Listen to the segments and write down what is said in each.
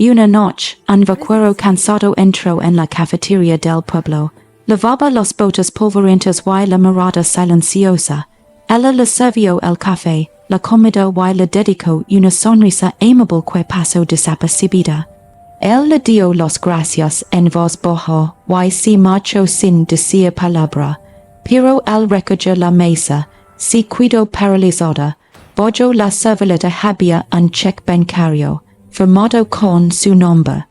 Una noche, un vaquero cansado entró en la cafetería del pueblo. Lavaba los botas polvorientas y la mirada silenciosa. Ella le sirvió el café, la comida y le dedicó una sonrisa amable que pasó desapercibida. Él le dio las gracias en voz baja y se marchó sin decir palabra, pero al recoger la mesa, se quedó paralizada. Bojo la servilleta había un cheque bancario, firmado con su nombre.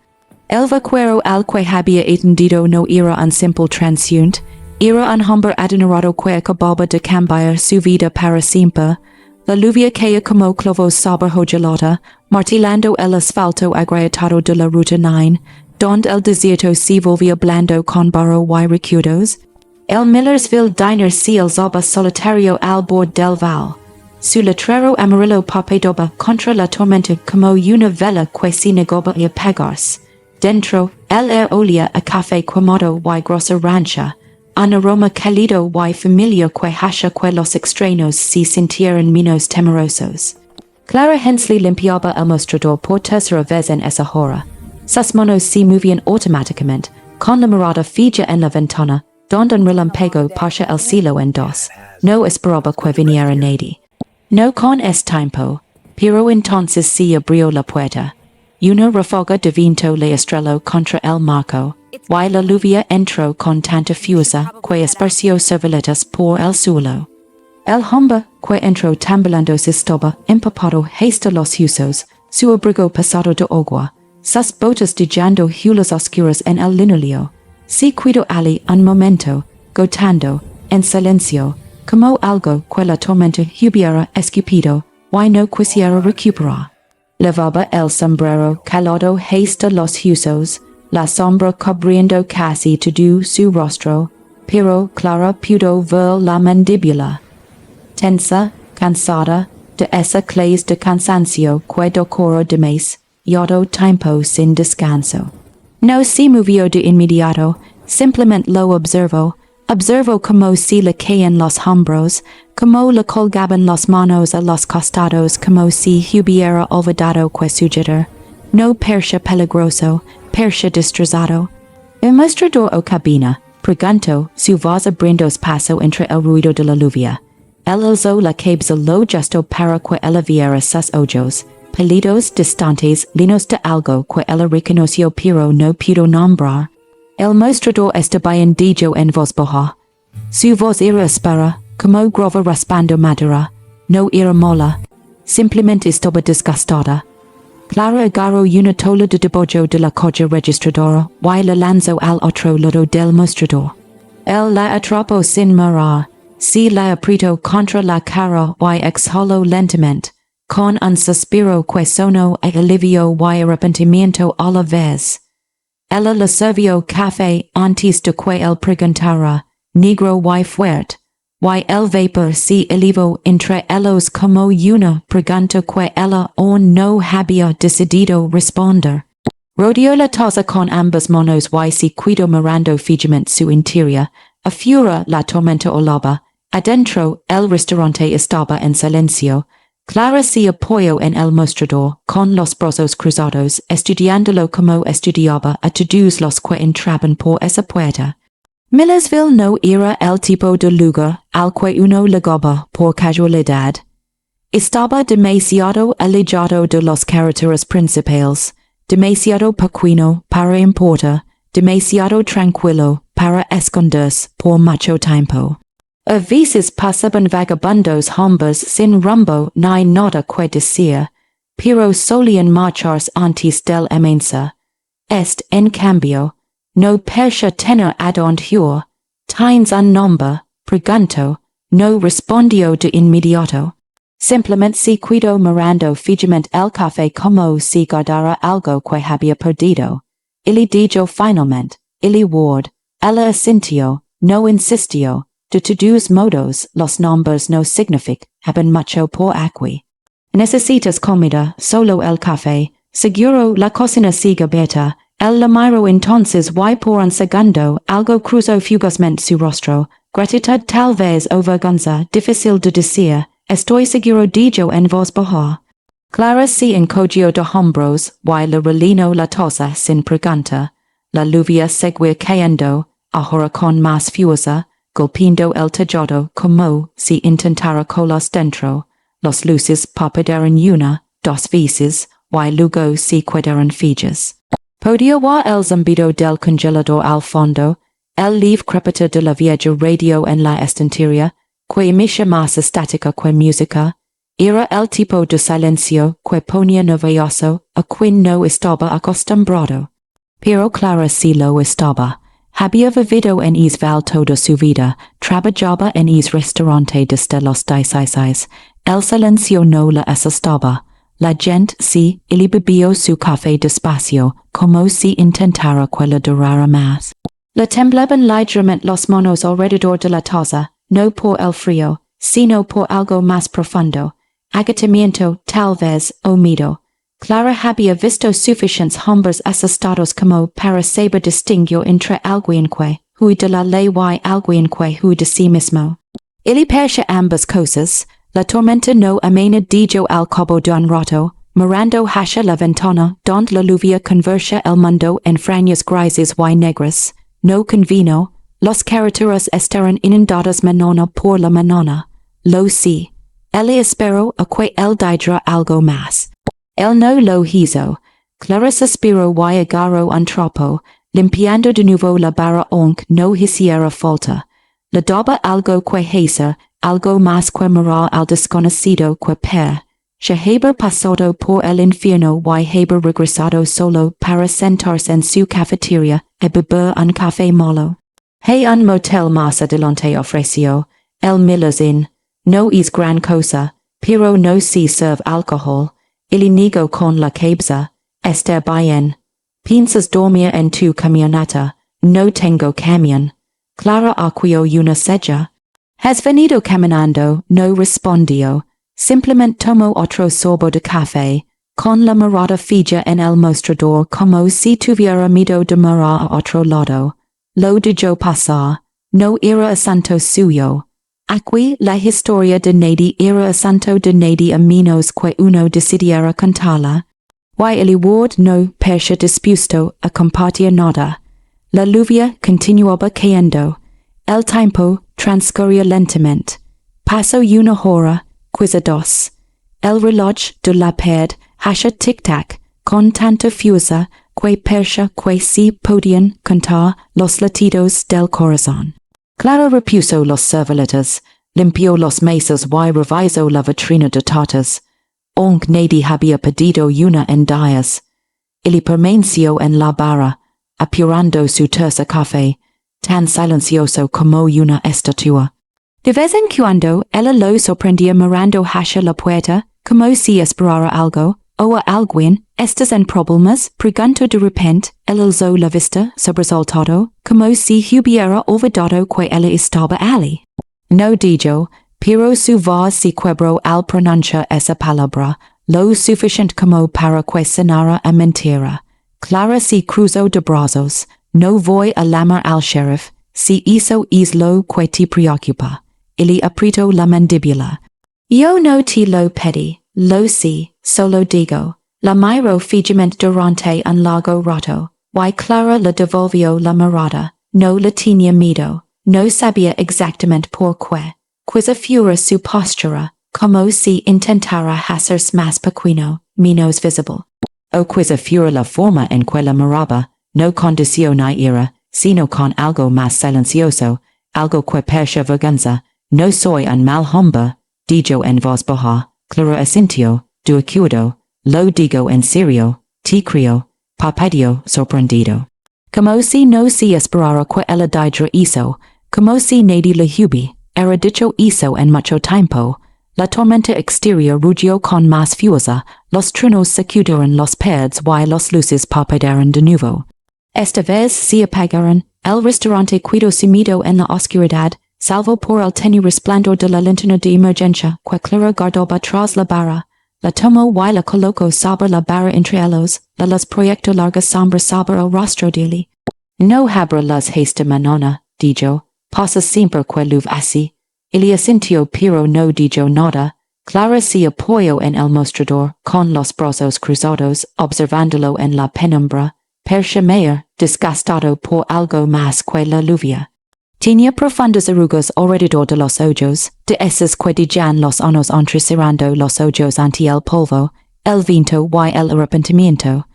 El vaquero al que había atendido no era un simple transeúnte, era un hombre adinerado que acababa de cambiar su vida para siempre. La lluvia caía como clavos sobre hojalata, martillando el asfalto agrietado de la ruta 9, donde el desierto se volvía blando con barro y recuerdos. El Millersville Diner se alzaba solitario al bord del val. Su letrero amarillo parpadeaba contra la tormenta como una vela que se negaba a apagarse. Dentro, el air olía a café quemado y grosa rancha, un aroma cálido y familiar que hacía que los extraños se sintieran menos temerosos. Clara Hensley limpiaba el mostrador por tercera vez en esa hora. Sus manos se movían automáticamente, con la mirada fija en la ventana, donde un relámpago partia el cielo en dos. No esperaba que viniera nadie. No con este tiempo, pero entonces se abrió la puerta. Una ráfaga de viento le estrelló contra el marco, y la lluvia entró con tanta fuerza que esparció servilletas por el suelo. El hombre que entró tambaleando estaba empapado hasta los huesos, su abrigo pasado de agua, sus botas dejando huellas oscuras en el linóleo. Se quedó allí un momento, gotando, en silencio, como algo que la tormenta hubiera escupido, y no quisiera recuperar. Levaba el sombrero calado hasta los huesos, la sombra cubriendo casi todo su rostro, pero Clara pudo ver la mandíbula. Tensa, cansada, de esa clase de cansancio que docora de más, todo tiempo sin descanso. No se movió de inmediato, simplemente lo observó. Observó cómo se le caían los hombros, cómo le colgaban las manos a los costados, como si hubiera olvidado que sujetar. No parecía peligroso, parecía destrozado. El mostrador o cabina, preguntó, su voz abriendo paso entre el ruido de la lluvia. Él alzó la cabeza lo justo para que ella viera sus ojos, pálidos, distantes, llenos de algo que ella reconoció pero no pudo nombrar. El mostrador estaba hendido en voz baja. Su voz era áspera, como grava raspando madera. No era mola. Simplemente estaba desgastada. Clara agarró una tola de debollo de la colla registradora y la lanzó al otro lado del mostrador. Él la atrapó sin mirar, se la apretó contra la cara y exhaló lentamente, con un suspiro que sonó a alivio y arrepentimiento a la vez. Ella le sirvió café antes de que él preguntara, negro y fuerte, y el vapor se elevó entre ellos como una pregunta que ella aún no había decidido responder. Rodeó la taza con ambas manos y se quedó mirando fijamente su interior. Afuera la tormenta olaba. Adentro el restaurante estaba en silencio. Clara se apoyó en el mostrador, con los brazos cruzados, estudiándolo como estudiaba a todos los que entraban por esa puerta. Millersville no era el tipo de lugar al que uno llegaba por casualidad. Estaba demasiado alejado de los carreteras principales, demasiado pequeño para importar, demasiado tranquilo para esconderse por mucho tiempo. A veces pasaban vagabundos hombres sin rumbo ni nada que decir, pero solían marcharse antes del amanecer. Este, en cambio, no parecía tener adonde ir. ¿Tienes un nombre? Preguntó. No respondió de inmediato. Simplemente se quedó mirando fijamente el café como si guardara algo que había perdido. Él dijo finalmente, el word. Ella asintió, no insistió. De todos modos, los nombres no significaban mucho por aquí. Necesitas comida, solo el café. Seguro la cocina sigue abierta. Él la miró entonces y por un segundo algo cruzó fugazmente su rostro. Gratitud tal vez o vergüenza, difícil de decir. Estoy seguro dijo en voz baja. Clara si encogio de hombros, y la relino la tosa sin preganta, la lluvia seguir cayendo, ahora con más fuerza, golpeando el tejado como si intentara colas dentro, los luces parpadearon una, dos veces, y luego se quedaron fijas. Podía ver el zumbido del congelador al fondo, el leaf crepita de la vieja radio en la estantería, que emitía más estática que música. Era el tipo de silencio que ponía nervioso a quien no estaba acostumbrado. Pero Clara sí lo estaba. Había vivido en Israel toda su vida, trabajaba en el restaurante desde los 16. El silencio no la asustaba. La gente sí, y bebió su café despacio, como si intentara que le durara más. Le temblaban ligeramente los manos alrededor de la taza, no por el frío, sino por algo más profundo. Agotamiento, tal vez, o miedo. Clara había visto suficientes hombres asustados como para saber distinguir entre alguien que huye de la ley y alguien que huye de sí mismo. Y percha ambas cosas. La tormenta no amena dijo al cabo de un rato, mirando hacia la ventana donde la lluvia conversa el mundo en franjas grises y negras. No convino, los carreteras estaban inundadas mañana por la mañana. Lo sí. Él esperó a que él diera algo más. Él no lo hizo. Clara suspiró y agarró un trapo, limpiando de nuevo la barra aunque no hiciera falta. Le daba algo que hacer, algo más que mirar al desconocido que per. Se había pasado por el infierno y había regresado solo para sentarse en su cafetería y beber un café malo. Hay un motel más adelante ofreció, el Miller's Inn. No es gran cosa, pero no se serve alcohol. Il niego con la cabeza. Está bien. ¿Piensas dormir en tu camioneta? No tengo camión. Clara acudió una silla. ¿Has venido caminando? No respondió. Simplemente tomó otro sorbo de café, con la mirada fija en el mostrador como si tuviera miedo de mirar a otro lado. Lo dejó pasar. No era asunto suyo. Aquí la historia de nadie era asunto de nadie a menos que uno decidiera contarla. Y el ward no parecía dispuesto a compartir nada. La lluvia continuaba cayendo. El tiempo transcurría lentamente. Pasó una hora, quizá dos. El reloj de la pared hacía tic-tac con tanta fuerza que parecía que se podían contar los latidos del corazón. Clara repuso los serviletes, limpió los mesas y revisó la vitrina de tartas. Aunque nadie había pedido una en días. Él permaneció en la barra, apurando su tercer café, tan silencioso como una estatua. De vez en cuando, ella lo sorprendía mirando hacia la puerta, como si esperara algo, o a alguien. ¿Estás en problemas? Preguntó de repente. Él alzó la vista, sobresaltado, como si hubiera olvidado que ella estaba allí. No dijo, pero su voz se quebró al pronunciar esa palabra, lo suficiente como para que sonara a mentira. Clara se cruzó de brazos. No voy a llamar al sheriff. Si eso es lo que te preocupa. Él apretó la mandíbula. Yo no te lo pedí, lo sé, solo digo. La miró fijamente durante un largo rato, y Clara le devolvió la mirada. No le tenía miedo, no sabía exactamente por qué. Quizá fuera su postura, como si intentara hacerse más pequeño, menos visible. O quizá fuera la forma en que la miraba, no con deseo ni ira, sino con algo más silencioso, algo que parecía vergüenza. No soy un mal hombre, dijo en voz baja. Clara asintió, de acuerdo. Lo digo en serio, te creo, parpadeó sorprendido. Como si no se esperara que ella diera eso, como si nadie le hubiera era dicho eso en mucho tiempo. La tormenta exterior rugió con más fuerza, los truenos sacudieron los paredes y los luces parpadearon de nuevo. Esta vez se apagaron, el restaurante quedó sumido en la oscuridad, salvo por el tenue resplandor de la linterna de emergencia que Clara guardaba tras la barra. La tomó y la colocó sobre la barra entre ellos, las proyectó largas sombras sobre el rostro de él. No habrá las esta mañana, dijo, pasa siempre que llueve así. Él asintió pero no dijo nada. Clara se apoyó en el mostrador, con los brazos cruzados, observándolo en la penumbra, percibía, disgustado por algo más que la lluvia. Tenía profundas arrugas alrededor de los ojos, de esas que dejan los años entrecerrando los ojos ante el polvo, el viento y el arrepentimiento.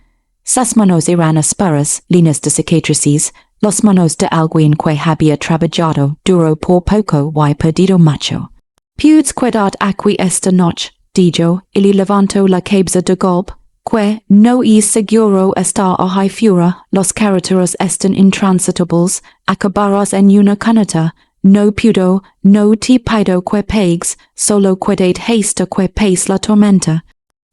Sus manos eran ásperas, llenas de cicatrices, los manos de alguien que había trabajado duro por poco y perdido mucho. Puedes quedar aquí esta noche, dijo, y levantó la cabeza de golpe, que no es seguro estar a fuera, los carreteras están intransitables, acabarás en una caneta, no puedo, no te pido que pagues, solo quedad hasta que pase la tormenta.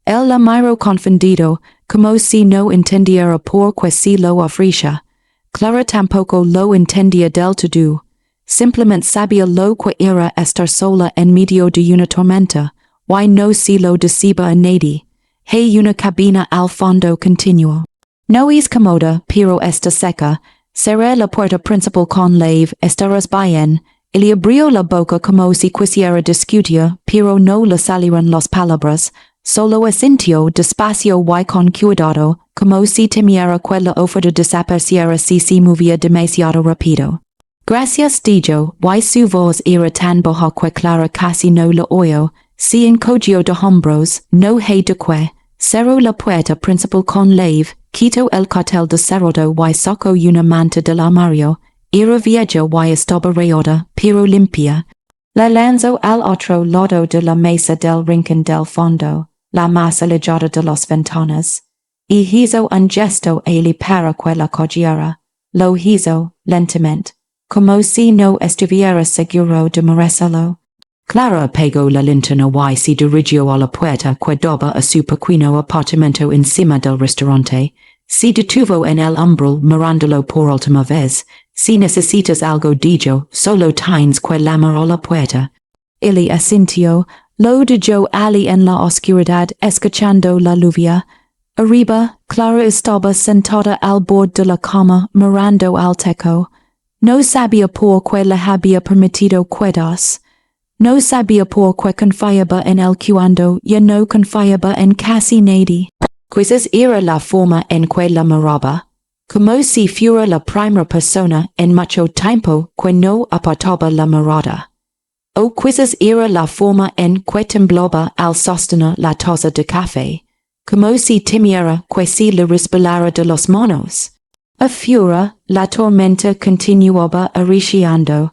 Él la miró confundido, como si no entendiera por qué se lo ofrecía. Clara tampoco lo entendía del todo. Simplemente sabía lo que era estar sola en medio de una tormenta, y no se lo decía a nadie. Hay una cabina al fondo continuo. No es cómoda, pero está seca. Cerré la puerta principal con llave, estarás bien. Él abrió la boca como si quisiera discutir, pero no le salieron las palabras. Solo asintió despacio y con cuidado, como si temiera que la oferta desapareciera si se movía demasiado rápido. Gracias, dijo, y su voz era tan baja que Clara casi no la oyó. Se encogió de hombros, no hay de qué. Cerró la puerta principal con llave, quitó el cartel de cerrado y sacó una manta del armario. Era vieja y estaba rayada, pero limpia. La lanzó al otro lado de la mesa del rincón del fondo, la más alejada de las ventanas. Y hizo un gesto a él para que la cogiera. Lo hizo, lentamente, como si no estuviera seguro de merecerlo. Clara apagó la linterna y se dirigió a la puerta que daba a su pequeño apartamento encima del restaurante. Se detuvo en el umbral mirándolo por última vez. Si necesitas algo, dijo, solo tienes que llamar a la puerta. Él asintió, lo dejó allí en la oscuridad escuchando la lluvia. Arriba, Clara estaba sentada al borde de la cama mirando al techo. No sabía por qué le había permitido quedarse. No sabía por qué confiaba en él cuando ya no confiaba en casi nadie. Quizás era la forma en que la miraba, como si fuera la primera persona en mucho tiempo que no apartaba la mirada. O quizás era la forma en que temblaba al sostener la taza de café, como si temiera que se le resbalara de las manos. Afuera, la tormenta continuaba arreciando.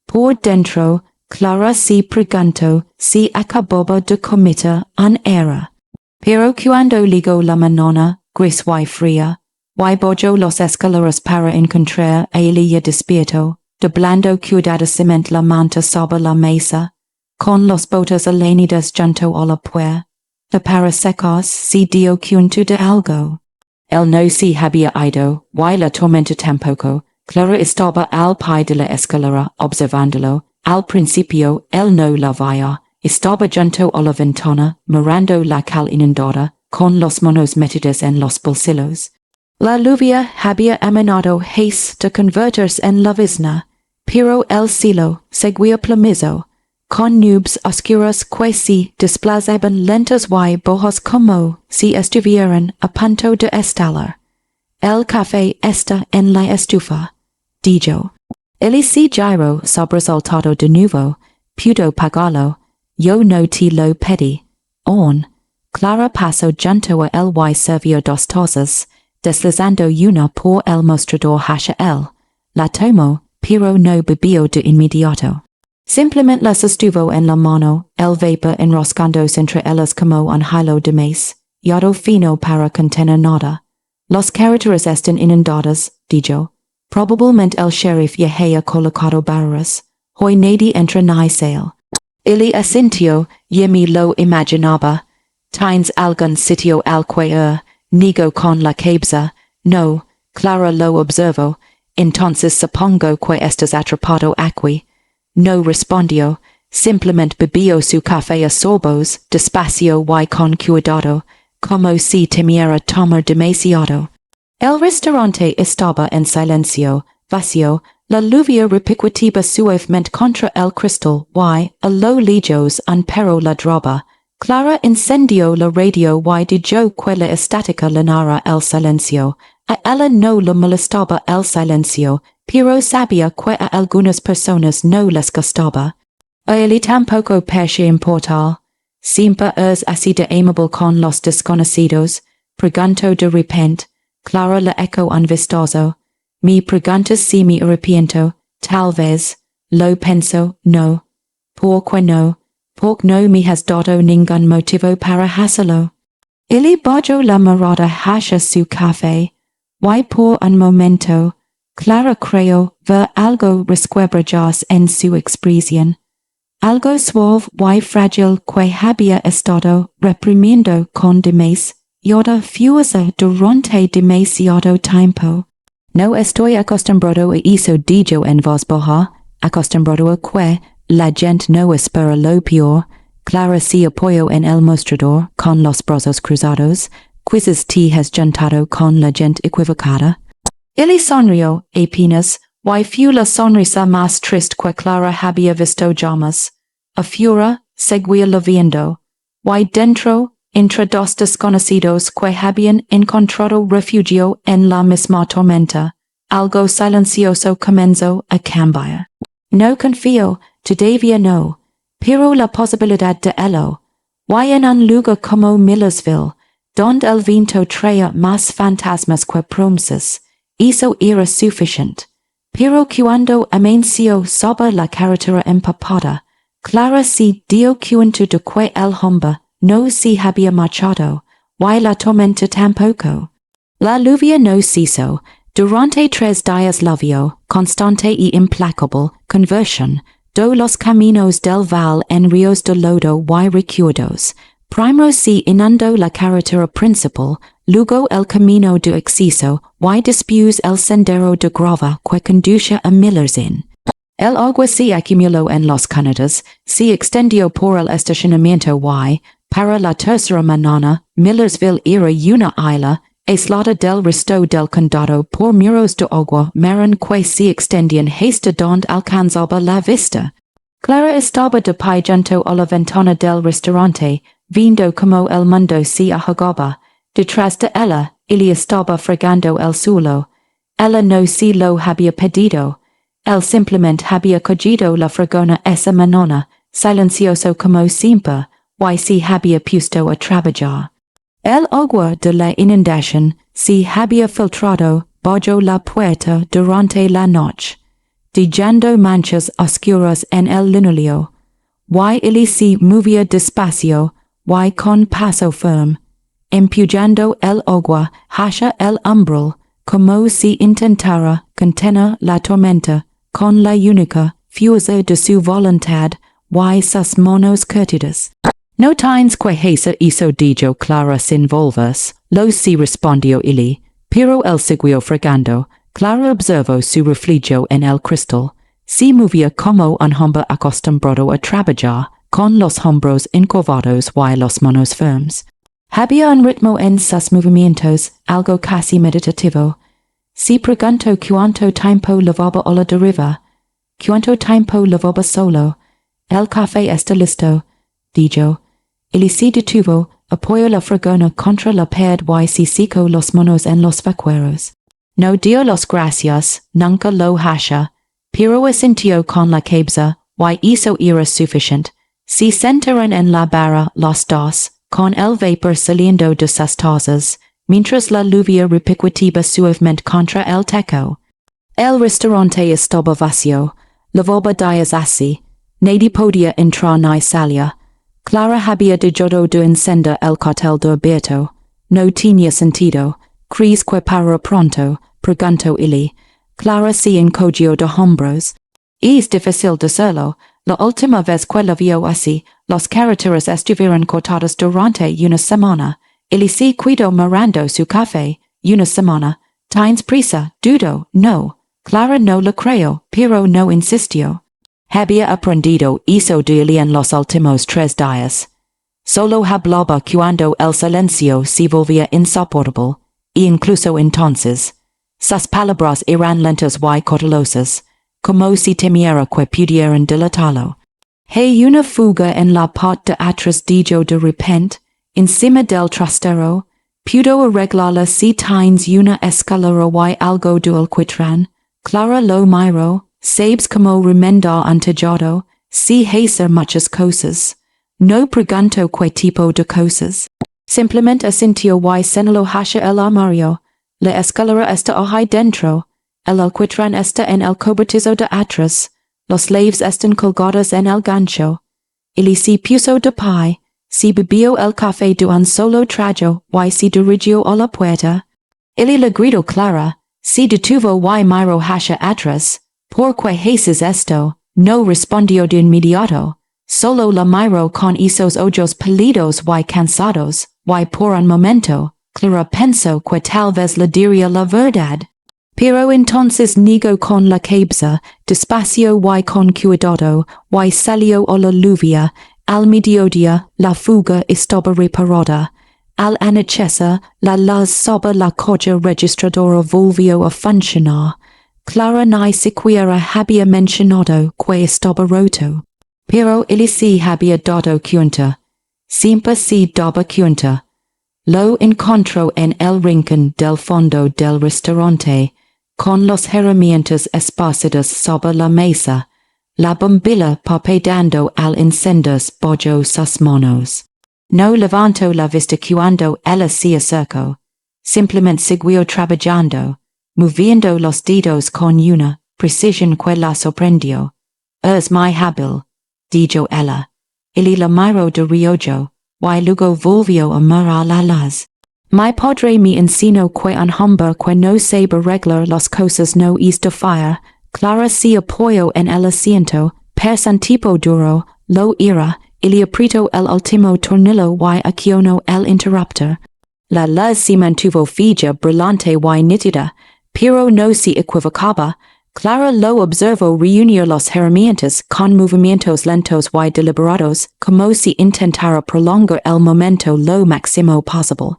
Por dentro, Clara se preguntó si acababa de cometer un error. Pero cuando llegó la mañana, gris y fría, y bajó las escaleras para encontrar a ella despierto, doblando cuidadosamente la manta sobre la mesa, con las botas alénidas junto a la puerta, para secarse se dio cuenta de algo. Él no se había ido, y la tormenta tampoco. Clara estaba al pie de la escalera observándolo. Al principio, él no la veía. Estaba junto a la ventana, mirando la calle inundada, con las manos metidas en los bolsillos. La lluvia había amenazado de convertirse en llovizna, pero el cielo seguía plomizo, con nubes oscuras que se desplazaban lentas y bajas como si estuvieran a punto de estallar. El café está en la estufa, dijo. Él se giró sobresaltado de nuevo. Pudo pagarlo. Yo no te lo pedí. Clara pasó junto a él y sirvió dos tazas, deslizando una por el mostrador hacia él. La tomó, pero no bebió de inmediato. Simplemente la sostuvo en la mano, el vapor enroscándose entre ellas como un hilo de maíz, yado fino para contener nada. Las carreteras están inundadas, dijo. Probablemente el sheriff ya haya colocado barreras. Hoy nadie entra ni sale. Él asintió, y me lo imaginaba. ¿Tienes algún sitio al que negó con la cabeza? No, Clara lo observó. Entonces supongo que estás atrapado aquí. No respondió. Simplemente bebió su café a sorbos, despacio y con cuidado, como si temiera tomar demasiado. El restaurante estaba en silencio, vacío, La lluvia repiquitiba suavemente contra el cristal, y, a lo lejos un perro la droba. Clara incendió la radio y dijo que la estática llenara el silencio. A ella no le molestaba el silencio, pero sabía que a algunas personas no les gustaba. A él tampoco parecía importar. Siempre es así de amable con los desconocidos. Preguntó de repente. Clara le eco un vistazo. Me preguntas si me arrepiento, tal vez. Lo pienso, no. ¿Por qué no? Porque no me has dado ningún motivo para hacerlo. Él bajó la mirada hacia su café. Y por un momento, Clara creyó ver algo resquebrajas en su expresión. Algo suave y frágil que había estado reprimiendo con demasiada fuerza durante demasiado tiempo. No estoy acostumbrado a eso, dijo en voz baja, acostumbrado a que la gente no espera lo peor. Clara se apoyó en el mostrador con los brazos cruzados. Quizás te has juntado con la gente equivocada. Él sonrió apenas, y fue la sonrisa más triste que Clara había visto jamás. Afuera, seguía lloviendo, y dentro, entre dos desconocidos que habían encontrado refugio en la misma tormenta, algo silencioso comenzó a cambiar. No confío, todavía no, pero la posibilidad de ello, y en un lugar como Millersville, donde el viento traía más fantasmas que promesas, eso era suficiente. Pero cuando amaneció sobre la carretera empapada, Clara se dio cuenta de que el hombre no se había marchado, y la tormenta tampoco. La lluvia no cesó. Durante 3 días llovió, constante y implacable, conversión, de los caminos del val en ríos de lodo y recuerdos. Primero se inundó la carretera principal, luego el camino de acceso, y después el sendero de grava que conduce a Miller's Inn. El agua se acumuló en los canales, se extendió por el estacionamiento y, para la tercera mañana, Millersville era una isla, aislada del resto del condado por muros de agua marrón que se extendían hasta donde alcanzaba la vista. Clara estaba de pie junto a la ventana del restaurante, viendo como el mundo se ajugaba. Detrás de ella, él estaba fregando el suelo. Ella no se lo había pedido. Él simplemente había cogido la fregona esa mañana, silencioso como siempre, y se había puesto a trabajar. El agua de la inundación se había filtrado bajo la puerta durante la noche, dejando manchas oscuras en el linóleo. Y él se movía despacio, y con paso firme, empujando el agua hacia el umbral, como si intentara contener la tormenta con la única fuerza de su voluntad y sus manos curtidas. No tienes que hacer eso, dijo Clara sin volverse. Lo se respondió él, pero él siguió fregando. Clara observó su reflejo en el cristal. Se movía como un hombre acostumbrado a trabajar, con los hombros encorvados y las manos firmes. Había un ritmo en sus movimientos, algo casi meditativo. Se preguntó cuánto tiempo llevaba a la deriva. Cuánto tiempo llevaba solo. El café está listo, dijo. Él se detuvo, apoyó la fregona contra la pared y se secó las manos en los vaqueros. No dio las gracias, nunca lo hacha, pero asintió con la cabeza, y eso era suficiente. Se sentaron en la barra los dos, con el vapor saliendo de sus tazas, mientras la lluvia repiquitaba suavemente contra el techo. El restaurante estaba vacío, llevaba días así, nadie podía entrar ni salir. Clara había dejado de encender el cartel de abierto. No tenía sentido. ¿Crees que para pronto? Preguntó él. Clara se encogió de hombros. Es difícil decirlo. La última vez que la vio así, las carreteras estuvieron cortadas durante una semana. Él se quedó mirando su café. Una semana. ¿Tienes prisa? Dudo. No. Clara no lo creyó, pero no insistió. Había aprendido eso de él en los últimos 3 días. Solo hablaba cuando el silencio se volvía insoportable, e incluso entonces. Sus palabras eran lentas y cautelosas. como si temiera que pudieran delatarlo. Hay una fuga en la parte de atrás dijo de repente, encima del trastero, pudo arreglarla si tienes una escalera y algo de alquitrán, Clara lo miró, sabes como remendar antejado, si hacer muchas cosas. No pregunto qué tipo de cosas. Simplemente asintió y señaló hacia el armario. La escalera está ahí dentro. El alquitrán está en el cobertizo de atrás. Los llaves están colgadas en el gancho. Él se puso de pie, se bebió el café de un solo trago y se dirigió a la puerta. Él le gritó Clara, se detuvo y miró hacia atrás. ¿Por qué haces esto? No respondió de inmediato. Solo la miró con esos ojos pálidos y cansados, y por un momento, Clara pensó que tal vez le diría la verdad. Pero entonces negó con la cabeza, despacio y con cuidado, y salió a la lluvia. Al mediodía, la fuga estaba reparada. Al anochecer, la luz sobre la colla registradora volvió a funcionar. Clara ni siquiera había mencionado que estaba roto. Pero él sí había dado cuenta. Siempre se daba cuenta. Lo encontró en el rincón del fondo del restaurante, con las herramientas esparcidas sobre la mesa, la bombilla parpadeando al encender bajo sus manos. No levantó la vista cuando ella se acercó. Simplemente siguió trabajando, moviendo los dedos con una precisión que la sorprendió. Es muy hábil, dijo ella. Él la miró de reojo, y luego volvió a mirar la luz. Mi padre me enseñó que un hombre que no sabe arreglar las cosas no es de fiar. Clara se apoyó en el asiento, pers un tipo duro, lo era, y apretó el último tornillo y accionó el interruptor. La luz se mantuvo fija, brillante y nítida, pero no se equivocaba. Clara lo observó reunir las herramientas con movimientos lentos y deliberados, como si intentara prolongar el momento lo máximo posible.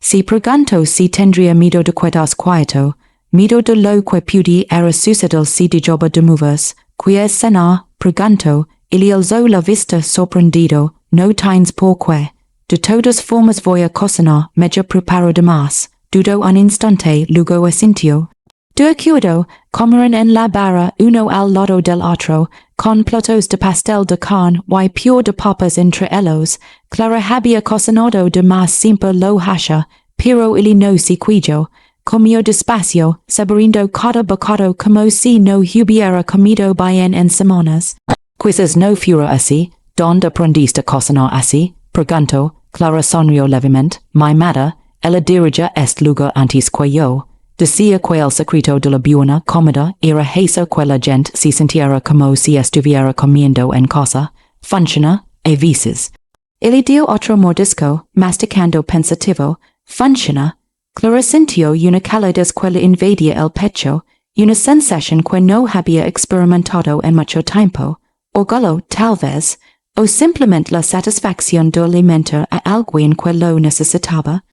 Se preguntó si tendría miedo de quedarse quieto, miedo de lo que pudiera suceder si dejaba de moverse. ¿Qué es cenar? Preguntó, y alzó la vista sorprendido. No tienes por qué. De todas formas voy a cocinar, me preparo de más. Dudó un instante, luego asintió. De acuerdo, comieron en la barra uno al lado del otro, con platos de pastel de carne y puré de papas entre ellos. Clara había cocinado de más siempre lo hacía, pero él no se quejó. Comió despacio, saboreando cada bocado como si no hubiera comido bien en semanas. Quizás no fuera así. ¿Dónde aprendiste a cocinar así? Preguntó. Clara sonrió levemente. Mi madre, ella dirige este lugar antes que yo. Decía que el secreto de la buena comida era hacer que la gente se sintiera como si estuviera comiendo en casa. Funciona, a veces. Él dio otro mordisco, masticando pensativo. Funciona. Clara sintió una calidez que le invadía el pecho, una sensación que no había experimentado en mucho tiempo. Orgullo, tal vez, o simplemente la satisfacción de alimentar a alguien que lo necesitaba.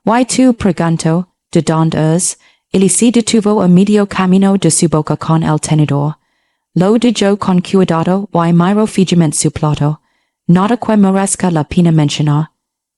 ¿Y tú? Preguntó. ¿De dónde es? Él se detuvo a medio camino de su boca con el tenedor. Lo dijo con cuidado y miró fijamente su plato. Nada que merezca la pena mencionar.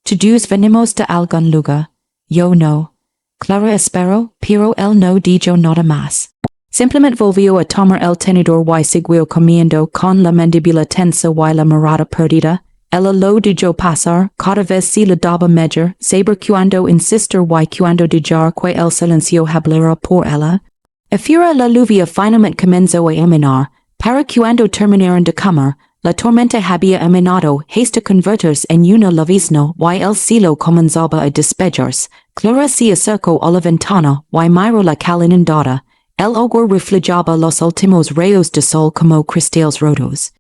Todos venimos de algún lugar. Yo no. Clara esperó, pero él no dijo nada más. Simplemente volvió a tomar el tenedor y siguió comiendo con la mandíbula tensa y la mirada perdida. Ella lo dejó pasar, cada vez se le daba mejor, saber cuando insistir y cuando dejar que el silencio hablara por ella. Afuera la lluvia finalmente comenzó a amanar, para cuando terminaron de comer, la tormenta había amenazado hasta convertirse en una llovizna y el cielo comenzaba a despejarse. Clara se acercó a la ventana y miró la cal inundada. El agua reflejaba los últimos rayos de sol como cristales rotos.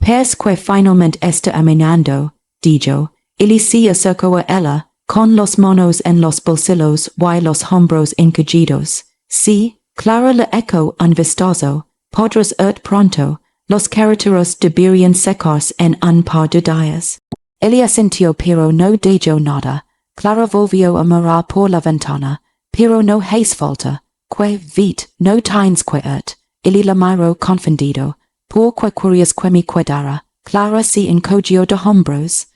Pers que finalmente está amenando, dijo. Él se acercó a ella, con las manos en los bolsillos y los hombros encogidos. Sí, Clara le eco un vistazo. Podrás ir pronto. Los carreteros deberían secarse en un par de días. Él asintió pero no dijo nada. Clara volvió a mirar por la ventana. Pero no hace falta. Que vite, no tienes que ir. ili la miro confundido, por que curias que mi quedara, Clara si encogio de hombros.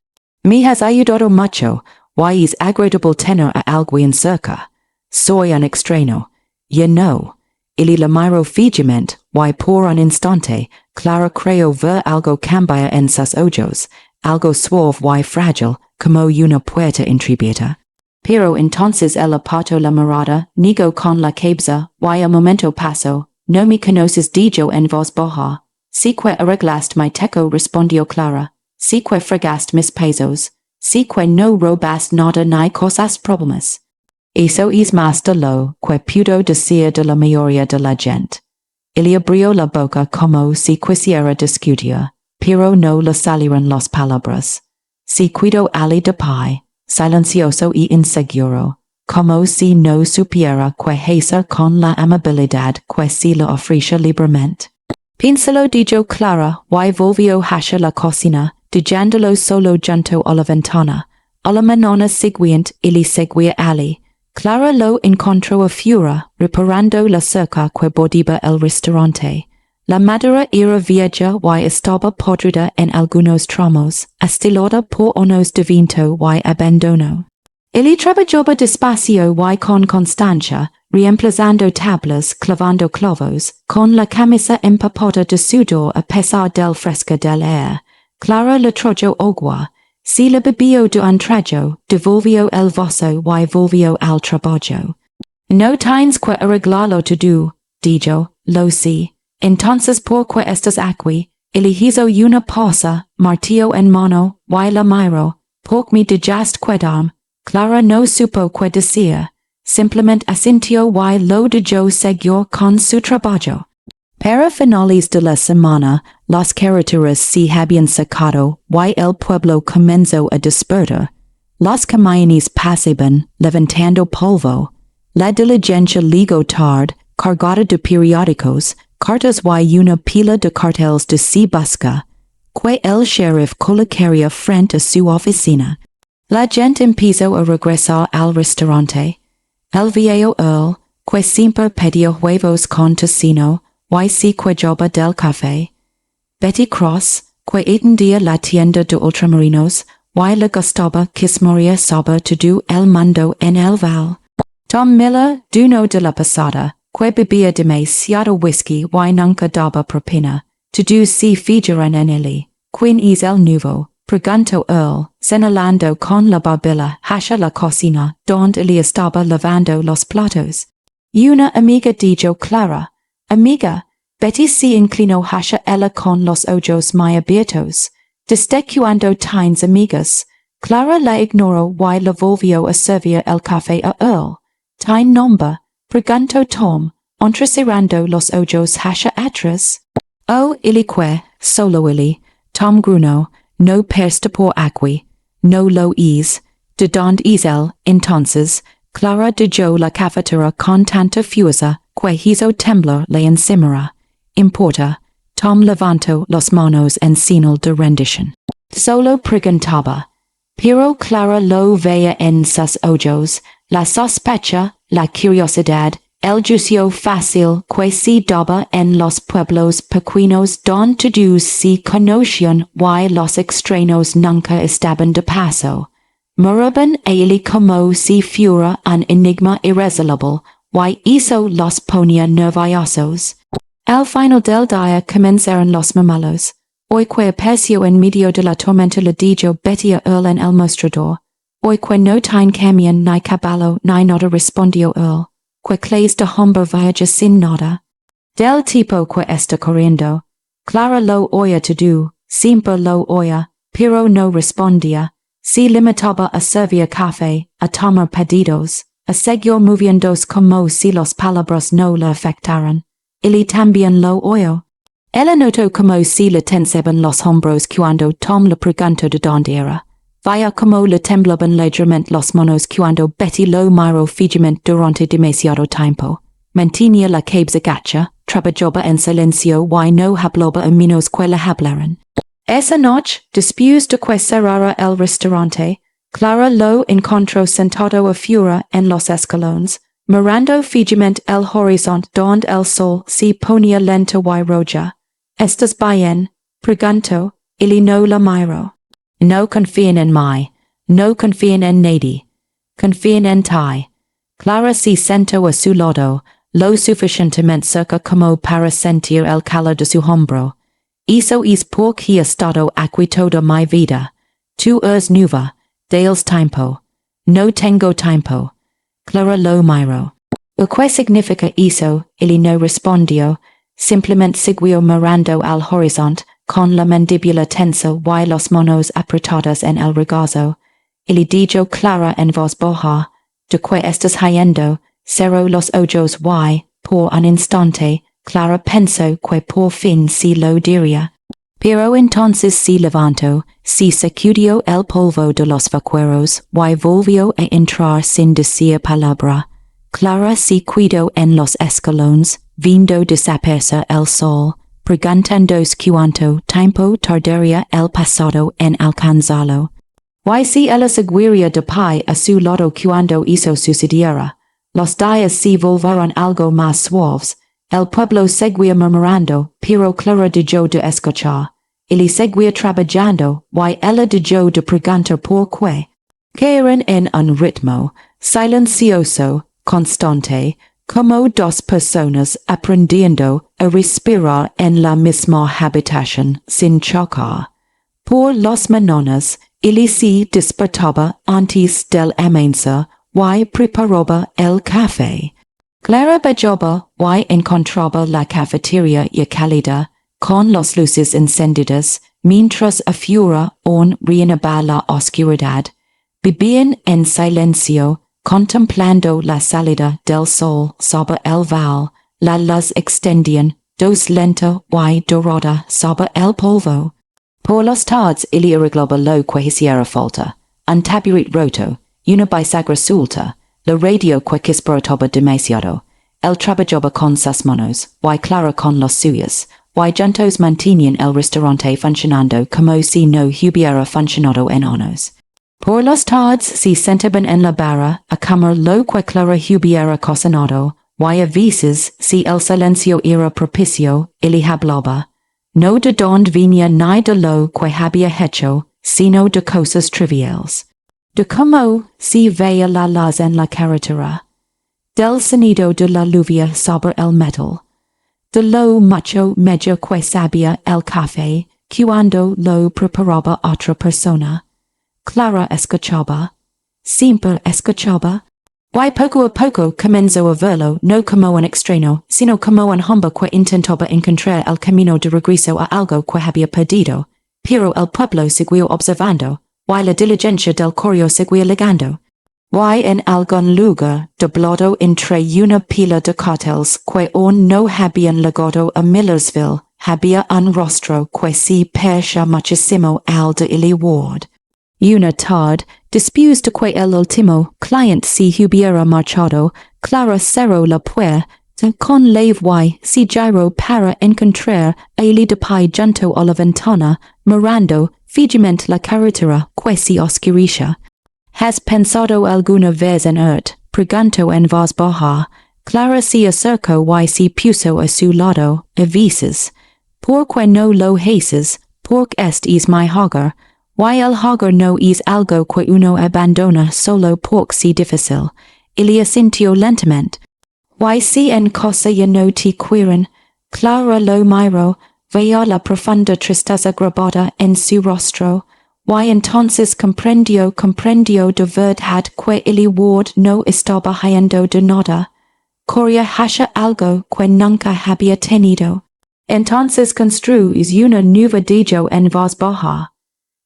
Me has ayudado mucho, y es agradable tener a alguien cerca. Soy un extraño, know. Ili la miro fijamente, y por un instante, Clara creo ver algo cambiar en sus ojos, algo suave y frágil, como una puerta entreabierta. Pero entonces ella apartó la mirada, negó con la cabeza, y el momento pasó, no me conoces dijo en voz baja. Si que arreglaste mi teco respondió Clara, si que fregaste mis pesos, si que no robaste nada ni cosas problemas. Eso es más de lo que pudo decir de la mayoría de la gente. Él abrió la boca como si quisiera discutir, pero no le salieron las palabras. Se quedó ali de pie, silencioso y inseguro, como si no supiera qué hacer con la amabilidad que se le ofrece libremente. Piénsalo dijo Clara, y volvió hacia la cocina, dejándolo solo junto a la ventana. A la mañana siguiente él seguía ali. Clara lo encontró a Fura, reparando la cerca que bordeaba el restaurante. La madera era vieja y estaba podrida en algunos tramos, astilada por años de viento y abandono. Él trabajaba despacio y con constancia, reemplazando tablas, clavando clavos, con la camisa empapada de sudor a pesar del fresco del aire. Clara le trajo agua. Si le bebió de un trago, devolvió el vaso y volvió al trabajo. No tienes que arreglarlo todo, dijo, lo sé. Entonces por qué estás aquí, él hizo una pausa, martillo en mano, y la miró, porque me dejaste quedarme. Clara no supo qué decir, simplemente asintió y lo dejó seguir con su trabajo. Para finales de la semana, las carreteras se habían secado y el pueblo comenzó a despertar. Los camiones pasaban, levantando polvo. La diligencia llegó tarde, cargada de periódicos, cartas y una pila de carteles de se busca, que el sheriff colocaría frente a su oficina. La gente empezó a regresar al restaurante. El viejo Earl, que siempre pedía huevos con tocino, y se quejaba del café. Betty Cross, que atendía la tienda de ultramarinos, y le gustaba chismorear sobre todo el mundo en el val. Tom Miller, dueño de la posada, que bebía demasiado whisky y nunca daba propina, todo se fijaron en él. ¿Quién es el nuevo? Preguntó Earl, señalando con la barbilla hacia la cocina, donde él estaba lavando los platos. Una amiga dijo Clara. Amiga, Betty se inclinó hacia ella con los ojos muy abiertos. ¿Desde cuándo tienes amigas? Clara la ignoró y le volvió a servir el café a Earl. ¿Tienes nombre? Preguntó Tom, entrecerrando los ojos hacia atrás. Oh, ili que, solo ili, Tom gruñó, no perste por aquí, no lo es. ¿De dónde es él, entonces? Clara dejó la cafetera con tanta fuerza que hizo temblar la encimera. Importa. Tom levantó las manos en señal de rendición. Solo preguntaba. Pero Clara lo veía en sus ojos, la sospecha, la curiosidad, el juicio fácil que se daba en los pueblos pequeños donde todos se conocían y los extraños nunca estaban de paso. Miraban a él como si fuera un enigma irresoluble, y eso los ponía nerviosos. Al final del día comenzaron los malos. Hoy que apareció en medio de la tormenta le dijo Betty a Earl en el mostrador. Hoy que no tiene camión ni caballo ni nada respondió Earl. Que clase de hombre viaja sin nada. Del tipo que está corriendo. Clara lo oía todo, siempre lo oía, pero no respondía. Se limitaba a servir café, a tomar pedidos, a seguir moviéndose como si las palabras no le afectaran. Él también lo oyó. Ella notó como si le tensaban los hombros cuando Tom le preguntó de dónde era. Vaya como le temblaban levemente las manos cuando Betty lo miró fijamente durante demasiado tiempo. Mantenía la cabeza gacha, trabajaba en silencio y no hablaba a menos que le hablaran. Esa noche, después de que cerrara el restaurante, Clara lo encontró sentado afuera en los escalones, Mirando fingiment el horizont donde el sol se ponía lento y roja. Estas bien, pregunto, ili no la miro. No confían en mí, no confían en nadie. Confían en ti. Clara se sentó a su lado, lo suficientemente cerca como para sentir el calor de su hombro. Eso es porque he estado aquí toda mi vida. Tú eres nueva, dales tiempo. No tengo tiempo. Clara lo miró. ¿Qué significa eso? Ili no respondió. Simplemente siguió mirando al horizonte, con la mandíbula tensa y los manos apretadas en el regazo. Ili dijo Clara en voz baja, ¿de qué estás haciendo? Cerró los ojos y, por un instante, Clara pensó que por fin sí lo diría. Pero entonces se levantó, se sacudió el polvo de los vaqueros y volvió a entrar sin decir palabra. Clara se quedó en los escalones, viendo desaparecer el sol, preguntándose cuánto tiempo tardaría el pasado en alcanzarlo. Y si ella seguiría de pie a su lado cuando eso sucediera. Los días se volvieron algo más suaves. El pueblo seguía murmurando, pero Clara dejó de escuchar. Ili seguía trabajando, y ella dejó de preguntar por qué. Cayeron en un ritmo silencioso, constante, como dos personas aprendiendo a respirar en la misma habitación sin chocar. Por las mañanas, ili se despertaba antes del amanecer y preparaba el café. Clara bajaba y encontraba la cafetería ya cálida, con las luces encendidas, mientras afuera aún reinaba la oscuridad. Vivían en silencio, contemplando la salida del sol sobre el val. La luz extendían, dos lenta y dorada sobre el polvo. Por las tardes ili arreglaba lo que hiciera falta. Un taburet roto, una bisagra suelta, la radio que quisperataba demasiado. Él trabajaba con sus manos, y Clara con las suyas, y juntos mantenían el restaurante funcionando como si no hubiera funcionado en años. Por las tardes se sentaban en la barra a comer lo que Clara hubiera cocinado, y a veces, si el silencio era propicio, ili hablaba. No de donde venía ni de lo que había hecho, sino de cosas triviales. De cómo se veía la luz en la carretera. Del sonido de la lluvia sobre el metal. De lo mucho mejor que sabía el café, cuando lo preparaba otra persona. Clara escuchaba. Siempre escuchaba. Y poco a poco comenzó a verlo no como un extraño, sino como un hombre que intentaba encontrar el camino de regreso a algo que había perdido. Pero el pueblo siguió observando, y la diligencia del correo seguía llegando. Y en algún lugar, doblado entre una pila de carteles que aún no habían llegado a Millersville, había un rostro que se parecía muchísimo al de Eli Ward. Una tarde, después de que el último cliente se hubiera marchado, Clara cerró la puerta con leve se giró para encontrar a Eli de pie junto a la ventana, mirando fijamente la carretera que se oscurecía. ¿Has pensado alguna vez en preguntó en voz baja. Clara se acercó y se puso a su lado, a veces. ¿Por qué no lo haces? Porque este es mi hogar. Y el hogar no es algo que uno abandona solo porque es difícil. Ili asintió lentamente. Y si en cosa ya no te quieren. Clara lo miró, veía la profunda tristeza grabada en su rostro. Y entonces comprendió de verdad que Eli Ward no estaba haciendo de nada. Corría hacia algo que nunca había tenido. Entonces construyó una nueva dijo en voz baja.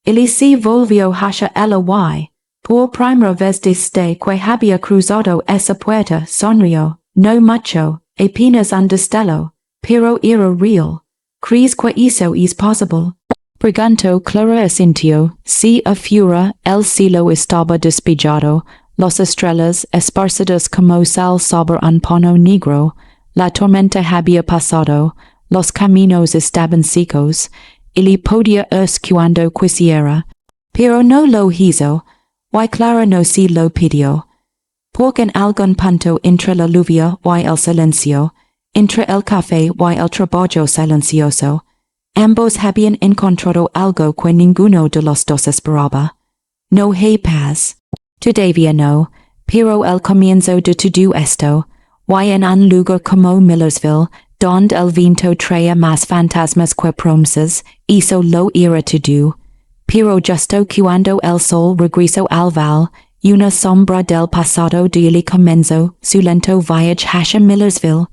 Eli se volvió hacia ella y, por primera vez desde que había cruzado esa puerta, sonrió, no mucho, apenas un destello, pero era real. ¿Crees que eso es posible? Preguntó Clara asintió, si afuera el cielo estaba despejado, las estrellas esparcidas como sal sobre un pano negro, la tormenta había pasado, los caminos estaban secos, y podía ir cuando quisiera, pero no lo hizo, y Clara no se lo pidió. Pork en algún punto entre la lluvia y el silencio, entre el café y el trabajo silencioso. Ambos habían encontrado algo que ninguno de los dos esperaba. No hay paz. Todavía no, pero el comienzo de todo esto, y en un lugar como Millersville, donde el viento traía más fantasmas que promesas, hizo lo ira todo. Pero justo cuando el sol regresó al val, una sombra del pasado de él comenzó su lento viaje hacia Millersville.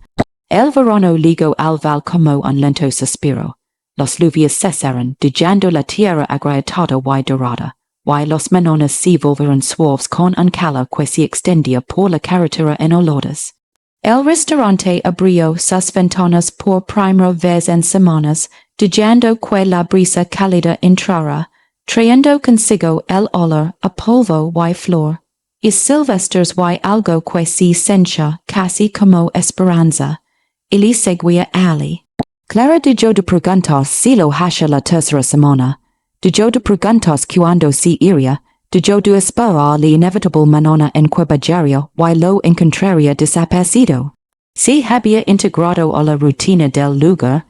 El verano llegó al val como un lento suspiro. Los lluvias cesaron, dejando la tierra agrietada y dorada, y los manones se volvieron suaves con un calor que se extendía por la carretera en olores. El restaurante abrió sus ventanas por primera vez en semanas, dejando que la brisa cálida entrara, trayendo consigo el olor a polvo y flor, y silvestres y algo que se sentía casi como esperanza. Él seguía Ali. Clara dejó de preguntar si lo hacia la tercera semana, dejó de preguntar cuándo se iría, dejó de esperar la inevitable manona en Cuebajario y lo encontraría desaparecido. Se había integrado a la rutina del lugar,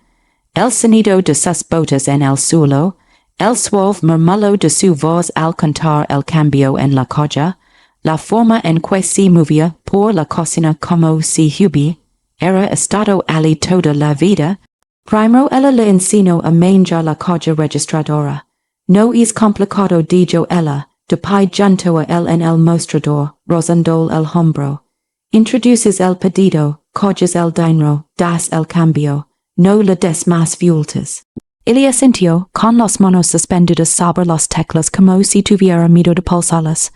el sonido de sus botas en el suelo, el suave murmullo de su voz al contar el cambio en la colla, la forma en que se movía por la cocina como si hubiera estado allí toda la vida. Primero ella le enseñó a manejar la colla registradora. No es complicado, dijo ella, después junto a él en el mostrador, rozando el hombro. Introduces el pedido, coges el dinero, das el cambio, no le des más vueltas. Ella asintió, con las manos suspendidas sobre las teclas como si tuviera miedo de pulsarlas.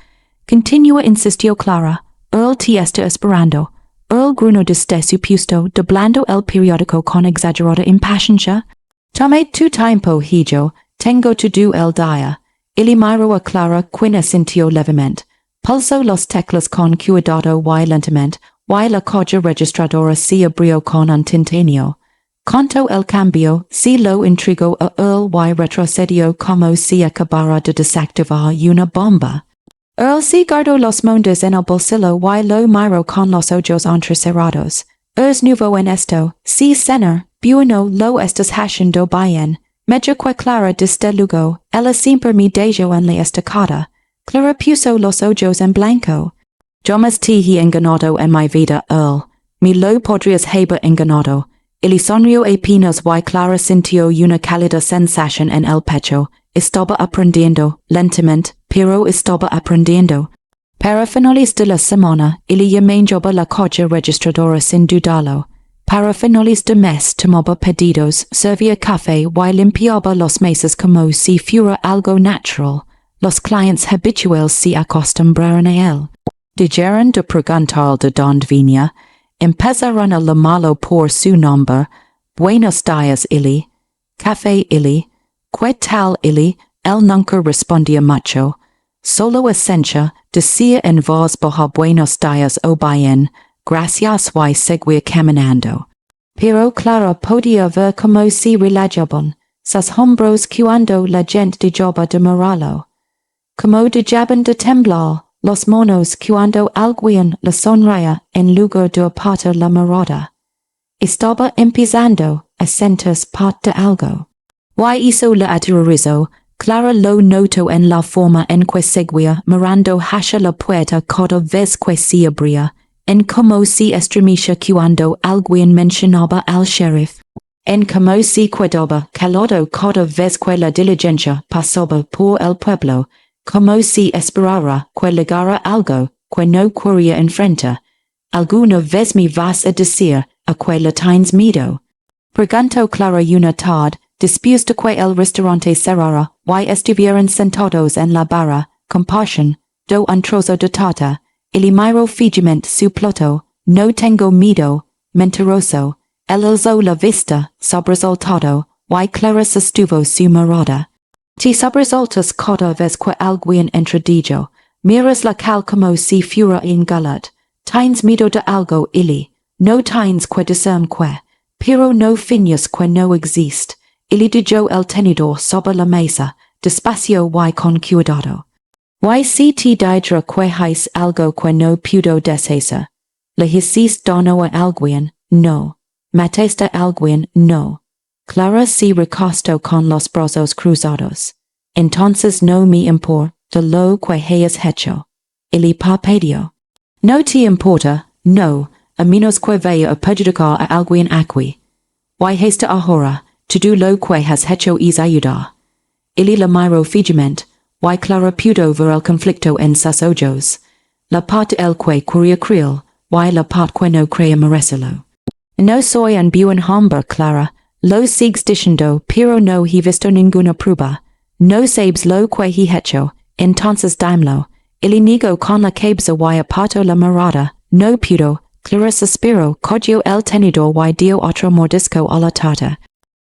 Continúa, insistió Clara, Earl te está esperando. Earl gruñó desde su puesto, doblando el periódico con exagerada impaciencia. Tome tu tiempo, hijo, tengo todo el día. Él miró a Clara, quien asintió levemente. Pulsó las teclas con cuidado y lentamente, y la colla registradora se abrió con un tintinio. Contó el cambio, se lo entregó a Earl y retrocedió como si acabara de desactivar una bomba. Earl se guardó los mondes en el bolsillo y lo miró con los ojos entrecerrados. Es nuevo en esto, sí señor, bueno lo estás haciendo bien. Medio que Clara desde luego, ella siempre me dejó en la estacada. Clara puso los ojos en blanco. Jamás te he engañado en mi vida, Earl. Me lo podrías haber engañado. Él sonrió apenas y Clara sintió una cálida sensación en el pecho. Estaba aprendiendo, lentamente, pero estaba aprendiendo. Para finales de la semana, él manejaba la colla registradora sin dudarlo. Para finales de mes tomaba pedidos, servía café y limpiaba los mesas como si fuera algo natural. Los clientes habituales se acostumbraron a él. Dejaron de preguntar de dónde venía, empezaron a llamarlo por su nombre. Buenos días, Illy. Café, Illy. ¿Qué tal, Illy? Él nunca respondía mucho. Solo esencia, decía en voz baja buenos días o bien, gracias y seguía caminando. Pero Clara podía ver como se relajaban sus hombros cuando la gente dejaba de mirarlo. Como dejaban de temblar los monos cuando alguien le sonreía en lugar de apartar la mirada. Estaba empezando a sentirse parte de algo. Y eso la aterrorizó. Clara lo notó en la forma en que seguía mirando hacia la puerta cada vez que se abría, en cómo se estremecía cuando alguien mencionaba al sheriff, en cómo se quedaba calado cada vez que la diligencia pasaba por el pueblo, como si esperara que llegara algo que no corría enfrente. ¿Alguna vez me vas a decir a que le tienes miedo? Preguntó Clara una tarde, después de que el restaurante cerrara y estuvieran sentados en la barra, compartiendo un trozo de tarta. Él miró fijamente su plato. No tengo miedo, mentiroso. Él alzó la vista, sobresaltado, y Clara sostuvo su mirada. Te sobresaltas cada vez que alguien entra, dijo. Miras la cal como si fuera un galat. Tienes miedo de algo, Illy. No tienes que discern que, pero no finges que no existe. Illy dejó el tenedor sobre la mesa, despacio y con cuidado. Yct didra que his algo que no pudo deshacer. Le hicis dono a alguien, no. Matesta alguien, no. Clara se recostó con los brazos cruzados. Entonces no me importa lo que hayas hecho. Ili parpadeó. No te importa, no, a menos que vaya a perjudicar a alguien aquí. Y hasta ahora, todo lo que has hecho es ayudar. Ili la miró fijamente, y Clara pudo ver el conflicto en sus ojos. La parte el que quería creer, y la parte que no creía merecerlo. No soy un buen hombre, Clara, lo sigues diciendo, pero no he visto ninguna prueba. No sabes lo que he hecho, entonces dímelo. Ili negó con la cabeza y apartó la mirada, no pudo. Clara suspiró, cogió el tenedor y dio otro mordisco a la tarta.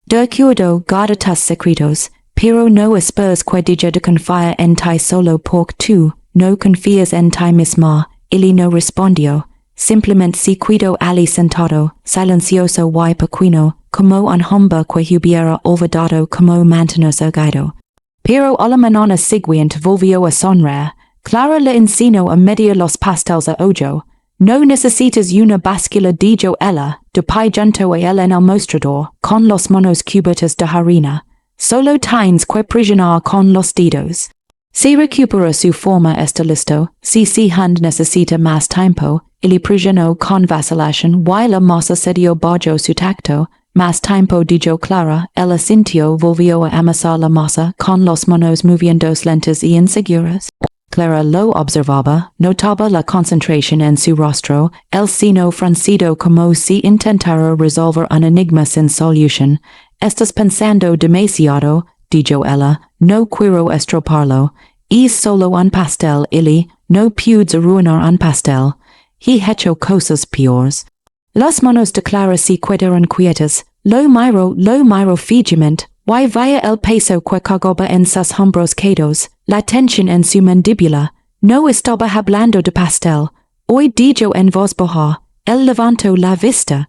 Descuidó guarda tus secretos, pero no esperes que deje de confiar en ti solo porque tú no confías en ti misma. Ili no respondió, simplemente se quedó allí sentado, silencioso y pequeño, como un hombre que hubiera olvidado cómo mantenerse erguido. Pero a la mañana siguiente volvió a sonreír. Clara le enseñó a medir los pasteles a ojo. No necesitas una báscula, dijo ella, de pie junto a él en el mostrador, con los manos cubiertas de harina. Solo tienes que presionar con los dedos. Si recupera su forma está listo, si su hand necesita más tiempo, ili presionó con vacilación y la masa cedió bajo su tacto. Más tiempo, dijo Clara, ella sintió, volvió a amasar la masa con las manos moviéndose lentas y inseguras. Clara lo observaba, notaba la concentración en su rostro, el seno fruncido como si intentara resolver un enigma sin solución. Estás pensando demasiado, dijo ella, no quiero estroparlo. Es solo un pastel, ili, no puedes arruinar un pastel. He hecho cosas peores. Las manos de Clara se quedaron quietas, lo miro fijamente, y vaya el peso que cargaba en sus hombros quedos, la tensión en su mandíbula. No estaba hablando de pastel. Hoy dijo en voz baja, él levantó la vista.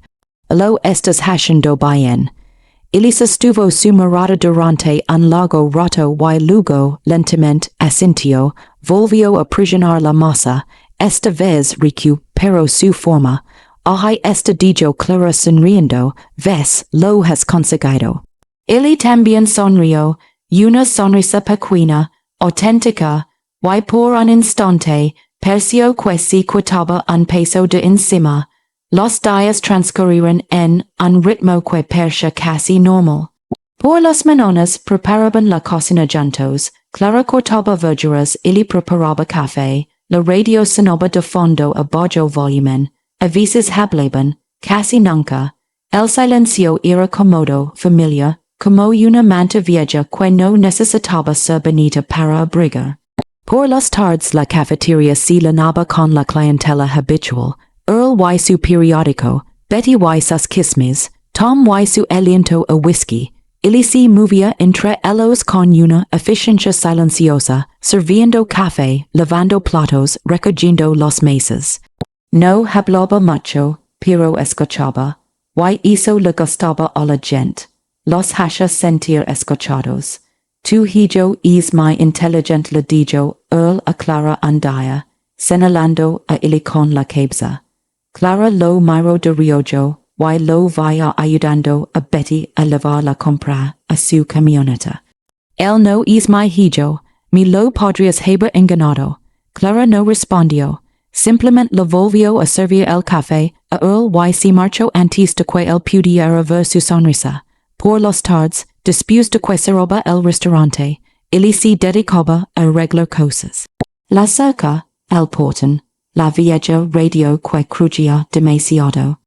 Lo estás haciendo bien. Ili sostuvo su mirada durante un largo rato y luego, lentamente, asintió, volvió a presionar la masa. Esta vez recuperó su forma. Ay, esta dijo Clara sonriendo, ves, lo has conseguido. Ili también sonrió, una sonrisa pequeña, auténtica, y por un instante, pareció que se quitaba un peso de encima. Los días transcurrieron en un ritmo que parecía casi normal. Por las mañanas preparaban la cocina juntos, Clara cortaba verduras, ili preparaba café, la radio sonaba de fondo a bajo volumen, a veces hablaban, casi nunca. El silencio era cómodo, familiar, como una manta vieja que no necesitaba ser bonita para abrigar. Por las tardes la cafetería se llenaba con la clientela habitual, Earl y su periódico, Betty y sus chismes, Tom y su aliento a whisky. Ili se movía entre ellos con una eficiencia silenciosa, sirviendo café, lavando platos, recogiendo las mesas. No hablaba mucho, pero escuchaba, y eso le gustaba a la gente. Los hacía sentir escuchados. Tu hijo es muy inteligente, le dijo Earl a Clara un día, señalando a ili con la cabeza. Clara lo miró de reojo, y lo vaya ayudando a Betty a llevar la compra a su camioneta. Él no es mi hijo, me lo podrías haber engañado. Clara no respondió. Simplemente le volvió a servir el café a Earl y se marchó antes de que él pudiera ver su sonrisa. Por las tardes, después de que cerraba el restaurante, ili se dedicaba a arreglar cosas. La cerca, el portón, la vieja radio que crujía demasiado.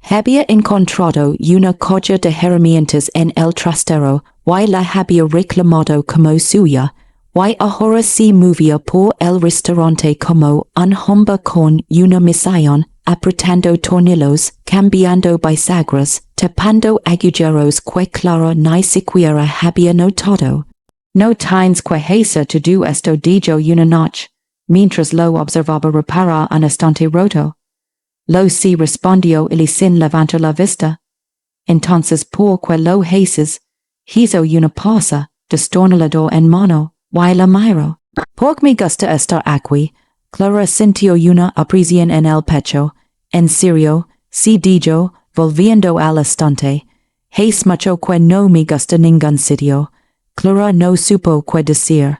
Había encontrado una colla de herramientas en el trastero y la había reclamado como suya, y ahora se movía por el restaurante como un hombre con una misión, apretando tornillos, cambiando bisagras, tapando agujeros que Clara ni siquiera había notado. No tienes que hacer todo esto, dijo una noche, mientras lo observaba reparar un estante roto. Lo sí, respondió ili sin levantar la vista. Entonces, ¿por qué lo haces? Hizo una pausa, destornillador en mano, y la miró. Pork me gusta estar aquí, clara sintió una apreciación en el pecho, en serio, si dijo, volviendo al instante, hace mucho que no me gusta ningún sitio, clara no supo que decir,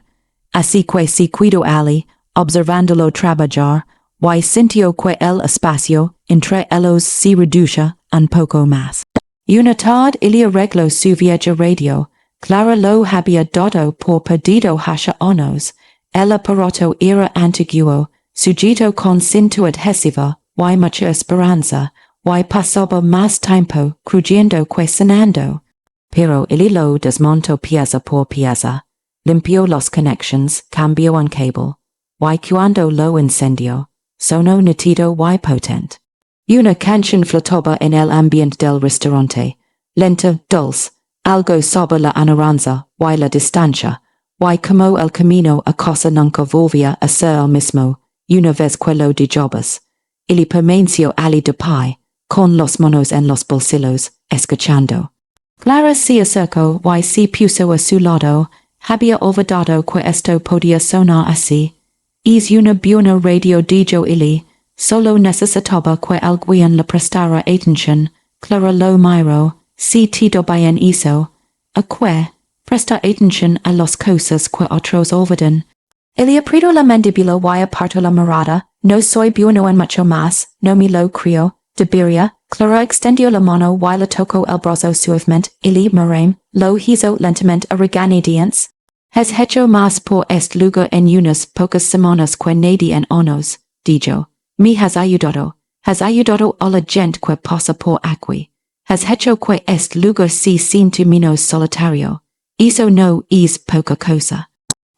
así que si cuido ali, observándolo trabajar, y sintió que el espacio entre ellos se reduce un poco más. Una tarde il arregló su vieja radio, clara lo había dado por perdido hacia años, el aparato era antiguo, sujeto con cinta adhesiva, y mucha esperanza, y pasaba más tiempo creyendo que sonando. Pero il lo desmontó pieza por pieza, limpió los connections, cambió un cable, y cuando lo encendió, sonó nítido y potente. Una canción flotaba en el ambiente del restaurante, lenta, dulce, algo sobre la añoranza, y la distancia, y como el camino a casa nunca volvía a ser el mismo, una vez que lo dijobas. Il permaneció ali de pie, con los manos en los bolsillos, escuchando. Clara se acercó y se puso a su lado, había olvidado que esto podía sonar así. Es una buena radio dijo ili, solo necesitaba que alguien le prestara atención, Clara lo miró, si todo bien hizo, a que, presta atención a las cosas que otros olvidan. Il apretó la mandíbula y apartó la mirada, no soy bueno en mucho más, no me lo creo, debería. Clara extendió la mano y le tocó el brazo suavemente, ili mirem, lo hizo lentamente a regañadientes. Has hecho más por este lugar en unas pocas semanas que nadie en años, dijo. Me has ayudado a la gente que pasa por aquí. Has hecho que este lugar se siente menos solitario. Eso no es poca cosa.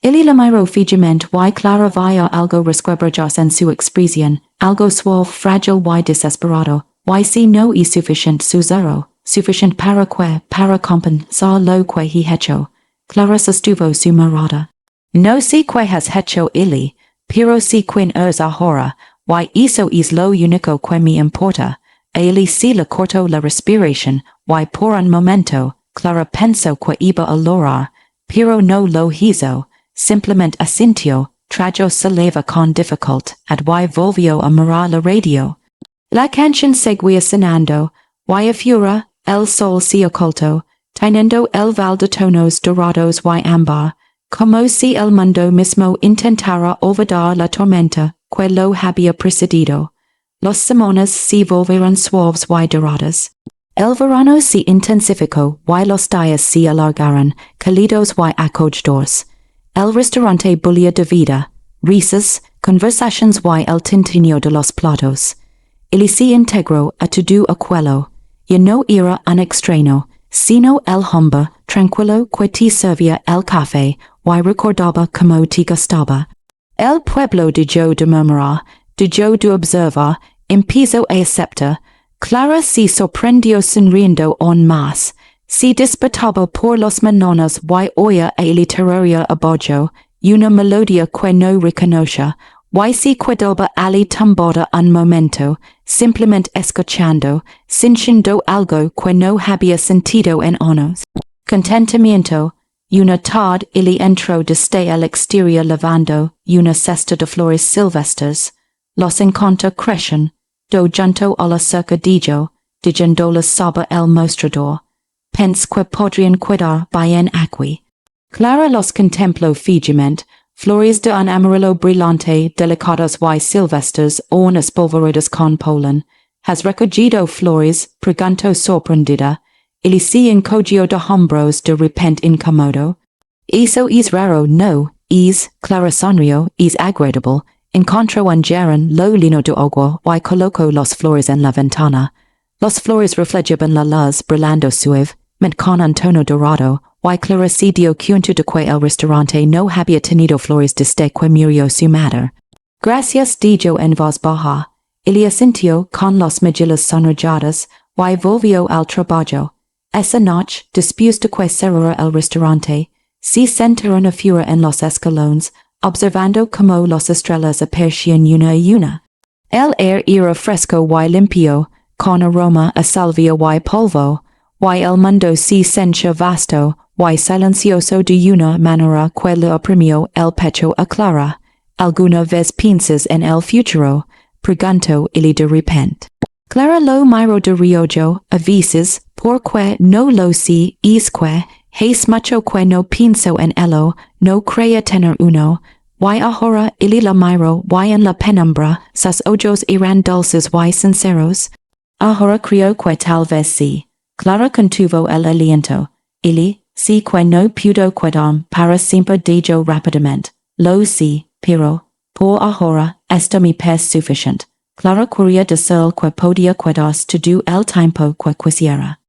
Il la miró fijamente y Clara vio algo resquebrajoso en su expresión, algo suave, frágil y desesperado, y si no es suficiente su zero, suficiente para compensar lo que he hecho. Clara sostuvo su mirada. No sé qué has hecho ili, pero si quien es ahora, y eso es lo único que me importa. Ili se le cortó la respiración, y por un momento, Clara pensó que iba a llorar, pero no lo hizo, simplemente asintió, tragó saliva con dificultad, y volvió a mirar la radio. La canción seguía sonando, y afuera, el sol se ocultó, teniendo el val de tonos dorados y ámbar, como si el mundo mismo intentara olvidar la tormenta que lo había precedido. Las semanas se volvieron suaves y doradas. El verano se intensificó y los días se alargaron, cálidos y acogedores. El restaurante bullía de vida, risas, conversaciones y el tintinio de los platos. Il se integró a todo aquello, y no era un extraño, sino el hombre tranquilo que te servía el café y recordaba como te gustaba. El pueblo dejó de murmurar, dejó de observar, empezó a aceptar. Clara se sorprendió sonriendo aún más, se despertaba por los mañanas y oía el literario abajo, una melodía que no reconocía, y se quedaba ali tumbada un momento, simplemente escuchando, sintiendo algo que no había sentido en años. Contentamiento. Una tarde il entró desde el exterior llevando una cesta de flores silvestres. Los encontró crecen, do junto a la cerca dijo, diciéndoles sobre el mostrador. Pens que podrían cuidar bien aquí. Clara los contempló fijamente, flores de un amarillo brillante, delicadas y silvestres aún espolvoreadas con polen. Has recogido flores, preguntó sorprendida. Il se encogió de hombros de repente incómodo. Eso es raro, no, es, Clara sonrió, es agradable. Encontró un jarrón lo lleno de agua y colocó las flores en la ventana. Las flores reflejaban la luz brillando suavemente con un tono dorado, y Clara se dio cuenta de que el restaurante no había tenido flores desde que murió su madre. Gracias, dijo en voz baja. Il asintió con las mejillas sonrojadas y volvió al trabajo. Esa noche, después de que cerrara el restaurante, se sentaron afuera en los escalones, observando cómo las estrellas aparecían una y una. El aire era fresco y limpio, con aroma a salvia y polvo, y el mundo se sentía vasto, y silencioso de una manera que le oprimió el pecho a Clara, alguna vez piensas en el futuro, preguntó y de repente. Clara lo miró de reojo, a veces, porque no lo sé, es que, hace mucho que no pienso en ello, no creía tener uno, y ahora ili la miro y en la penumbra, sus ojos eran dulces y sinceros. Ahora creo que tal vez sí. Clara contuvo el aliento, ili, sí que no pudo quedar para siempre dijo rápidamente, lo sí, pero, por ahora, esto me parece suficiente. Clara quería decir que podía quedarse todo el tiempo que quisiera.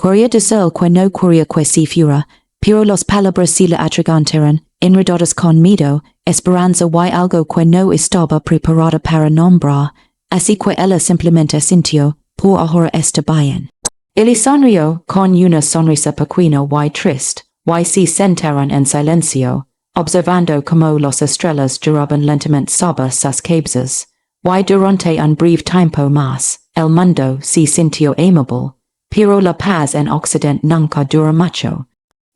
Quería decir que no quería que se fuera, pero las palabras se le atragantaron, enredadas con miedo, esperanza y algo que no estaba preparada para nombrar, así que ella simplemente sintió, por ahora está bien. Él sonrió con una sonrisa pequeña y triste, y se sentaron en silencio, observando cómo las estrellas giraban lentamente sobre sus cabezas, y durante un breve tiempo más, el mundo se sintió amable, pero la paz en Occidente nunca dura mucho.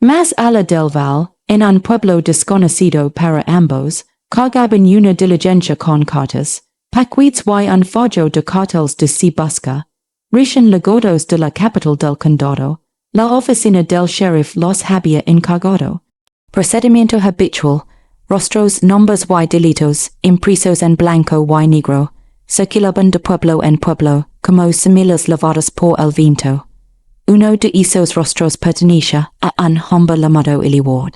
Más allá del val, en un pueblo desconocido para ambos, cargaban una diligencia con cartas, paquetes y un follo de carteles de se busca, recién llegados de la capital del condado, la oficina del sheriff los había encargado. Procedimiento habitual, rostros, nombres y delitos, impresos en blanco y negro, circulaban de pueblo en pueblo, como semillas lavadas por el viento. Uno de esos rostros pertenecía a un hombre llamado Eliward.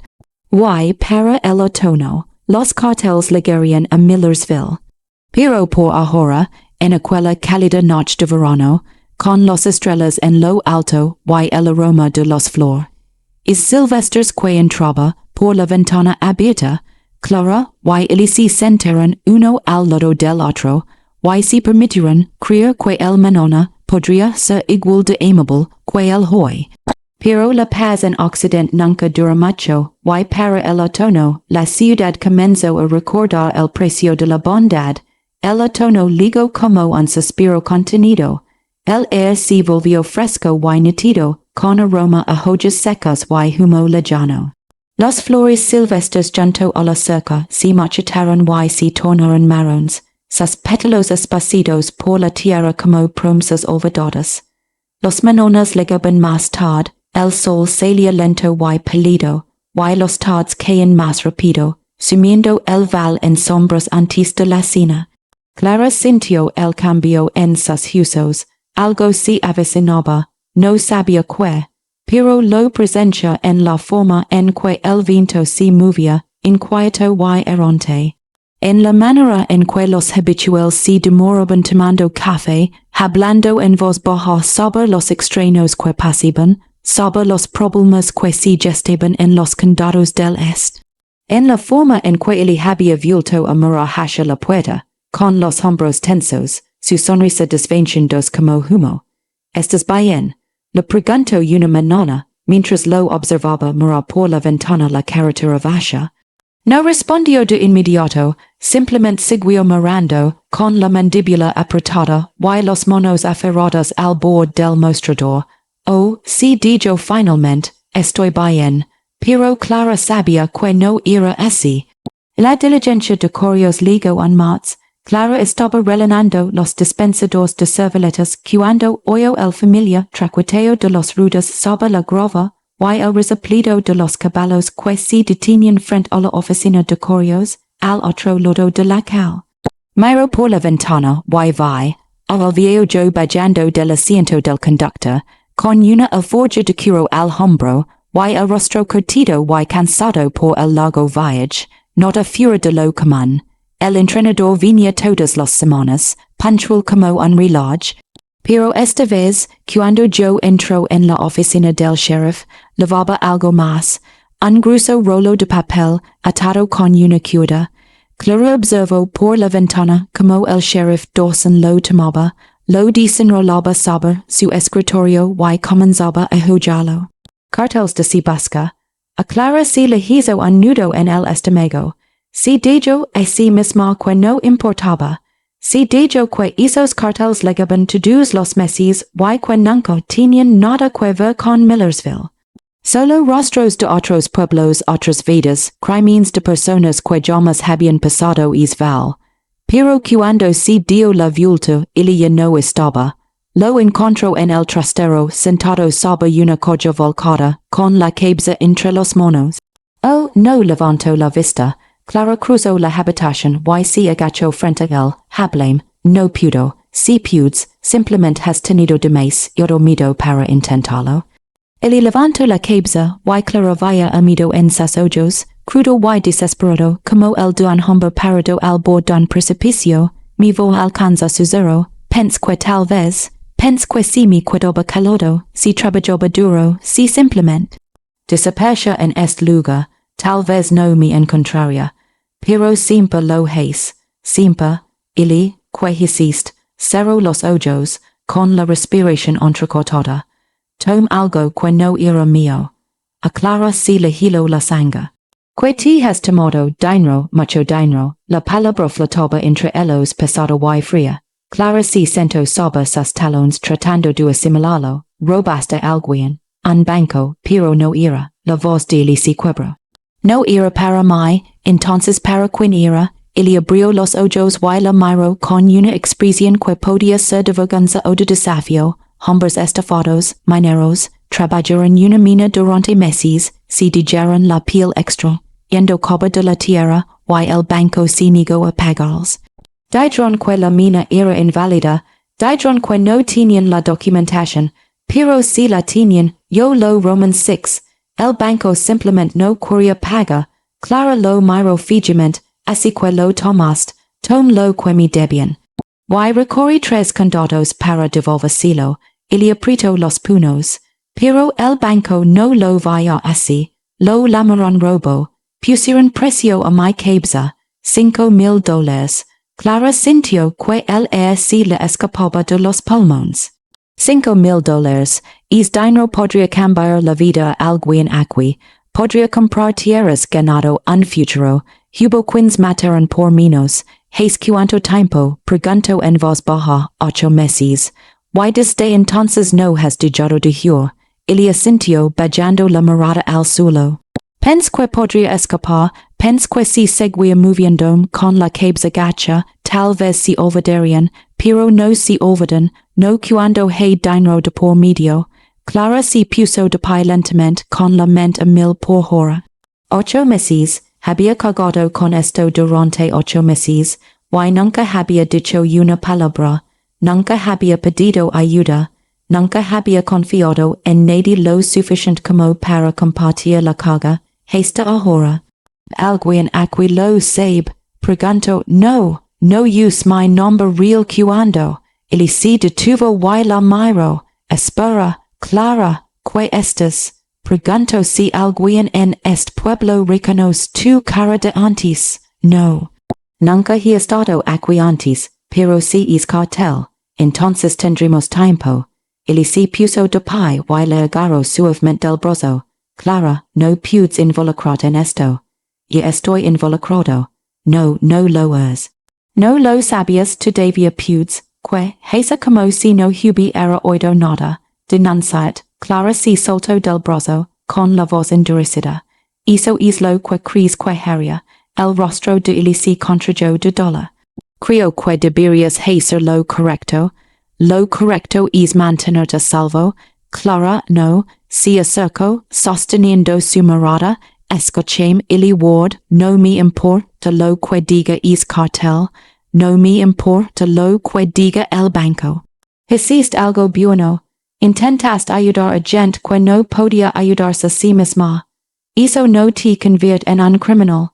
Y para el otoño, los carteles llegarían a Millersville. Pero por ahora, en aquella cálida noche de verano, con las estrellas en lo alto y el aroma de las flores, es silvestres que entraba por la ventana abierta, Clara y él se sentaron uno al lado del otro, y se permitieron creer que el mañana podría ser igual de amable que el hoy. Pero la paz en Occidente nunca dura mucho, y para el otoño la ciudad comenzó a recordar el precio de la bondad. El otoño ligó como un suspiro contenido. El aire se volvió fresco y nítido, con aroma a hojas secas y humo lejano. Las flores silvestres junto a la cerca se marchitaron y se tornaron marrones, sus pétalos esparcidos por la tierra como promesas olvidadas. Los mañanas llegaban más tarde, el sol salía lento y pálido, y los tardes caían más rápido, sumiendo el val en sombras antes de la cena. Clara sintió el cambio en sus usos, algo se avecinaba, no sabía qué, pero lo presencia en la forma en que el viento se movía, inquieto y errante. En la manera en que los habituales se demoraban tomando café, hablando en voz baja sobre los extraños que pasaban, sobre los problemas que se gestaban en los condados del Este. En la forma en que él había vuelto a mirar hacia la puerta, con los hombros tensos, su sonrisa desvaneciendo como humo. ¿Estás bien? Le preguntó una mañana, mientras lo observaba mirar por la ventana la carretera vacía. No respondió de inmediato, simplemente siguió mirando, con la mandíbula apretada y los manos aferradas al borde del mostrador. Oh, sí dijo finalmente, estoy bien, pero Clara sabía que no era así. La diligencia de correos llegó en marzo. Clara estaba rellenando los dispensadores de servilletas cuando oyó el familiar traqueteo de los ruedas sobre la grava y el resoplido de los caballos que se detenían frente a la oficina de correos, al otro lado de la calle. Miró por la ventana y vi al viejo Joe bajando del asiento del conductor, con una alforja de cuero al hombro, y el rostro curtido y cansado por el largo viaje, nota fuera de lo común. El entrenador venía todas las semanas, puntual como un reloj, pero esta vez, cuando Joe entró en la oficina del sheriff, llevaba algo más, un grueso rolo de papel atado con una cuerda. Clara observó por la ventana como el sheriff Dawson lo tomaba, lo desenrolaba sobre su escritorio y comenzaba a hojarlo. Carteles de se busca. A Clara se le hizo un nudo en el estómago. Se dijo a sí misma que no importaba. Se dijo que esos carteles llegaban todos los meses y que nunca tenían nada que ver con Millersville. Solo rostros de otros pueblos otras vidas, crímenes de personas que jamás habían pasado val. Pero cuando se dio la vuelta, él ya no estaba. Lo encontró en el trastero, sentado sobre una colla volcada, con la cabeza entre los manos. Oh, no levantó la vista. Clara cruzó la habitación y se agachó frente a él. Hablame, no pudo. Si pudes, simplemente has tenido demás y dormido para intentarlo. Él levantó la cabeza y Clara vaya amido en sus ojos, crudo y desesperado, como el de un hombre parado al borde de un precipicio. Mi voz alcanza su zero. Pense que tal vez, pense que si me quedaba calado, si trabajaba duro, si simplemente desapareció en este lugar, tal vez no me encontraría. Pero siempre lo hice, siempre, él, que hiciste, cerró los ojos, con la respiración entrecortada. Tom algo que no era mío. A Clara se le heló la sangre. Que te has tomado dinero, mucho dinero, la palabra flotaba entre ellos pesada y fría. Clara se sentó sobre sus talones tratando de asimilarlo, robaste alguien, un banco, pero no era, la voz de él se quebró. No era para mí, entonces para quién era. Él abrió los ojos y la miró con una expresión que podía ser de vergüenza o de desafío. Hombres estafados, mineros, trabajaron una mina durante meses, se dijeron la piel extra, yendo coba de la tierra, y el banco se negó a pagarlos. Dijeron que la mina era inválida, dijeron que no tenían la documentación, pero si la tenían, yo lo Roman 6, el banco simplemente no quería pagar. Clara lo miró fijamente, así que lo tomaste, tom lo que me debían. Y recorrí 3 condados para devolvérselo, y apretó los puños, pero el banco no lo vaya así, lo llamaron robo, pusieron precio a mi cabeza, $5,000. Clara sintió que el aire se le escapaba de los pulmones. $5,000, es dinero podría cambiar la vida a alguien aquí, podría comprar tierras ganado un futuro, hubo quienes mataron por menos. ¿Hace cuánto tiempo? Preguntó en voz baja. 8 meses. Y desde entonces no has dejado de huir. Él asintió bajando la mirada al suelo. Pense que podría escapar, pense que si seguía moviendo con la cabeza gacha, tal vez se olvidarían, pero no se olvidan, no cuando hay dinero de por medio. Clara se puso de pie lentamente con la mente a 1000 por hora. 8 meses. Había cargado con esto durante 8 meses, y nunca había dicho una palabra, nunca había pedido ayuda, nunca había confiado en nadie lo suficiente como para compartir la carga, hasta ahora. Alguien aquí lo sabe, preguntó. No use mi nombre real cuando, él se detuvo y la miró. Espera, Clara, ¿qué estás? Preguntó si alguien en este pueblo reconoce tu cara de antes. No. Nunca he estado aquí antes, pero si es cartel, entonces tendremos tiempo. Él se puso de pie y le agarró suavemente del brazo. Clara, no puedes involucrarte en esto. Ya estoy involucrado. No lo es. No lo sabías todavía puedes, que, hace como si no hubiera oído nada. Denunciat. Clara se soltó del brazo, con la voz endurecida. Eso es lo que crees que haría. El rostro de él se contrajo de dolor. Creo que deberías hacer lo correcto. Lo correcto es mantenerte a salvo. Clara no. Se acercó, sosteniendo su mirada. Escúchame, Illy Ward, no me importa lo que diga es cartel. No me importa lo que diga el banco. Hiciste algo bueno. Intentaste ayudar a gente que no podía ayudarse a sí misma. Eso no te convierte en un criminal.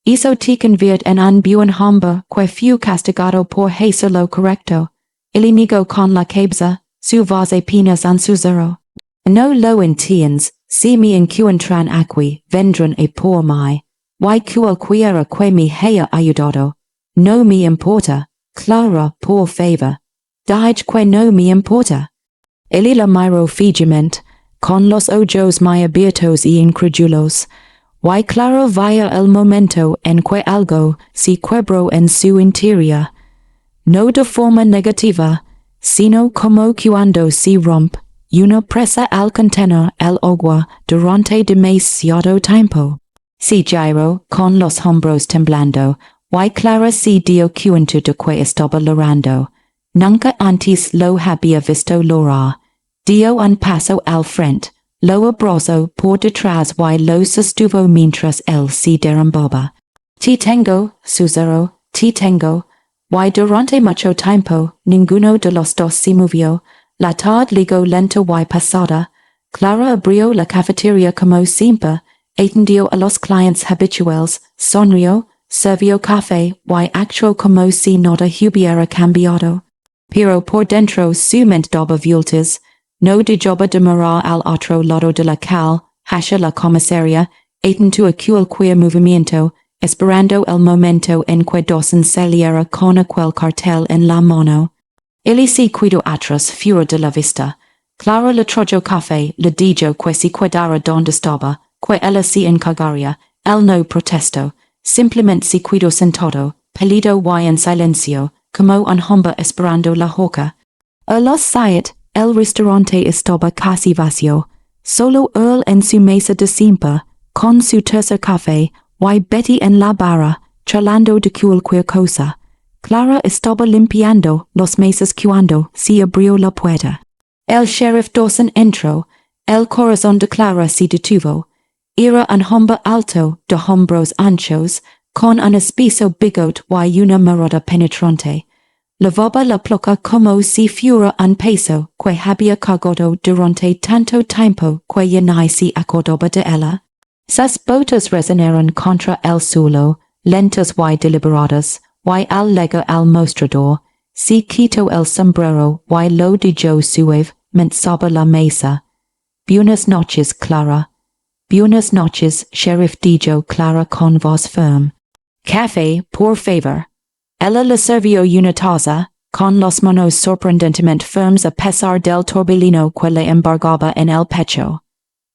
Eso te convierte en un buen hombre que fue castigado por hacer lo correcto. Él negó con la cabeza, su voz apenas un susurro. No lo entiendes, si me encuentran aquí, vendrán a por mí. Y cualquiera que me haya ayudado. No me importa, Clara, por favor. Dije que no me importa. Él la miró fijamente, con los ojos muy abiertos y incrédulos, y Clara vaya el momento en que algo se quebró en su interior, no de forma negativa, sino como cuando se rompe, uno presa al contenor el agua durante demasiado tiempo. Si giro con los hombros temblando, y clara si dio cuenta de que estaba llorando. Nunca antes lo había visto llorar. Dio un paso al frente, lo abrazó por detrás y lo sostuvo mientras él se derrumbaba. Te tengo, susurró, te tengo. Y durante mucho tiempo, ninguno de los dos se movió. La tarde ligó lenta y pasada. Clara abrió la cafetería como siempre, atendió a los clientes habituales, sonrió, sirvió café y actuó como si nada hubiera cambiado. Pero por dentro su mente daba vueltas. No dejaba de mirar al otro lado de la calle, hacia la comisaría, atento a cualquier movimiento, esperando el momento en que Dawson saliera con aquel cartel en la mano. Él se quedó atrás, fuera de la vista. Clara le trajo café, le dijo que se quedara donde estaba, que ella se encargaría. Él no protestó, simplemente se quedó sentado, pálido y en silencio, como un hombre esperando la horca. A las 7, el restaurante estaba casi vacío. Solo él en su mesa de siempre, con su tercer café, y Betty en la barra, charlando de cualquier cosa. Clara estaba limpiando las mesas cuando se abrió la puerta. El sheriff Dawson entró. El corazón de Clara se detuvo. Era un hombre alto, de hombros anchos, con un espeso bigote y una mirada penetrante. Lavaba la placa como si fuera un peso que había cargado durante tanto tiempo que ya no se acordaba de ella. Sus botas resonaron contra el suelo, lentas y deliberadas, y al llegar al mostrador, se quitó el sombrero y lo dejó suavemente sobre la mesa. Buenas noches, Clara. Buenas noches, sheriff, dijo Clara con voz firme. Café, por favor. Ella le sirvió una taza, con las manos sorprendentemente firmes a pesar del torbellino que le embargaba en el pecho.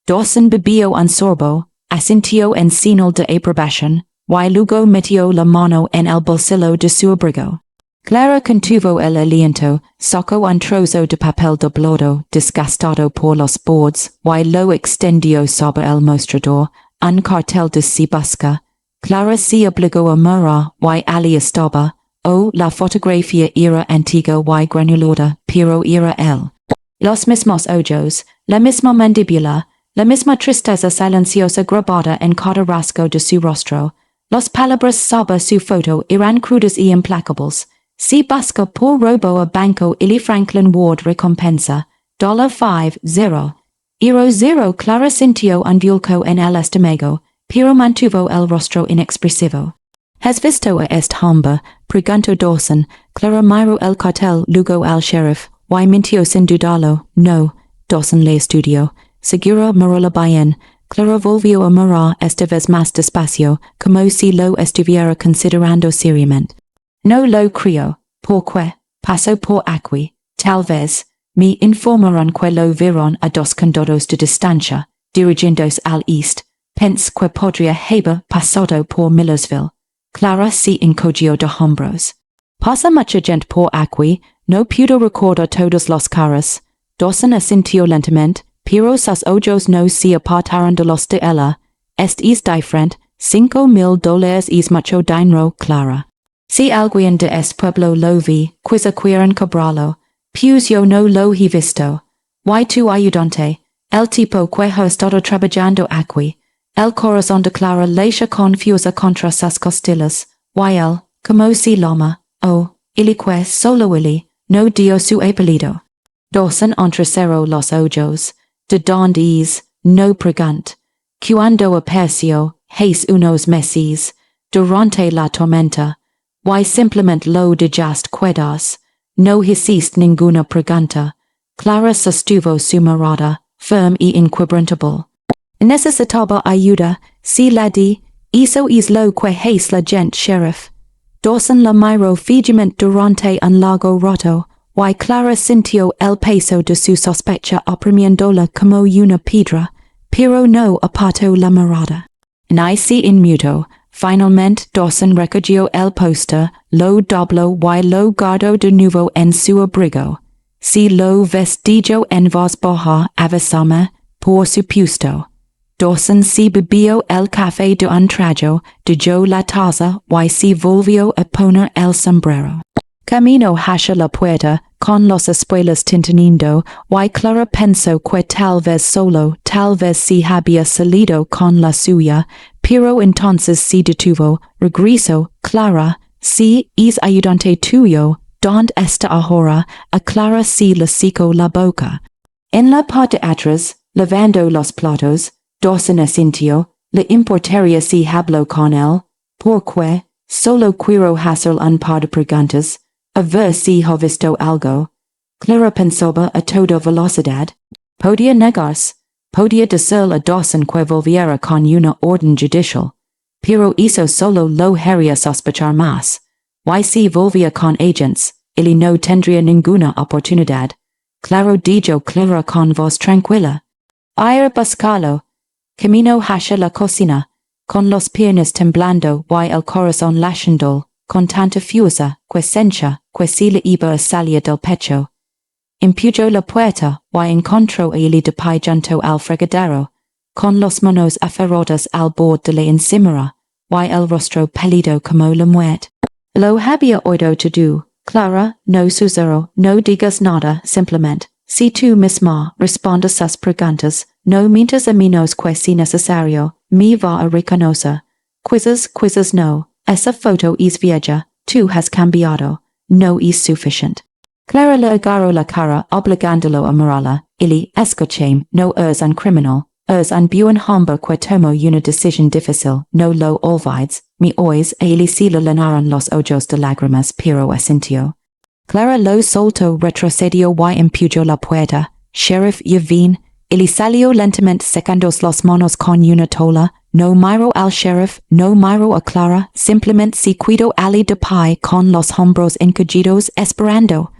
Dawson bebió un sorbo, asintió en señal de aprobación, y luego metió la mano en el bolsillo de su abrigo. Clara contuvo el aliento, sacó un trozo de papel doblado, desgastado por los bordes, y lo extendió sobre el mostrador, un cartel de se busca. Clara se obligó a mirar, y allí estaba. La fotografía era antigua y granulada, pero era él. Los mismos ojos, la misma mandíbula, la misma tristeza silenciosa grabada en cada rasgo de su rostro. Las palabras sobre su foto eran crudas y implacables. Se busca por robo a banco y Franklin Ward recompensa, $50. Era 0. Clara sintió un vuelco en el estómago, pero mantuvo el rostro inexpresivo. ¿Has visto a este hombre? Preguntó Dawson. Clara miró el cartel, luego al sheriff, y mintió sin dudarlo. No. Dawson le estudió. Seguro miróla bien. Clara volvió a mirar esta vez más despacio, como si lo estuviera considerando seriamente. No lo creo, porque pasó por aquí, tal vez. Me informaron que lo vieron a 2 condados de distancia, dirigiéndose al este. Pense que podría haber pasado por Millersville. Clara se encogió de hombros. Pasa mucha gente por aquí, no pudo recordar todas las caras. Dawson asintió lentamente, pero sus ojos no se apartaron de los de ella. Este es diferente, $5,000 es mucho dinero, Clara. Si alguien de este pueblo lo vi, quizá quieren cobrarlo, pues yo no lo he visto. Y tu ayudante, el tipo que ha estado trabajando aquí. El corazón de Clara leía confusa contra sus costillas, y él, como si llama, ili que solo ili, no dio su apellido. Dawson entrecerró los ojos. ¿De dónde es? No pregunt. Cuando apareció, hace unos meses, durante la tormenta, y simplemente lo dejaste quedarse. No hiciste ninguna pregunta. Clara sostuvo su mirada, firme y inquebrantable. Necesitaba ayuda, si la di, eso es lo que hace la gente, sheriff. Dawson la miró fijamente durante un largo rato, y Clara sintió el peso de su sospecha oprimiéndola como una piedra, pero no apartó la mirada. Ni se inmutó. Finalmente Dawson recogió el póster, lo dobló y lo guardó de nuevo en su abrigo. si lo vestijo en voz baja avisame, por supuesto. Dawson si bebió el café de un trago, dejó la taza y si volvió a poner el sombrero. Camino hacia la puerta, con los espuelas tintineando, y Clara pensó que tal vez solo, tal vez si había salido con la suya, pero entonces se detuvo, regresó, Clara, si es ayudante tuyo, ¿dónde está ahora? A Clara si le secó la boca. En la parte de atrás, lavando los platos, Dawson asintió, le importaría si habló con él, porque, solo quiero hacer un par de preguntas, a ver si ha visto algo. Clara pensaba a toda velocidad. Podía negarse, podía decir a Dawson que volviera con una orden judicial, pero eso solo lo haría sospechar más. Y si volvía con agents, él no tendría ninguna oportunidad. Claro, dijo Clara con voz tranquila. Ir buscarlo. Camino hacia la cocina, con los piernas temblando y el corazón latiendo, con tanta fuerza que sentía que se le iba a salir del pecho. Empujó la puerta y encontró a él de pie junto al fregadero, con las manos aferradas al borde de la encimera, y el rostro pálido como la muerte. Lo había oído todo. Clara, no susurro, no digas nada, simplemente, si tú misma respondes sus preguntas, no mientas a menos que si necesario, me va a reconocer. Quizzes no, esa foto es vieja, tú has cambiado, no es suficiente. Clara le agarró la cara obligándolo a mirarla, y escúchame, no es un criminal, es un buen hombre que tomó una decisión difícil, no lo olvides, me oís, a él se le llenaron los ojos de lágrimas pero asintió. Clara lo soltó, retrocedió y empujó la puerta. Sheriff, ya ven, él salió lentamente secando las manos con una tola. No miró al sheriff, no miró a Clara, simplemente se quedó allí de pie con los hombros encogidos esperando.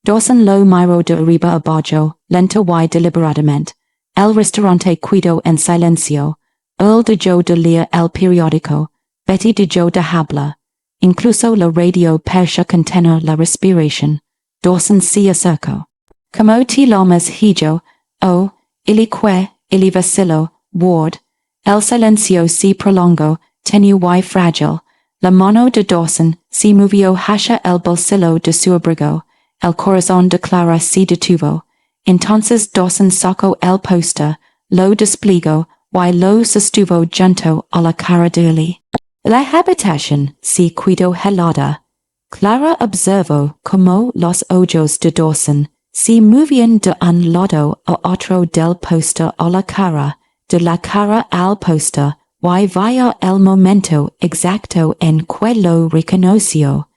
Dawson lo miró de arriba abajo, lento y deliberadamente. El restaurante quedó en silencio. Él dejó de leer el periódico. Betty dejó de hablar. Incluso la radio pareció contener la respiración. Dawson se acercó. Como te llamas, hijo? Oh, il vaciló, Ward. El silencio se prolongó, tenue y frágil. La mano de Dawson se movió hacia el bolsillo de su abrigo. El corazón de Clara se detuvo. Entonces Dawson sacó el póster, lo desplegó y lo sostuvo junto a la cara de él. La habitación se quedó helada. Clara observó cómo los ojos de Dawson se movían de un lado a otro del póster a la cara, de la cara al póster, y vaya el momento exacto en que lo reconoció.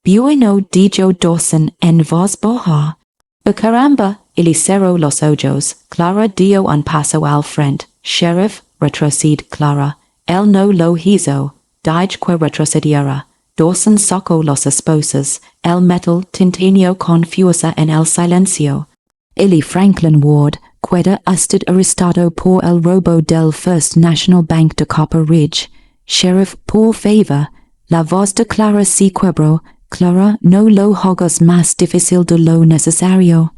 Bueno, dijo Dawson en voz baja. Caramba, él cerró los ojos. Clara dio un paso al frente. Sheriff, retrocede Clara. Él no lo hizo. Dije que retrocediera. Dawson sacó los esposas. El metal tintineó con fuerza en el silencio. El Franklin Ward queda usted arrestado por el robo del First National Bank de Copper Ridge. Sheriff, por favor. La voz de Clara se quebró. Clara, no lo hagas más difícil de lo necesario.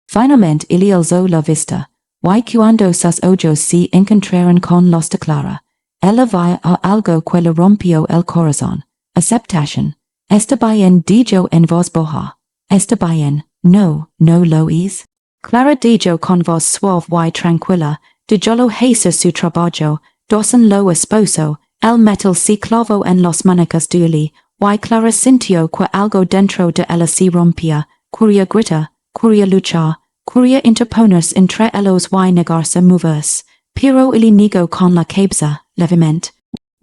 Finalmente él alzó la vista, y cuando sus ojos se encontraron con los de Clara, ella vio a algo que le rompió el corazón. Aceptación. Está bien, dijo en voz baja. Está bien, no lo es. Clara dijo con voz suave y tranquila, dejó hacer su trabajo. Dawson lo esposó, el metal se clavó en los manecas de él, y Clara sintió que algo dentro de ella se rompía. Quería gritar, quería luchar, quería interponerse entre ellos y negarse a moverse, pero él negó con la cabeza, levemente.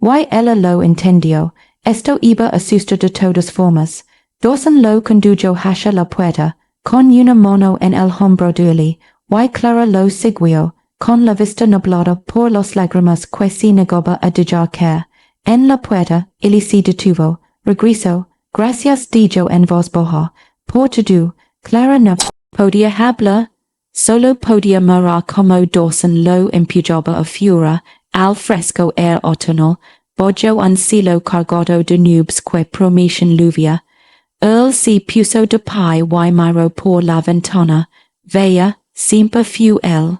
Y ella lo entendió. Esto iba a suceder de todas formas. Dawson lo condujo hacia la puerta, con una mano en el hombro de él, y Clara lo siguió, con la vista nublada por las lágrimas que se negaba a dejar caer. En la puerta, él se detuvo. Regresó. Gracias, dijo en voz baja. Por todo, Clara no podía hablar. Solo podía mirar como Dawson lo empujaba a furia al fresco air otoñal, bajo un cielo cargado de nubes que prometían lluvia. Earl si puso de pai y miro por la ventana, veía, siempre fu él.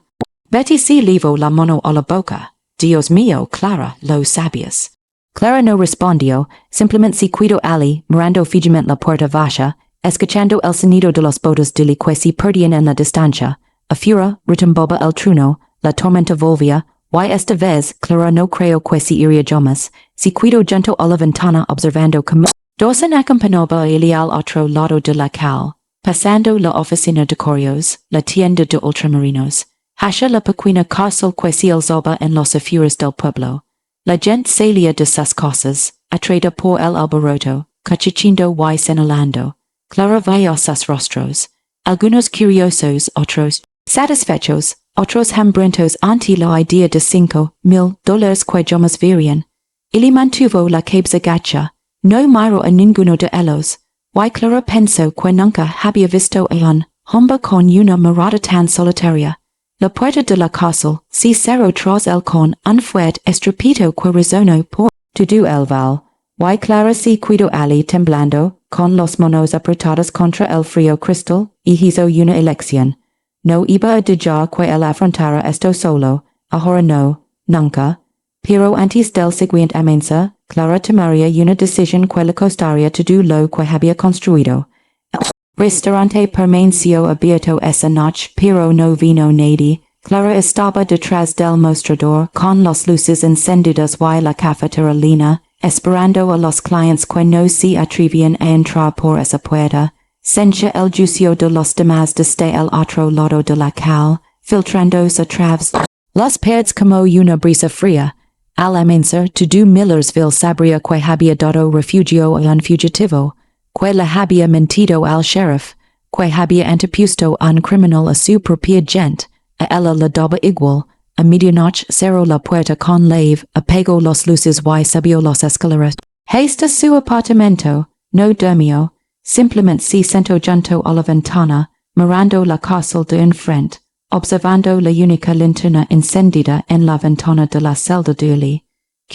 Betty si levo la mano a la boca. Dios mío, Clara, lo sabías. Clara no respondió, simplemente si cuido ali, mirando fijamente la puerta baja, escuchando el sonido de los botes de que si perdían en la distancia. A fura, retumbaba el trueno, la tormenta volvía, y esta vez, Clara no creo que si iría llamas, si cuido junto a la ventana observando como Dawson acompañaba a al otro lado de la calle, pasando la oficina de correos, la tienda de ultramarinos, hacia la pequeña cárcel que se alzaba en los afueras del pueblo. La gente salía de sus cosas, atraída por el alboroto, cachichando y señalando. Clara veía sus rostros, algunos curiosos, otros satisfechos, otros hambrientos ante la idea de $5,000 que jamás verían. Él mantuvo la cabeza gacha, no miró a ninguno de ellos, y Clara pensó que nunca había visto a un hombre con una mirada tan solitaria. La puerta de la cárcel se cerró tras él con un fuerte estrépito que resonó por todo el val, y Clara se quedó allí temblando, con las manos apretadas contra el frío cristal, y hizo una elección. No iba a dejar que él afrontara esto solo, ahora no, nunca. Pero antes del siguiente amenaza, Clara tomaría una decisión que le costaría todo lo que había construido. El restaurante permaneció abierto esa noche, pero no vino nadie. Clara estaba detrás del mostrador, con las luces encendidas y la cafetera llena, esperando a los clientes que no se atrevían a entrar por esa puerta. Sentía el juicio de los demás desde el otro lado de la calle, filtrándose a través las paredes como una brisa fría. Al amenazar, todo Millersville sabría que había dado refugio a un fugitivo, que le había mentido al sheriff, que había antepuesto un criminal a su propia gente. A ella le daba igual. A medianoche cerró la puerta con llave, apagó las luces y subió las escaleras. Hasta su apartamento, no durmió, simplemente se sentó junto a la ventana, mirando la cárcel de enfrente, observando la única linterna encendida en la ventana de la celda de allí.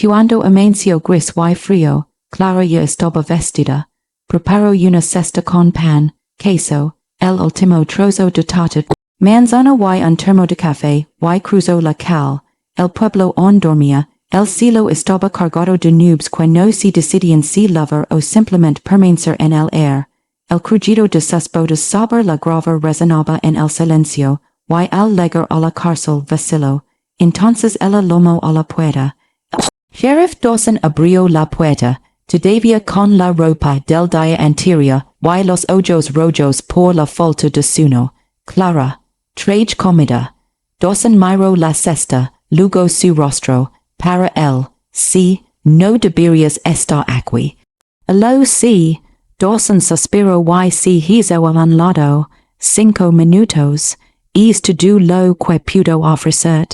Cuando amaneció gris y frío, Clara ya estaba vestida. Preparó una cesta con pan, queso, el último trozo de tarta, manzana y un termo de café, y cruzó la calle. El pueblo aún dormía, el cielo estaba cargado de nubes que no se decidían si llover o simplemente permanecer en el aire. El crujido de sus botas sobre la grava resonaba en el silencio, y al llegar a la cárcel vaciló. Entonces ella llamó a la puerta. Sheriff Dawson abrió la puerta, todavía con la ropa del día anterior, y los ojos rojos por la falta de sueño. Clara, trae comida. Dawson miró la cesta, luego su rostro. Para él, sí, no deberías estar aquí. Lo sí. Dawson suspiró y se hizo a un lado. 5 minutos. Es todo lo que pudo ofrecer.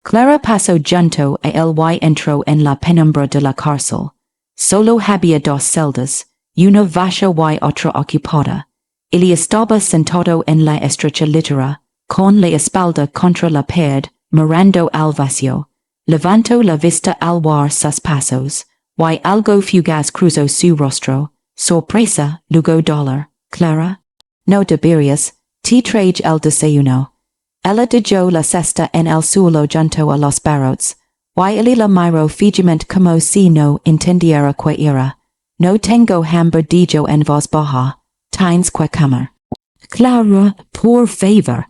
Clara pasó junto a él y entró en la penumbra de la cárcel. Solo había 2 celdas, una vacía y otra ocupada. Él estaba sentado en la estrecha litera, con la espalda contra la pared, mirando al vacío. Levantó la vista al ver sus pasos, y algo fugaz cruzó su rostro. Sorpresa, luego dolor. Clara, no deberías. Te trae el desayuno. Ella dejó la cesta en el suelo junto a los barrotes, y él la miró fijamente como si no entendiera que era. No tengo hambre dijo en voz baja. Tienes que comer. Clara, por favor.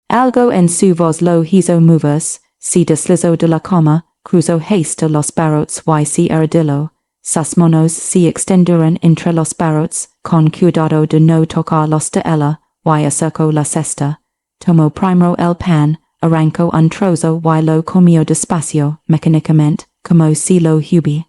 Algo en su voz lo hizo moverse, se deslizó de la cama, cruzó hasta los barrotes y se arrodilló. Sus manos se extendieron entre los barrotes, con cuidado de no tocar los de ella, y acercó la cesta. Tomó primero el pan, arrancó un trozo y lo comió despacio, mecánicamente, como si lo hubiera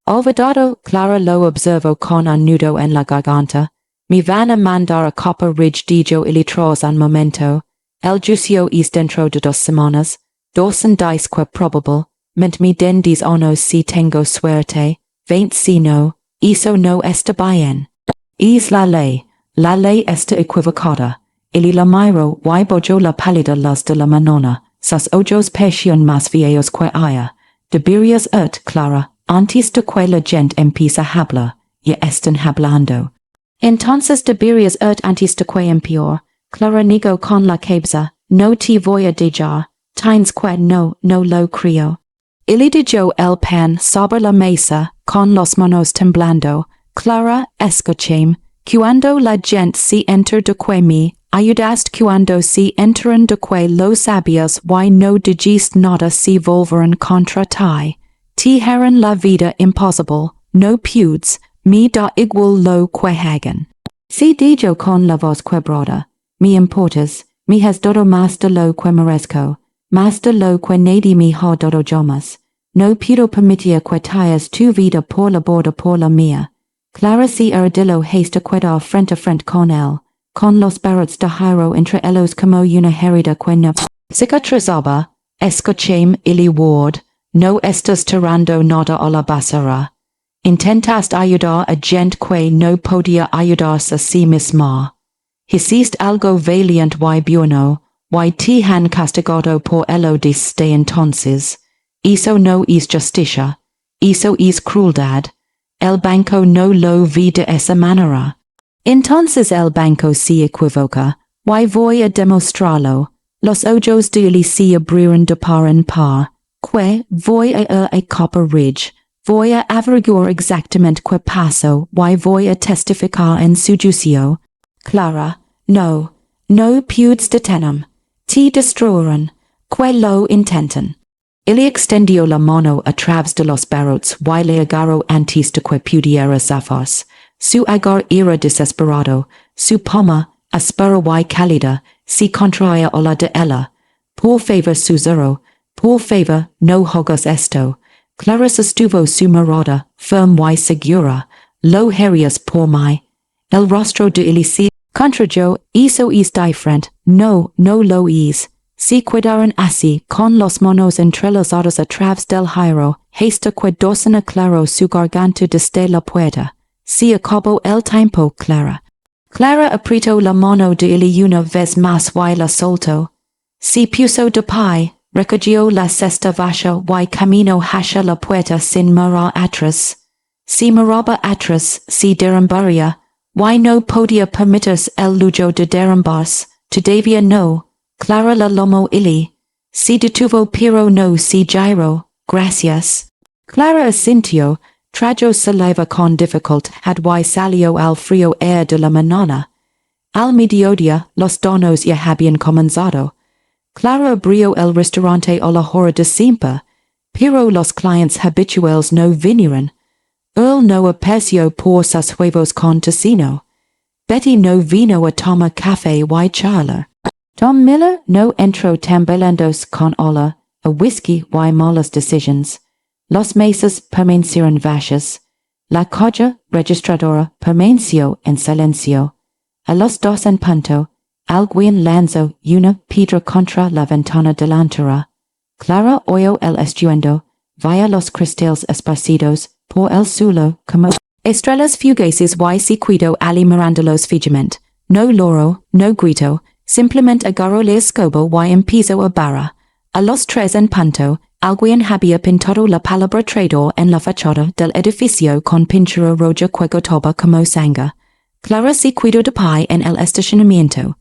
olvidado. Clara lo observó con un nudo en la garganta. Me van a mandar a Copper Ridge dijo él tras un momento. El juicio es dentro de 2 semanas. Dawson dice que probable, ment me den 10 años si tengo suerte, 20 si no, eso no está bien. Es la ley está equivocada. Él la miró y bojó la pálida luz de la manona, sus ojos parecían más viejos que ella. Deberías Clara, antes de que la gente empiece a hablar, ya están hablando. Entonces deberias antes de que empeor, clara nigo con la cabeza, no te voy a dejar, tines que no lo creo. Ili dejó el pan sobre la mesa, con los manos temblando, clara escuchem, cuando la gente se enter de que me ayudaste cuando se enteren de que lo sabías y no dijiste nada se volveran contra ti. Te harán la vida impossible, no pudes, me da igual lo que hagan. Si dijo con la voz quebrada, me importas, me has dado más de lo que merezco, más de lo que nadie me ha dado jamás. No puedo permitir que tiras tu vida por la borda por la mía. Clara se arrodilló hasta quedar frente a frente con él, con los brazos de giro entre ellos como una herida que no cicatrizaba. Escuchem ili ward, no estás tirando nada a la basura. Intentaste ayudar a gente que no podía ayudarse a sí misma. Hiciste algo valiente y bueno, y te han castigado por ello desde entonces. Eso no es justicia, eso es crueldad. El banco no lo ve de esa manera. Entonces el banco se equivoca, y voy a demostrarlo. Los ojos de él se abrieron de par en par, que voy a ir a Copper Ridge, voy a averiguar exactamente qué pasó y voy a testificar en su juicio. Clara, no puedes detenerme, te destruirán, que lo intentan. Él extendió la mano a través de los barrotes y le agarró antes de que pudiera zafarse. Su agar era desesperado, su palma, áspera y cálida, se contraía a la de ella. Por favor susurró, por favor no hagas esto. Clara sostuvo su mirada, firme y segura. Lo harías por mí. El rostro de él se contrajo, eso es diferente, no lo es. Se quedaron así, con las manos entrelazadas a través del giro, hasta que docena claro su garganta desde la puerta. Se acabó el tiempo, Clara. Clara apretó la mano de él una vez más y la soltó. Se puso de pie, recogió la cesta vacía y caminó hacia la puerta sin mirar atrás. Se miraba atrás, se derrumbaría, y no podía permitirse el lujo de derrumbarse, todavía no. Clara la llamó él. Se detuvo pero no se giró, gracias. Clara asintió, tragó saliva con dificultad y salió al frío air de la mañana. Al mediodía, los donos ya habían comenzado. Clara abrió el restaurante a la hora de siempre, pero los clientes habituales no vinieron. Earl no apareció por sus huevos con tocino. Betty no vino a tomar café y charlar. Tom Miller no entró tambaleándose con Ola, a whisky y malas decisions. Los meses permanecieron vacíos. La caja registradora permaneció en silencio. A los dos en punto, alguien lanzó una piedra contra la ventana delantera. Clara oyó el estruendo, via los cristales esparcidos por el suelo como estrellas fugaces y se cuidó ali mirándolos fijamente. No loro, no grito, simplemente agarró la escoba y empezó a barrer. A los tres en punto, alguien había pintado la palabra traidor en la fachada del edificio con pintura roja que gotaba como sangre. Clara se quedó de pie en el estacionamiento.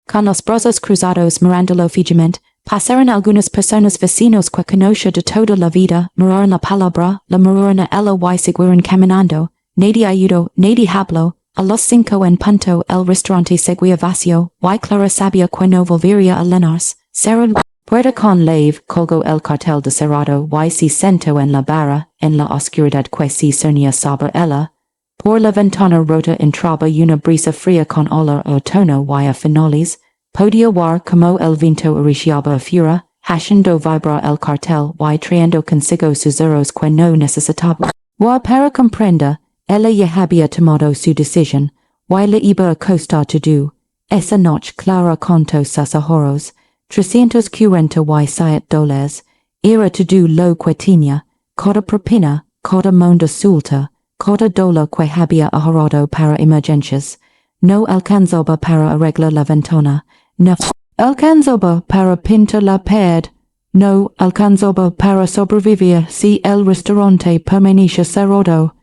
Con los brazos cruzados mirándolo fijamente, pasaron algunas personas vecinos que conocían de toda la vida, miraron la palabra, la miraron a ella y siguieron caminando. Nadie ayudó, nadie habló. A las 5 en punto el restaurante seguía vacío, y Clara sabía que no volvería a llenarse. Cerró la puerta con llave, colgó el cartel de cerrado y se sentó en la barra, en la oscuridad que se cernía sobre ella. Por la ventana rota entraba una brisa fría con olor a otoño y a finales. Podía ver como el viento arreciaba a furia, haciendo vibrar el cartel y trayendo consigo susurros que no necesitaba. Y para comprender, ella ya había tomado su decisión, y le iba a costar todo. Esa noche Clara contó sus ahorros, $347. Era todo lo que tenía, cada propina, cada moneda suelta, cada dólar que había ahorrado para emergencias. No alcanzaba para arreglar la ventana, no alcanzaba para pintar la pared, no alcanzaba para sobrevivir si el restaurante permanecía cerrado.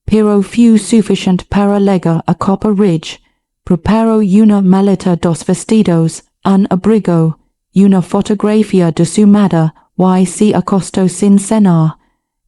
pero fue suficiente para llegar a Copper Ridge. Preparo una maleta, dos vestidos, un abrigo, una fotografía de su madre, y se acostó sin cenar.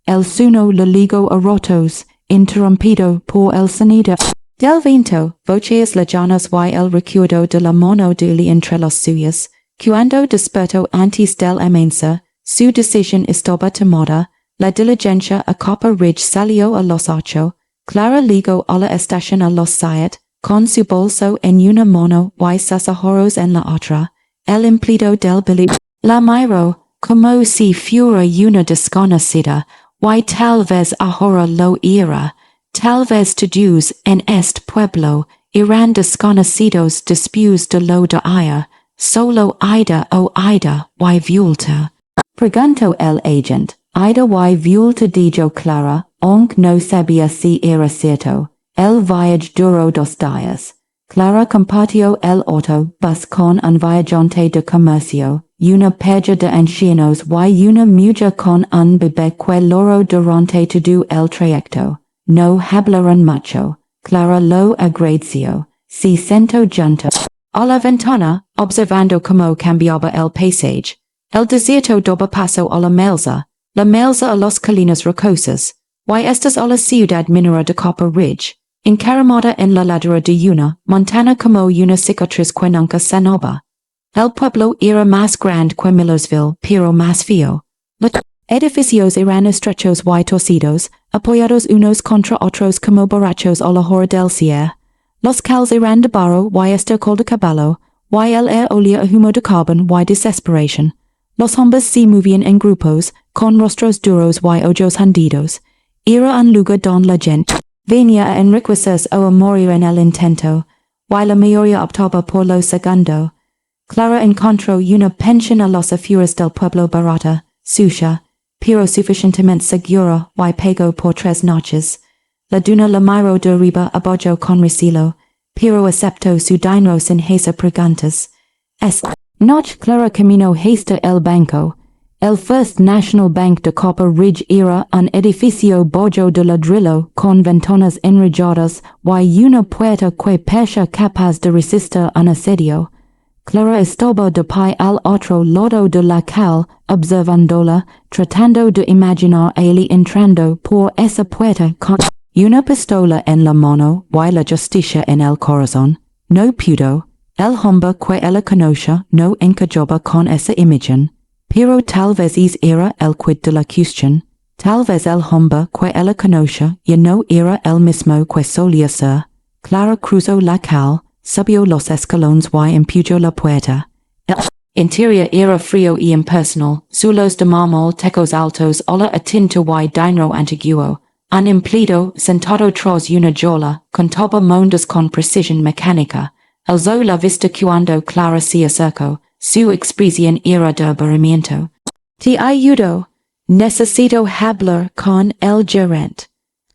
El sueño le ligó a rotos, interrumpido por el sonido del viento, voces lejanas y el recuerdo de la mano de él entre los suyos. Cuando despertó antes del amanecer, su decisión estaba tomada. La diligencia a Copper Ridge salió a las 8. Clara llegó a la estación a las 7, con su bolso en una mano y sus ahorros en la otra. El empleado del billet la miró, como si fuera una desconocida, y tal vez ahora lo era. Tal vez todos en este pueblo eran desconocidos después de lo de ayer. Solo Ida o Ida y Violta. Preguntó el agent. Ida y Violta dijo Clara, aunque no sabía si era cierto. El viaje duró 2 días. Clara compartió el autobús con un viajante de comercio, una pareja de ancianos y una mujer con un bebé que loro durante todo el trayecto. No hablaron mucho. Clara lo agradeció. Se sentó junto a la ventana, observando cómo cambiaba el paisaje. El desierto daba paso a la melza a las colinas rocosas, y estas a la ciudad minera de Copper Ridge, encaramada en la ladera de una montana como una cicatriz que nunca sanaba. El pueblo era más grande que Millersville, pero más feo. Los edificios eran estrechos y torcidos, apoyados unos contra otros como borrachos a la hora del cierre. Los calles eran de barro y estercol de caballo, y el air olía a humo de carbón y desesperación. Los hombres se movían en grupos, con rostros duros y ojos hundidos. Era un lugar donde la gente venía a enriquecerse o a morir en el intento, y la mayoría optaba por lo segundo. Clara encontró una pensión a las afueras del pueblo barata, sucia, pero suficientemente segura y pagó por 3 noches. La duna la miró de arriba abajo con recelo, pero aceptó su dinero sin hacer preguntas. Esta noche Clara caminó hasta el banco. El First National Bank de Copper Ridge era un edificio bajo de ladrillo con ventanas enrejadas y una puerta que parecía capaz de resistir un asedio. Clara estaba de pie al otro lado de la calle, observándola, tratando de imaginar a él entrando por esa puerta con una pistola en la mano y la justicia en el corazón. No pudo. El hombre que ella conocía no encajaba con esa imagen. Pero tal vez era el quid de la cuestión. Tal vez el hombre que ella conocía ya no era el mismo que solía ser. Clara cruzó la calle, subió los escalones y empujó la puerta. El interior era frío y impersonal, suelos de mármol, tecos altos, olor a tinta y dinero antiguo. Un empleado, sentado tras una jola, contaba monedas con precisión mecánica. Alzó la vista cuando Clara se acercó. Su expresión era de aburrimiento. Te ayudo. Necesito hablar con el gerente.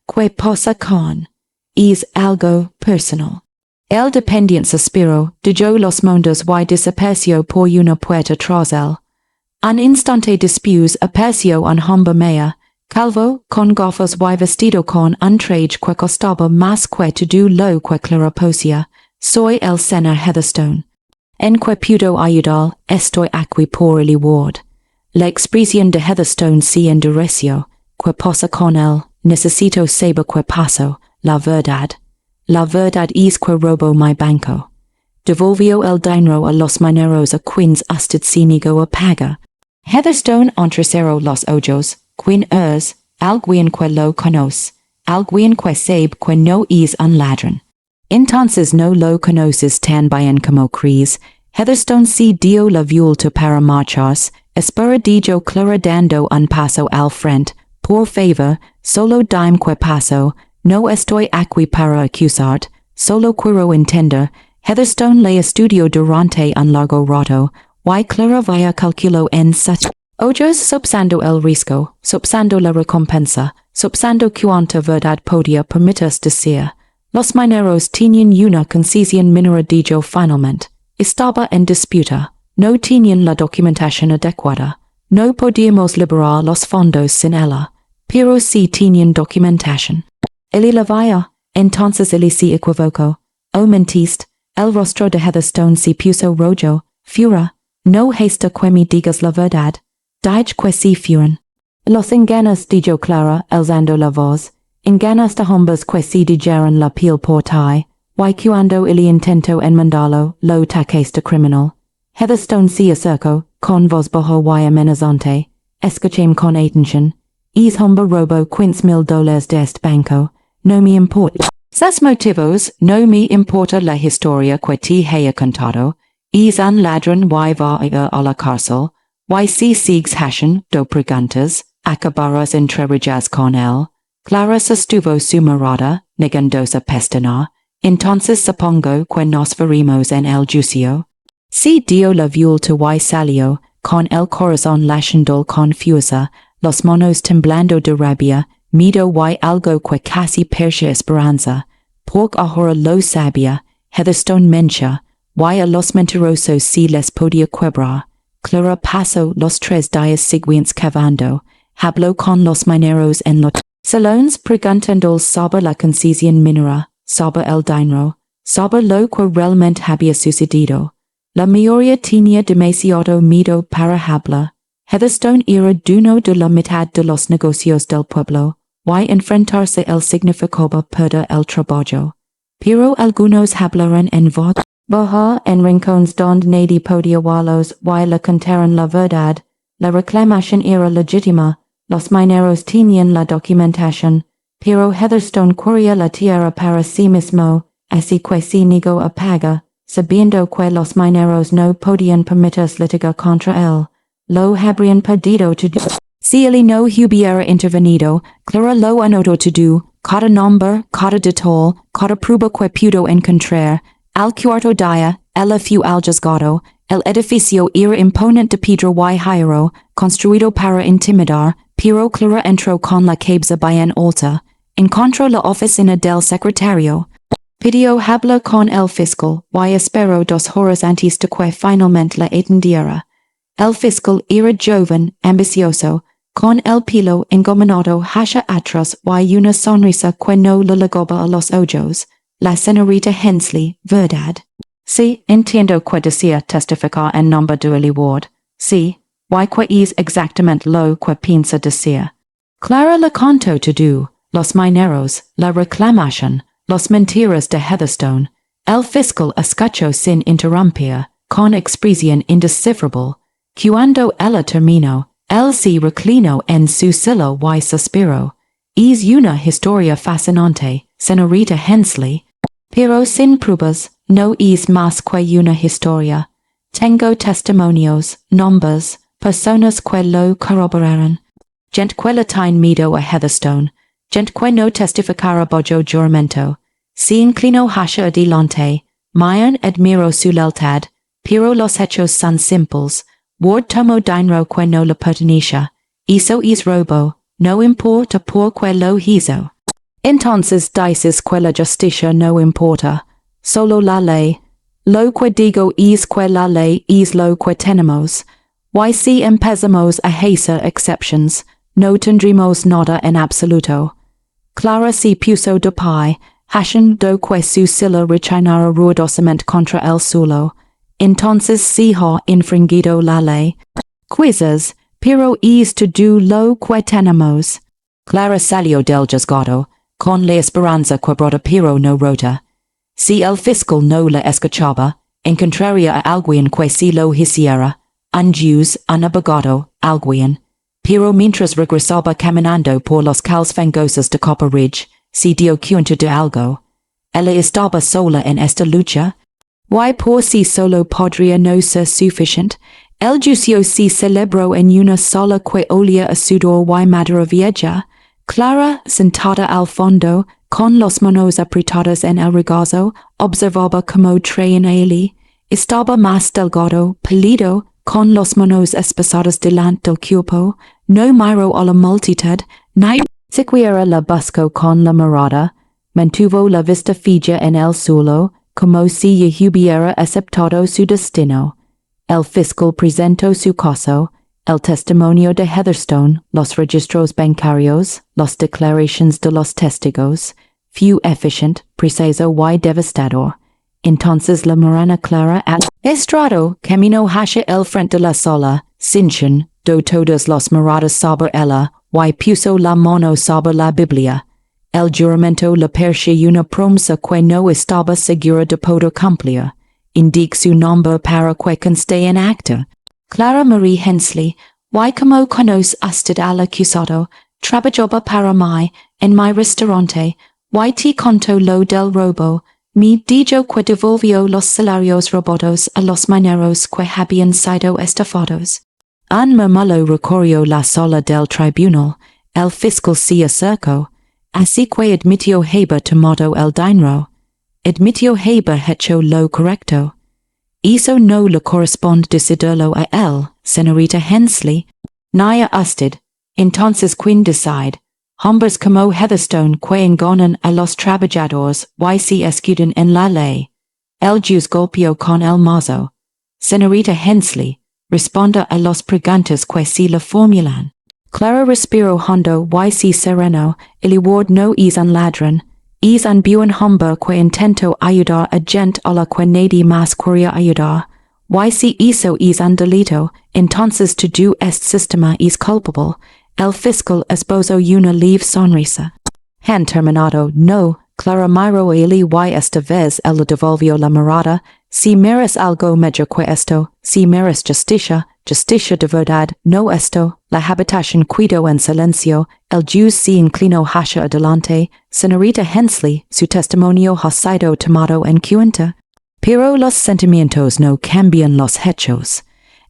¿Qué pasa con? Es algo personal. El dependiente suspiró, dejó los monedas y desapareció por una puerta tras él. Un instante después apareció un hombre mayor, calvo, con gafas y vestido con un traje que costaba más que todo lo que Clara poseía. Soy el señor Heatherstone. En que puedo ayudar, estoy aquí por el reward. La expresión de Heatherstone se endureció. ¿Qué pasa con él? Necesito saber qué pasó. La verdad. La verdad es que robó mi banco. Devolvió el dinero a los mineros a quienes usted se negó a pagar. Heatherstone entrecerró los ojos. ¿Quién es? Alguien que lo conoce. Alguien que sabe que no es un ladrón. Entonces no lo conoces tan bien como crees. Heatherstone se dio la vuelta para marcharse. Espera dijo Clara dando un paso al frente. Por favor, solo dime que paso. No estoy aquí para acusarte. Solo quiero entender. Heatherstone le estudió durante un largo rato. Y Clara vaya calculó en sus ojos sopsando el riesgo, sopsando la recompensa, sopsando cuánta verdad podía permitirse decir. Los mineros tenían una concesión minera dijo finalmente. Estaba en disputa. No tenían la documentación adecuada. No podíamos liberar los fondos sin ella. Pero sí tenían documentación. Ili la vaya, entonces ili si equivoco. O mentiste, el rostro de Heatherstone si puso rojo, fura, no hasta que me digas la verdad. Dije que si furan. Los enganos dijo Clara, alzando la voz. Enganos de hombres que si dijeron la piel por ti, y cuando ili intento enmendarlo, lo taqueste criminal. Heatherstone se acercó, con voz bajo y amenazante. Escuchem con atención. Es hombre robo $15,000 de este banco. No me importa. Sus motivos, no me importa la historia que te haya contado. Es un ladrón y va a la cárcel. Y si sigues hashen, do preguntas, acabarás entrerijas con él. Clara sostuvo su mirada, negandosa pestaña. Entonces supongo que nos veremos en el juicio. Si dio la vuelta y salió, con el corazón latiendo confusa, los manos temblando de rabia, miedo y algo que casi perdió esperanza. Porque ahora lo sabía, Heatherstone mentia, y a los mentirosos si les podía quebrar. Clara pasó los 3 días siguientes cavando, habló con los mineros en los salones preguntando sobre la concesión minera, sobre el dinero, sobre lo que realmente había sucedido. La mayoría tenía demasiado miedo para hablar. Heatherstone era dueño de la mitad de los negocios del pueblo, y enfrentarse él significaba perder el trabajo. Pero algunos hablaron en voz baja en rincones donde nadie podía oírlos y le contaron la verdad. La reclamación era legítima, los mineros tenían la documentación, pero Heatherstone quería la tierra para sí mismo, así que se negó a pagar, sabiendo que los mineros no podían permitirse litigar contra él. Lo habrían perdido todo. Si él no hubiera intervenido, Clara lo anotó todo, cada nombre, cada detalle, cada prueba que pudo encontrar. Al cuarto día, ella fue al juzgado. El edificio era imponente de piedra y hierro, construido para intimidar, pero Clara entró con la cabeza bien alta. Encontró la oficina del secretario. Pidió hablar con el fiscal, y esperó 2 horas antes de que finalmente la atendiera. El fiscal era joven, ambicioso, con el pelo engominado hacia atrás y una sonrisa que no le llegaba a los ojos. La señorita Hensley, ¿verdad? Sí, entiendo que desea testificar en nombre de el ward. Sí, y que es exactamente lo que piensa decir. Clara le contó todo, los mineros, la reclamación, los mentiras de Heatherstone. El fiscal escuchó sin interrumpir, con expresión indescifrable. Cuando ella terminó, él se reclinó en su silla y suspiró. Es una historia fascinante, señorita Hensley. Pero sin pruebas, no es más que una historia. Tengo testimonios, nombres, personas que lo corroboraron. Gente que le tiene miedo a Heatherstone. Gente que no testificará bajo juramento. Se inclinó hacia adelante. Mayan admiró su lealtad, pero los hechos son simples. Ward tomó dinero que no le pertenecía. Eso es robo, no importa por qué lo hizo. Entonces dices que la justicia no importa, solo la ley. Lo que digo es que la ley es lo que tenemos. Y si empezamos a hacer exceptions, no tendremos nada en absoluto. Clara se puso de pie, haciendo que su silla rechinara ruidosamente contra el suelo. Entonces se ha infringido la ley. Quizzes, pero es todo lo que tenemos. Clara salió del juzgado, con la esperanza que pero no rota. Si el fiscal no la escuchaba, encontraría a alguien que si lo hiciera, un juez, un abogado, alguien. Pero mientras regresaba caminando por los calles fangosas de Copper Ridge, se dio cuenta de algo. Ella estaba sola en esta lucha. Y por si solo podría no ser suficiente, el juicio se celebró en una sala que olía a sudor y madera vieja. Clara, sentada al fondo, con las manos apretadas en el regazo, observaba como traían a él. Estaba más delgado, pálido, con las manos espasadas delante del cuerpo. No miró a la multitud, ni siquiera la buscó con la mirada. Mantuvo la vista fija en el suelo, como si ya hubiera aceptado su destino. El fiscal presentó su caso, el testimonio de Heatherstone, los registros bancarios, las declaraciones de los testigos, few efficient, preciso y devastador. Entonces la morena clara al estrado, camino hacia el frente de la sola, cinchan, do todas los miradas sobre ella, y puso la mano sobre la Biblia. El juramento le perche una promesa que no estaba segura de poder cumplir. Indique su nombre para que conste en acta. Clara Marie Hensley, y como conoce usted al acusado, trabajaba para mí, en mi restaurante, y te contó lo del robo. Me dijo que devolvió los salarios robados a los mineros que habían sido estafados. Un malo recorrió la sala del tribunal, el fiscal se acercó, así que admitió haber tomado el dinero. Admitió haber hecho lo correcto. Eso no le corresponde decidirlo a él, señorita Hensley. Naya usted, entonces quien decide. Hombres como Heatherstone que engañan a los trabajadores y se escuden en la ley. El juez golpeó con el mazo. Señorita Hensley, responda a los preguntas que se le formulan. Clara respiró hondo y se serenó, el ward no es un ladrón, es un buen hombre que intentó ayudar a gente a la que nadie más quería ayudar. Y si eso es un delito, entonces todo este sistema es culpable. El fiscal esbozó una leve sonrisa. Han terminado, no, Clara miró a él y esta vez él le devolvió la mirada. Si miras algo mejor que esto, si miras justicia, justicia de verdad, no esto, la habitación quedó en silencio, el juez se inclinó hacia adelante, señorita Hensley, su testimonio ha sido tomado en cuenta. Pero los sentimientos no cambian los hechos.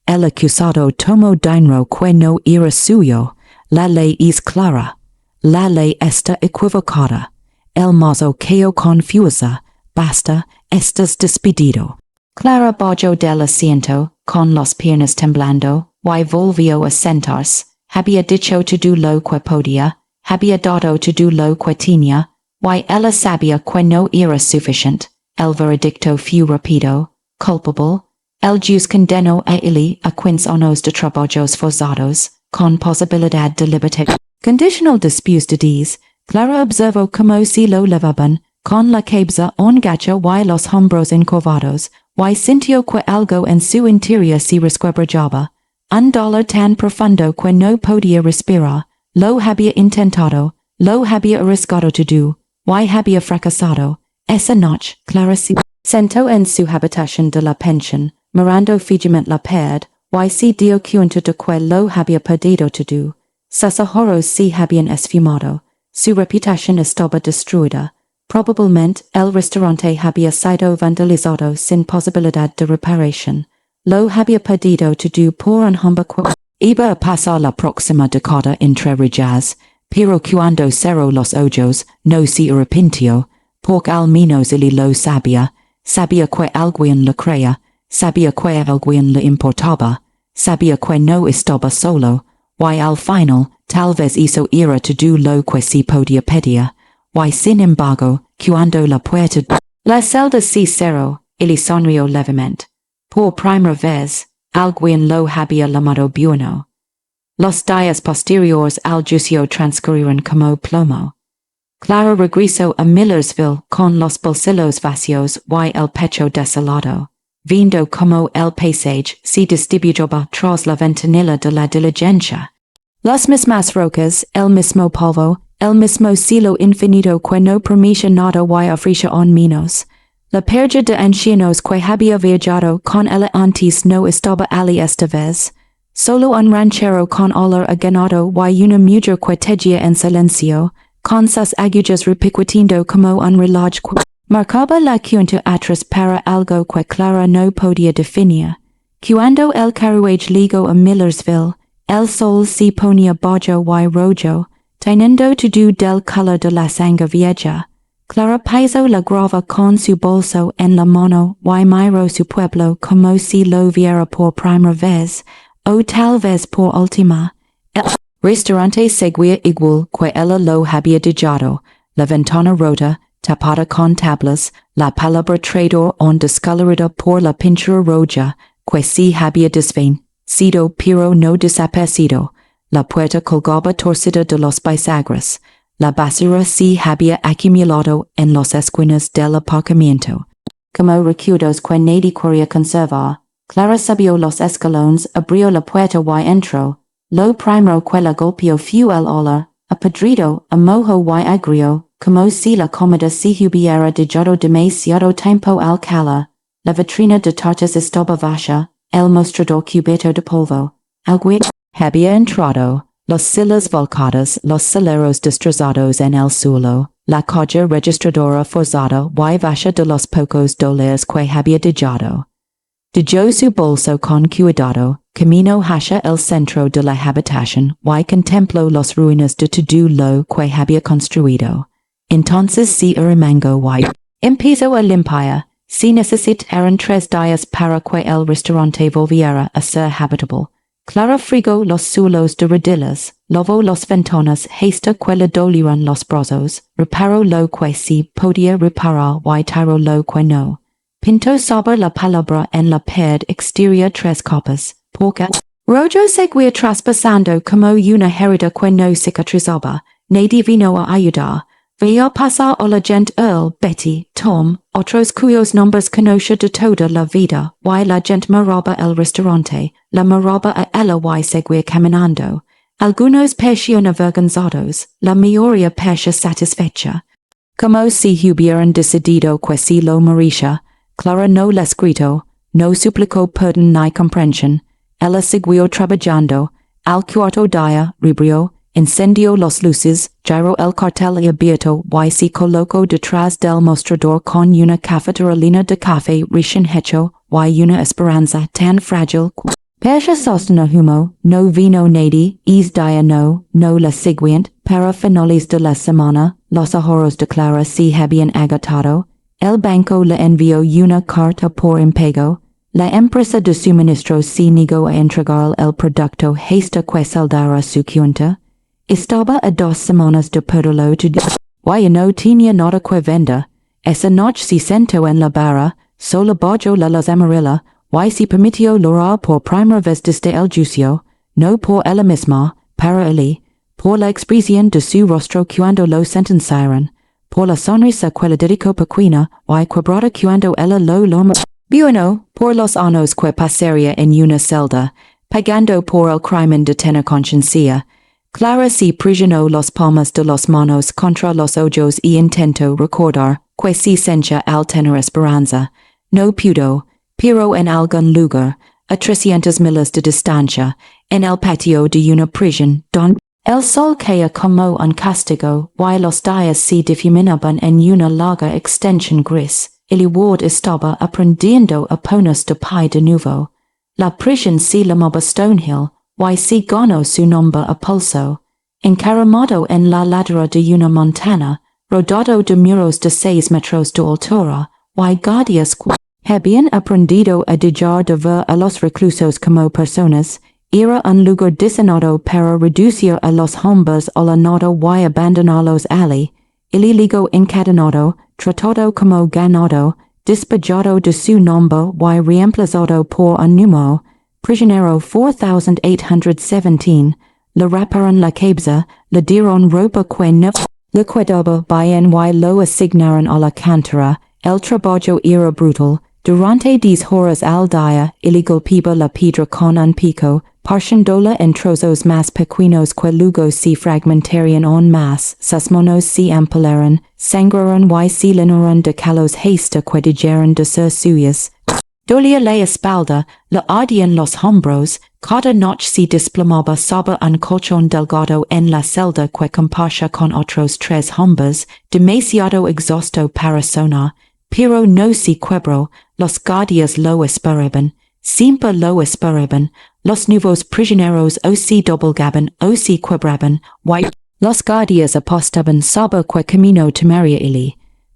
El acusado tomó dinero que no era suyo. La ley es clara. La ley está equivocada. El mazo quedó confusa. Basta, estás despedido. Clara bajó del asiento, con las piernas temblando, y volvió a sentarse. Había dicho todo lo que podía, había dado todo lo que tenía, y ella sabía que no era suficiente. El veredicto fue rápido, culpable. El juez condenó a él a 15 años de trabajos forzados, con posibilidad de libertad. Conditional después de 10, Clara observó cómo se lo levaban, con la cabeza en gacho y los hombros encorvados, y sintió que algo en su interior se resquebrajaba. Un dolor tan profundo que no podía respirar. Lo había intentado, lo había arriesgado todo, y había fracasado. Esa noche, Clara se sentó en su habitación de la pensión, mirando fijamente la pared, y se dio cuenta de que lo había perdido todo. Sus ahorros se habían esfumado. Su reputación estaba destruida. Probablemente el restaurante había sido vandalizado sin posibilidad de reparación. Lo había perdido todo por un hombre que iba a pasar la próxima década entre rillas, pero cuando cerró los ojos no se arrepintió, porque al menos él lo sabía. Sabía que alguien le creía, sabía que alguien le importaba, sabía que no estaba solo, y al final, tal vez eso era todo lo que se podía pedir, y sin embargo, cuando la puerta de la celda se cerró, él sonrió levemente. Por primera vez, alguien lo había llamado bueno. Los días posteriores al juicio transcurrieron como plomo. Clara regresó a Millersville con los bolsillos vacíos y el pecho desolado, viendo como el paisaje se distribuyaba tras la ventanilla de la diligencia. Las mismas rocas, el mismo polvo, el mismo cielo infinito que no permitía nada y ofrecía en menos. La pérdida de ancianos que había viajado con él antes no estaba allí esta vez. Solo un ranchero con olor a ganado y una mujer que tejía en silencio, con sus agujas repiquetiendo como un reloj que marcaba la cuenta atrás para algo que Clara no podía definir. Cuando el carruaje llegó a Millersville, el sol se ponía bajo y rojo, teniendo todo del color de la sangre vieja. Clara pisó la grava con su bolso en la mano y miró su pueblo como si lo viera por primera vez, o tal vez por última. El restaurante seguía igual que ella lo había dejado, la ventana rota, tapada con tablas, la palabra traidor aún descolorida por la pintura roja, que se había desvanecido pero no desaparecido, la puerta colgaba torcida de los bisagras, la basura se había acumulado en los esquinas del aparcamiento. Como recuerdos que nadie quería conservar, Clara subió los escalones, abrió la puerta y entró. Lo primero que la golpeó fue el olor, apodrido, a mojo y agrio, como si la comida se hubiera dejado demasiado tiempo al calar. La vitrina de tartas estaba vacía, el mostrador cubierto de polvo. Alguien había entrado, los sillas volcadas, los celeros destrozados en el suelo, la caja registradora forzada y vacía de los pocos dólares que había dejado. Dejó su bolso con cuidado, camino hacia el centro de la habitación y contempló las ruinas de todo lo que había construido. Entonces se arremangó y empezó a limpiar. Se necesitaron 3 días para que el restaurante volviera a ser habitable. Clara frigó los suelos de rodillas, lavó las ventanas hasta que le dolieron los brazos, reparó lo que se podía reparar y tiró lo que no. Pintó sobre la palabra en la pared exterior 3 copas, porque Rojo seguía traspasando como una herida que no cicatrizaba. Nadie vino a ayudar. Veía pasar a la gente Earl, Betty, Tom, otros cuyos nombres conocía de toda la vida, y la gente miraba el restaurante, la miraba a ella y seguía caminando. Algunos parecían avergonzados, la mayoría parecía satisfecha. Como si hubieran decidido que si lo merecía, Clara no les gritó, no suplicó perdón ni comprensión. Ella siguió trabajando, al cuarto día, ribrió, encendió las luces, giró el cartel abierto y se colocó detrás del mostrador con una cafetería de café recién hecho y una esperanza tan frágil. Parecía sostener humo, no vino nadie, día no la siguiente, para finales de la semana, los ahorros de Clara se habían agotado. El banco le envió una carta por impago. La empresa de suministros se negó a entregar el producto hasta que saldara su cuenta. Estaba a 2 semanas de perderlo todo. Y no tenía nada que vender. Esa noche se sentó en la barra, solo bajó la luz amarilla, y se permitió llorar por primera vez desde el juicio, no por ella misma, para él, por la expresión de su rostro cuando lo sentenciaron, por la sonrisa que le dedicó pequeña y quebrada cuando ella lo bueno, por los años que pasaría en una celda, pagando por el crimen de tener conciencia. Clara se presionó las palmas de las manos contra los ojos y intentó recordar que se sentía al tener esperanza. No pudo, pero en algún lugar, a 300 millas de distancia, en el patio de una prisión, donde el sol caía como un castigo y los días se difuminaban en una larga extensión gris. El ward estaba aprendiendo a ponerse de pie de nuevo. La prisión se llamaba Stonehill, y se ganó su nombre a pulso. Encaramado en la ladera de una montana, rodado de muros de 6 metros de altura, y guardias que habían aprendido a dejar de ver a los reclusos como personas, era un lugar diseñado para reducir a los hombres a la nada y abandonarlos allí. El ligo encadenado, tratado como ganado, despojado de su nombre y reemplazado por un número, prisionero 4817, le raparon la cabeza, le dieron ropa que no le quedaba bien y lo asignaron a la cantera. El trabajo era brutal. Durante 10 horas al día, el golpeaba la piedra con un pico, partiéndola en trozos más pequeños que luego se fragmentarían en más, sus manos se ampolaron, sangraron y se llenaron de calos hasta que dejaron de ser suyas. Dolía la espalda, le ardían los hombros, cada noche se desplomaba sobre un colchón delgado en la celda que compartía con otros 3 hombres, demasiado exhausto para sonar, pero no se quebró. Los guardias lo esperaban, siempre lo esperaban. Los nuevos prisioneros o se doblegaban o se quebraban, y los guardias apostaban sobre que camino tomaría él.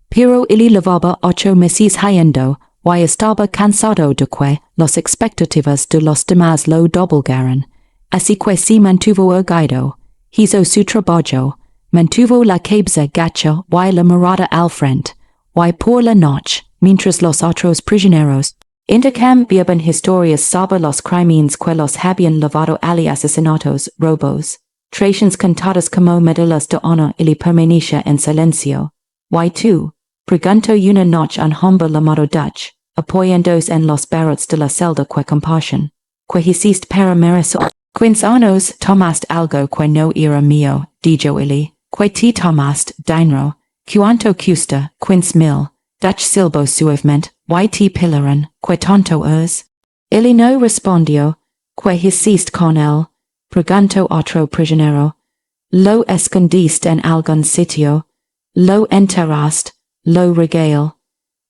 Pero él llevaba 8 meses yendo, y estaba cansado de que las expectativas de los demás lo doblegaran. Así que se mantuvo erguido, hizo su trabajo, mantuvo la cabeza gacha y la mirada al frente, y por la noche, mientras los otros prisioneros intercambiaban historias sobre los crímenes que los habían llevado a asesinatos, robos, Trations cantadas como medallas de honor ili permanecia en silencio. Y2. Pregunto una noche an hombre llamado Dutch, apoyándose en los barrotes de la celda que compasión, que hiciste para merecer. Quinzanos tomaste algo que no era mío, dijo ili, que te tomaste, dinero, cuanto cuesta, 15,000, Dutch silbo suavemente, y te pillaron, que tonto es. Ili no respondió, que hiciste con él, preguntó otro prisionero, lo escondiste en algún sitio, lo enterraste, lo regalé.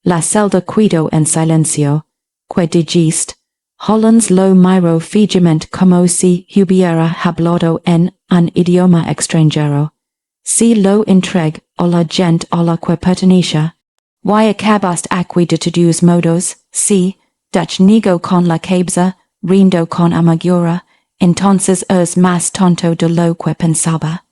La celda quedó en silencio, que dijiste, Hollands lo miró fijamente como si hubiera hablado en un idioma extranjero. Si lo entregué a la gente a la que pertenecía. Y acabaste aquí de tus modos, si, Dutch negó con la cabeza, rindo con amargura, entonces es más tonto de lo que pensaba.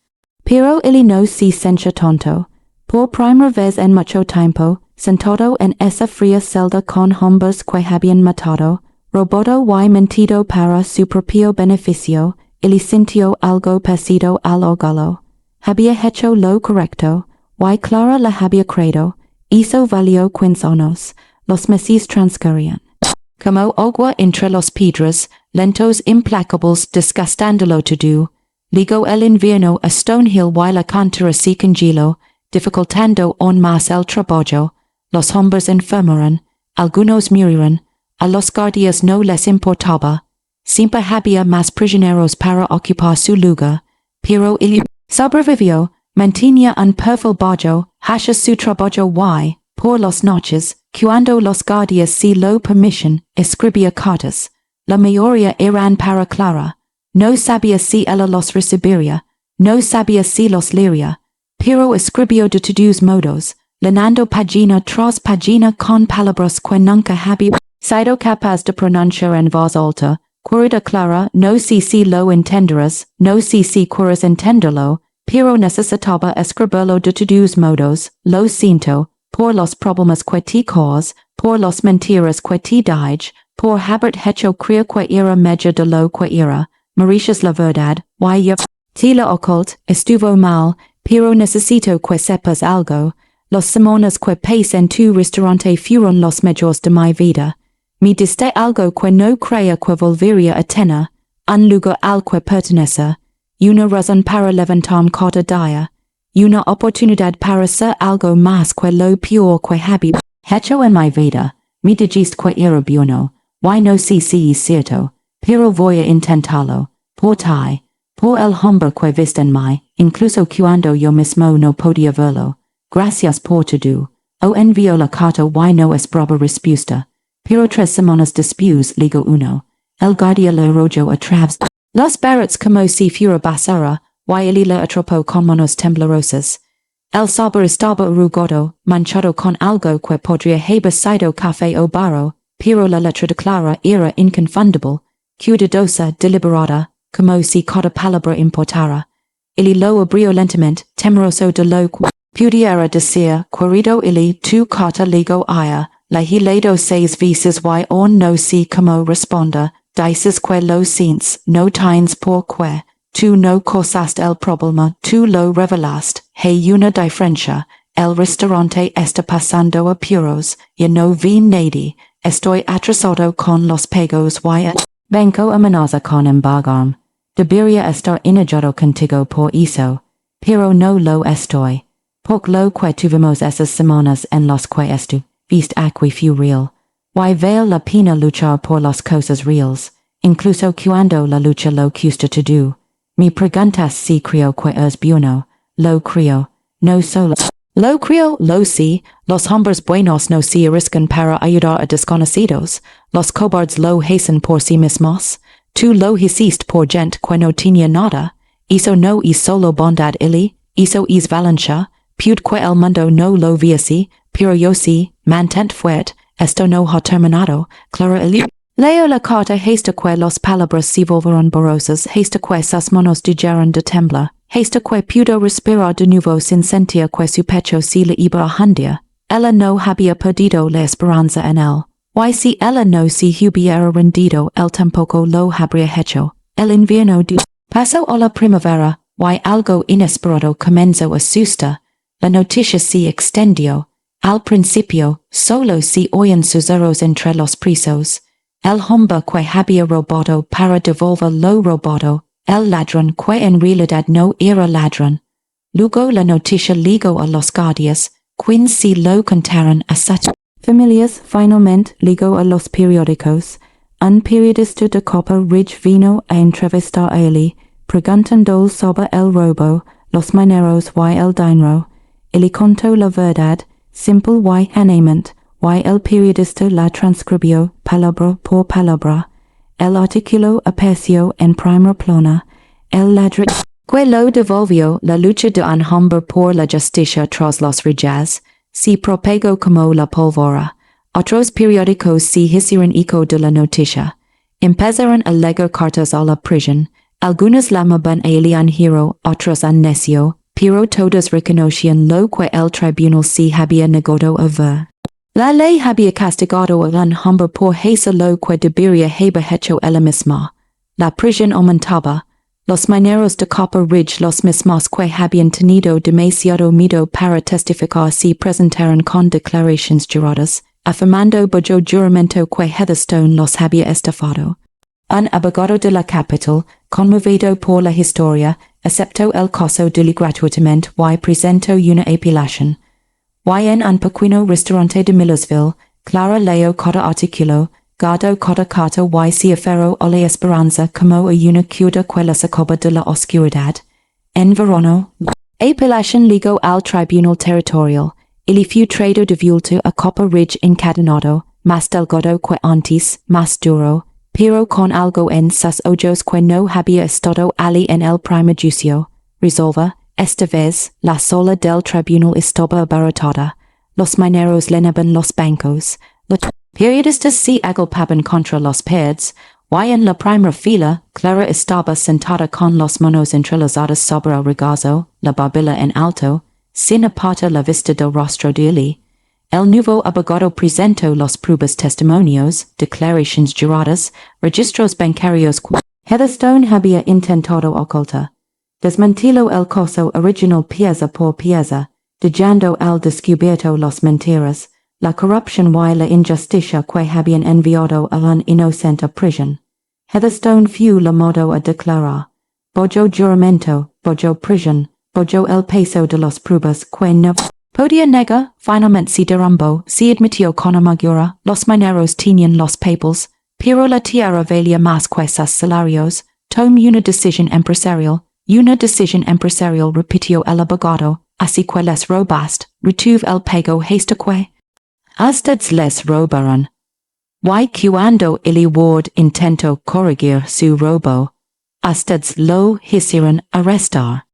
Pero ili no se sentía tonto. Por primera vez en mucho tiempo, sentado en esa fría celda con hombres que habían matado, robado y mentido para su propio beneficio, ili sintió algo parecido al orgullo. Había hecho lo correcto, y Clara la había creído, hizo valió 15 años, los meses transcurrían. Como agua entre los piedras, lentos implacables desgastándolo todo, ligó el invierno a Stonehill y la cantera se congeló, dificultando aún más el trabajo. Los hombres enfermaron, algunos murieron, a los guardias no les importaba, siempre había más prisioneros para ocupar su lugar, pero él sobrevivió, mantenía un perfil bajo, hacia su trabajo y, por las noches, cuando los guardias se lo permitían, escribía cartas. La mayoría eran para Clara, no sabía si ella los recibiría, no sabía si los leería, pero escribió de todos modos, llenando página tras página con palabras que nunca había sido capaz de pronunciar en voz alta. Querida Clara, no sé si lo entenderás, no sé si quieres entenderlo, pero necesitaba escribirlo de todos modos, lo siento, por los problemas que te cause, por las mentiras que te dije, por haber hecho creer que era medio de lo que era, Mauritius la verdad, y yo te lo occult, estuvo mal, pero necesito que sepas algo, los semanas que pasé en tu restaurante fueron los mejores de mi vida. Me diste algo que no creía que volvería a tener, un lugar al que pertenece, una razón para levantarme cada día, una oportunidad para ser algo más que lo peor que había hecho en mi vida. Me dijiste que era bueno, y no sé si es cierto, pero voy a intentarlo, por ti, por el hombre que viste en mí, incluso cuando yo mismo no podía verlo. Gracias por todo. Envió la carta y no esperaba respuesta. Pero 3 semanas después ligo uno. El guardia le arrojó a través los barrotes como si fuera basura, y él le atrapó con manos temblorosas. El sobre estaba arrugado, manchado con algo que podría haber sido café o barro, pero la letra de Clara era inconfundible, cuidadosa, deliberada, como si cada palabra importara. Él lo abrió lentamente, temeroso de lo que pudiera decir. Querido ili, tu carta ligo aya, la he leído 6 veces y aún no sé cómo responder. Dices que lo sientes, no tienes por qué. Tú no causaste el problema, tú lo revelaste. Hay una diferencia, el restaurante está pasando apuros, y no vi nadie. Estoy atrasado con los pagos y banco amenaza con embargarme. Debería estar enojado contigo por eso, pero no lo estoy. Por lo que tuvimos esas semanas en las que viste aquí fue real. Y vale la pena luchar por las cosas reales, incluso cuando la lucha lo cuesta todo. Me preguntas si creo que es bueno, lo creo, no solo lo creo, lo sé, los hombres buenos no se arriscan para ayudar a desconocidos, los cobardes lo hacen por sí mismos, tú lo hiciste por gente que no tenía nada, eso no es solo bondad ili, eso es valencia, pude que el mundo no lo viese, pero yo sí, mantente fuerte, esto no ha terminado, Clara ili. Leo la carta hasta que las palabras se volvieron borrosas, hasta que sus manos dejaron de temblar, hasta que pudo respirar de nuevo sin sentir que su pecho se le iba a hundir. Ella no había perdido la esperanza en él. Y si ella no se hubiera rendido, él tampoco lo habría hecho. El invierno Paso a la primavera, y algo inesperado comenzó a susta, la noticia se extendió. Al principio, solo se oyen susurros entre los presos. El hombre que había robado para devolver lo robado, el ladrón que en realidad no era ladrón. Luego la noticia llegó a los guardias, quienes se lo contaron a sus familias. Finalmente llegó a los periódicos. Un periodista de Copper Ridge vino a entrevistar a él, preguntando sobre el robo, los mineros y el dinero. Él contó la verdad, simple y llanamente, y el periodista la transcribió palabra por palabra. El artículo apareció en primera plana. El ladrón que lo devolvió. La lucha de un hombre por la justicia tras los reyes se propagó como la pólvora. Otros periódicos se hicieron eco de la noticia. Empezaron a legar cartas a la prisión. Algunos llamaban a él un hero, otros un necio, pero todos reconocían lo que el tribunal se había negado a ver. La ley había castigado a un hombre por hacer lo que debería haber hecho él mismo. La prisión aumentaba. Los mineros de Copper Ridge, los mismos que habían tenido demasiado miedo para testificar, se presentaron con declaraciones juradas, afirmando bajo juramento que Heatherstone los había estafado. Un abogado de la capital, conmovido por la historia, aceptó el caso gratuitamente y presentó una apelación. Y en un pequeño restaurante de Millersville, Clara leyó cada artículo, guardó cada carta y se aferró a la esperanza como a una cuerda que la sacaba de la oscuridad. En verano, apelación llegó al tribunal territorial. Él fue traído de vuelta a Copper Ridge encadenado, más delgado que antes, más duro, pero con algo en sus ojos que no había estado allí en el primer juicio. Resolva, esta vez, la sala del tribunal estaba abarrotada. Los mineros llenaban los bancos. Los periodistas se agolpaban contra los paredes, y en la primera fila, Clara estaba sentada con las manos entrelazadas sobre el regazo, la barbilla en alto, sin apartar la vista del rostro de él. El nuevo abogado presentó los pruebas, testimonios, declaraciones juradas, registros bancarios. Heatherstone había intentado ocultar. Desmentirlo el caso original pieza por pieza, dejando al descubierto las mentiras, la corrupción y la injusticia que habían enviado a un inocente a prisión. Heatherstone fue llamado a declarar. Bajo juramento, bajo prisión, bajo el peso de las pruebas que no podía negar. Finalmente se derrumbó, se admitió con amargura, los mineros tenían los papeles, pero la tierra valía más que sus salarios. Tomó una decisión empresarial. Una decisión empresarial, repitió el abogado, así que les robaste, retuvo el pago hasta que ustedes les robaron. Y cuando el ward intentó corregir su robo, ustedes lo hicieron arrestar.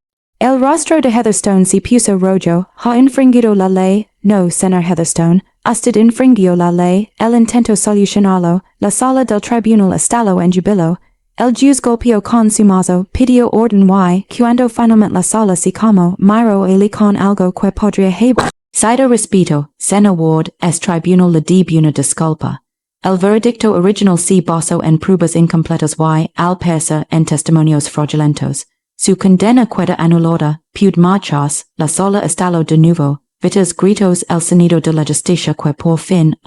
El rostro de Heatherstone se puso rojo. ¿Ha infringido la ley? No, señor Heatherstone. Usted infringió la ley. Él intentó solucionarlo. La sala del tribunal estalló en júbilo. El juez golpeó con su mazo, pidió orden y, cuando finalmente la sala se calmó, miró él con algo que podría haber sido respeto. Señor Ward, es tribunal le debe una disculpa. El veredicto original se basó en pruebas incompletas y, al parecer, en testimonios fraudulentos. Su condena queda anulada. Puede marcharse. La sala estalló de nuevo. Vitas gritos el sonido de la justicia que por fin,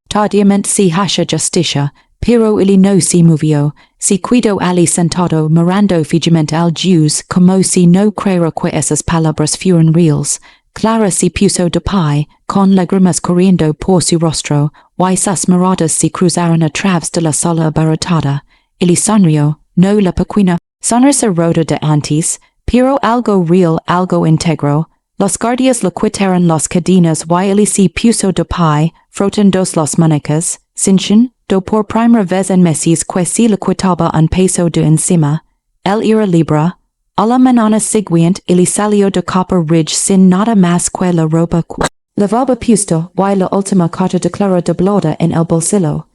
tardíamente se hace justicia. Pero él no se movió, se quedó allí sentado mirando fijamente al juez como si no creyera que esas palabras fueran reales. Clara se puso de pie, con lágrimas corriendo por su rostro, y sus miradas se cruzaron a través de la sala abarrotada. Él sonrió, no la pequeña sonrisa rota de antes, pero algo real, algo íntegro. Los guardias le quitaron las cadenas y él se puso de pie, frotando las manecas, sinchen, do por primera vez en meses que se le quitaba un peso de encima. Él era libre. A la mañana siguiente él salió de Copper Ridge sin nada más que la ropa que llevaba puesto y la última carta de Clara doblada en el bolsillo.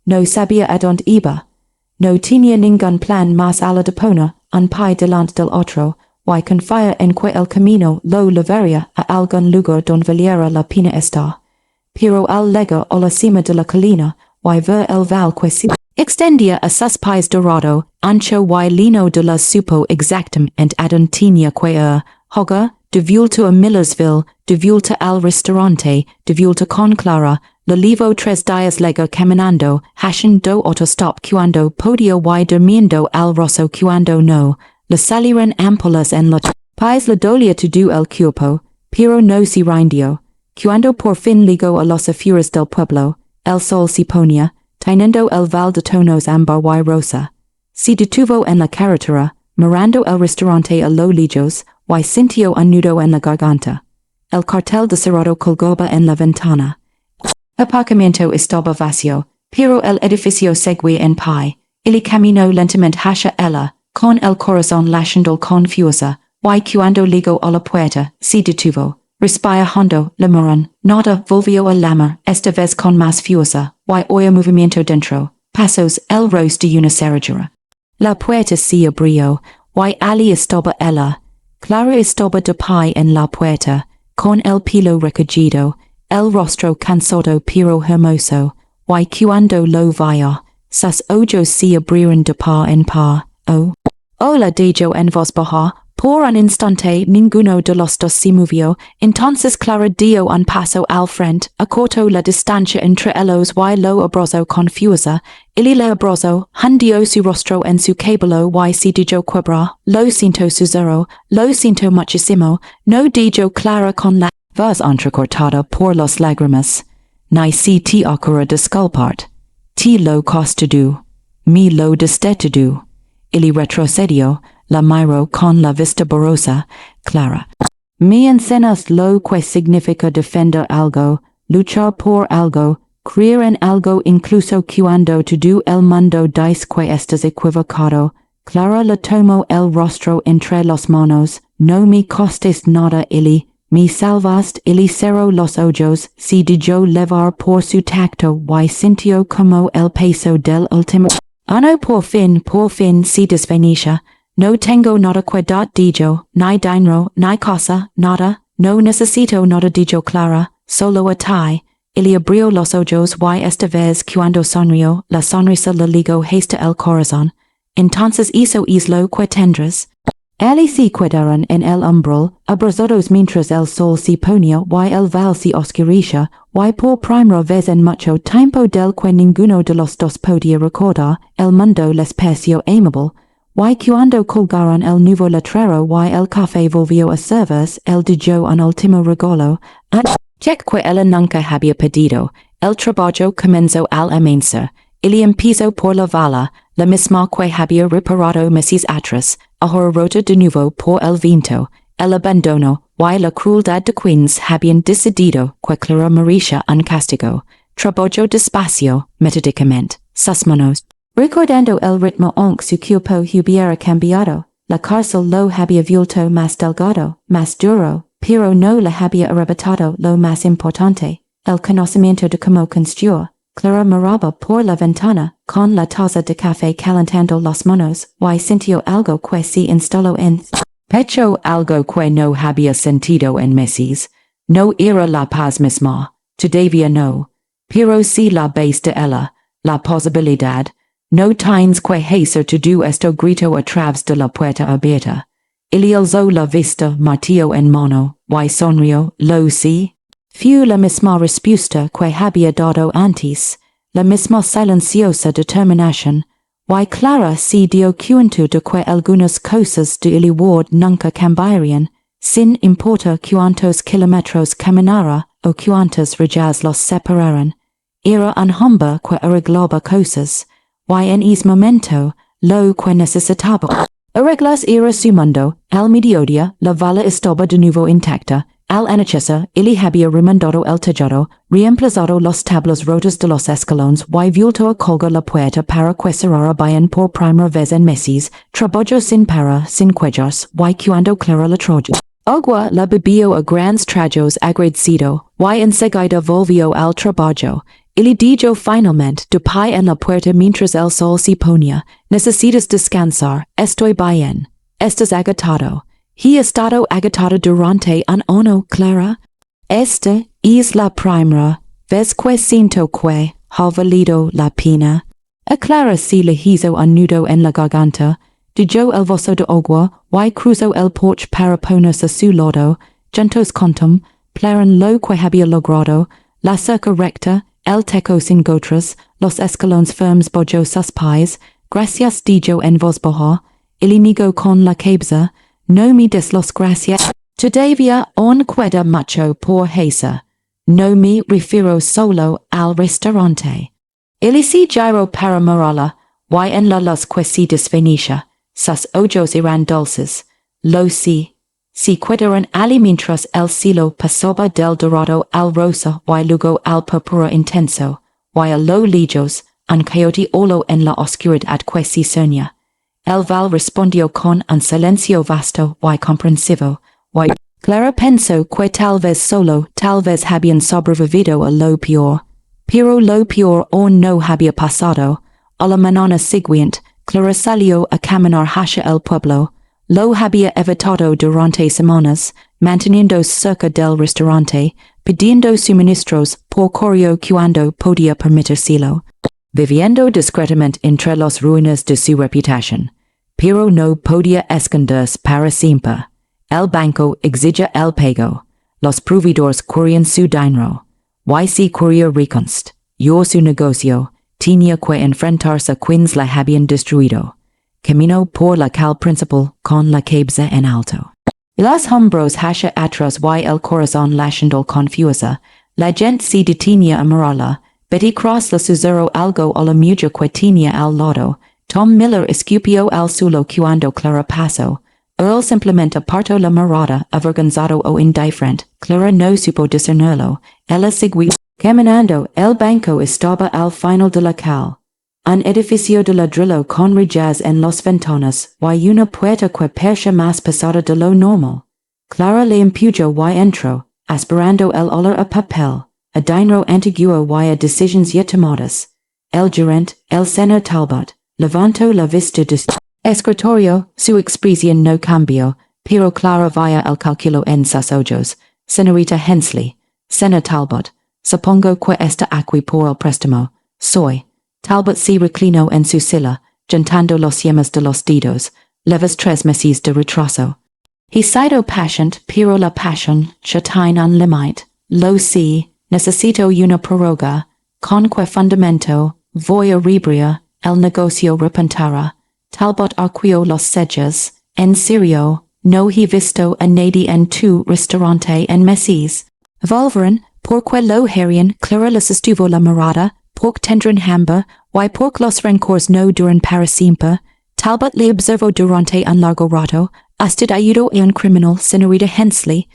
No sabía a dónde iba. No tenía ningún plan más allá de poner un pie delante del otro, y confiar en que el camino lo llevaría a algún lugar donde valiera la pena estar. Pero al llegar a la cima de la colina, y ver el val que se Extendia a sus pies dorado, ancho y lino de la supo exactum and adontinia quae hoga, de vulto a Millersville, de vulto al ristorante, de vulto con Clara, lo levo 3 días lego caminando, hashen do autostop cuando podio y durmiendo al rosso cuando no, le salieron ampolas en la pies la dolia to do el cuerpo, pero no si rindió, cuando por fin ligo a los afueras del pueblo, el sol se ponía, teniendo el val de tonos ambar y rosa. Se detuvo en la carretera, mirando el restaurante a lo lejos, y sintió un nudo en la garganta. El cartel de cerrado colgaba en la ventana. Aparcamiento estaba vacío, pero el edificio seguía en pie. Il caminó lentamente hacia ella, con el corazón latiendo con fuerza, y cuando llegó a la puerta, se detuvo. Respira hondo, le miró, nada, volvió a lamar, esta vez con más fuerza, y oyó movimiento dentro, pasos, el roce de una cerradura. La puerta se abrió, y allí estaba ella. Clara estaba de pie en la puerta, con el pelo recogido, el rostro cansado pero hermoso, y cuando lo vio, sus ojos se abrieron de par en par. Oh. Hola dijo en voz baja. Por un instante ninguno de los dos se movió, entonces Clara dio un paso al frente, acortó la distancia entre ellos y lo abrazó con fuerza, y le abrazó, hundió su rostro en su cabello y se dijo quebrar, lo siento Susuro, lo siento muchísimo, no dijo Clara con la voz entrecortada por las lágrimas. Ni si te ocurra disculparte. Te lo costado. Me lo destetado. Il retrocedió, la miró con la vista borrosa, Clara. Me enseñas lo que significa defender algo, luchar por algo, creer en algo incluso cuando todo el mundo dice que estás equivocado. Clara le tomó el rostro entre las manos, no me costes nada Ili, me salvaste Ili cerró los ojos, se dejó levar por su tacto y sintió como el peso del último. Ano por fin se desvaneció. No tengo nada que dar dijo, ni dinero, ni cosa, nada, no necesito nada dijo Clara, solo a ti. Il abrió los ojos y esta vez cuando sonrió, la sonrisa le ligó hasta el corazón. Entonces hizo islo que tendrás. Allí se quedaron en el umbral, abrazados mientras el sol se ponía y el val se oscurecía, y por primera vez en mucho tiempo del que ninguno de los dos podía recordar, el mundo les pareció amable. Y cuando colgaron el nuevo letrero y el café volvió a servirse, él dio un último regalo, un cheque que ella nunca había pedido. El trabajo comenzó al amanecer. Il empezó por la vala, la misma que había reparado meses atrás, ahora rota de nuevo por el viento. El abandono y la crueldad de Queens habían decidido que Clara merecía un castigo. Trabajó despacio, metódicamente, sus manos. Recordando el ritmo aunque su cuerpo hubiera cambiado, la cárcel lo había vuelto más delgado, más duro, pero no le había arrebatado lo más importante, el conocimiento de cómo construir. Clara miraba por la ventana, con la taza de café calentando las manos, y sintió algo que se instaló en pecho, algo que no había sentido en meses. No era la paz misma, todavía no, pero sí la base de ella, la posibilidad. No tienes que hacer todo esto gritó a través de la puerta abierta. Il alzó la vista, martillo en mano, y sonrió, lo sí. Fue la misma respuesta que había dado antes, la misma silenciosa determinación, y Clara se dio cuenta de que algunas cosas de il ward nunca cambiarían, sin importar cuántos kilómetros caminara o cuántas rayas los separaran. Era un hombre que arreglaba cosas. Y en ese momento, lo que necesitaba arreglas era su mundo. Al mediodía, la vala estaba de nuevo intacta. Al anochecer, il había remendado el tejado, reemplazado los tablas rotas de los escalones y vuelto a colgar la puerta para que cerrara bien por primera vez en meses. Trabajó sin parar, sin quejarse, y cuando Clara la trajo agua la bebió a grandes tragos agradecido, y enseguida volvió al trabajo. Il dijo finalmente de pie en la puerta mientras el sol se ponía, necesitas descansar, estoy bien, estás agotado. He estado agotado durante un año, Clara. Esta es la primera vez que siento que ha valido la pena. Aclara si lehizo un nudo en la garganta, dijo el voso de agua, y cruzo el porch para ponerse a su lado, juntos contum, plaren lo que había logrado, la cerca recta, el teco sin gotras, los escalones firmes bojo sus pies, gracias dijo en voz baja, ilimigo con la cabeza, no me des los gracias, todavía on queda mucho por hacer, no me refiero solo al restaurante. Ilisi giro para morala, y en la los que si desfenisha, sus ojos eran dulces, lo si quedaron ali mientras el cielo pasaba del dorado al rosa y luego al púrpura intenso, y a lo lejos, un coyote olo en la oscuridad que si soña. El val respondió con un silencio vasto y comprensivo, y Clara pensó que tal vez solo, tal vez habían sobrevivido a lo peor. Pero lo peor aún no había pasado. A la mañana siguiente, Clara salió a caminar hacia el pueblo. Lo había evitado durante semanas, manteniendo cerca del restaurante, pidiendo suministros por correo cuando podía permitírselo, viviendo discretamente entre las ruinas de su reputación. Pero no podía esconderse para siempre. El banco exigía el pago. Los proveedores querían su dinero. Y si quería reconst, su negocio, tenía que enfrentarse a quienes la habían destruido. Camino por la calle principal con la cabeza en alto. Los hombros hacia atrás y el corazón latiendo confusa, la gente se detenía a mirarla. Betty Cross le susurró algo a la mujer que tenía al lado. Tom Miller escupió al suelo cuando Clara pasó. Earl simplemente apartó la mirada, avergonzado o indiferente. Clara no supo discernirlo. Ella seguía caminando. El banco estaba al final de la calle. Un edificio de ladrillo con rejas en las ventanas y una puerta que parecía más pesada de lo normal. Clara le empujó y entró, aspirando el olor a papel, a dinero antiguo y a decisiones ya tomadas. El gerente, el señor Talbot, levantó la vista de su escritorio. Su expresión no cambió, pero Clara veía el cálculo en sus ojos. Señorita Hensley, señor Talbot, supongo que está aquí por el préstamo. Soy. Talbot se reclinó en su silla, juntando los yemas de los dedos, leves 3 meses de retraso. He sido paciente, pero la pasión ya tiene un límite. Lo sé, necesito una prórroga, con que fundamento voy a reabrir el negocio repentará. Talbot arqueó los sellos. En serio, no he visto a nadie en tu restaurante en meses. Volveron, porque lo harían. Clara les estuvo la mirada, porque tendrán hambre, y porque los rencores no duran para siempre. Talbot le observó durante un largo rato. Usted ayudó a un criminal, señorita Hensley.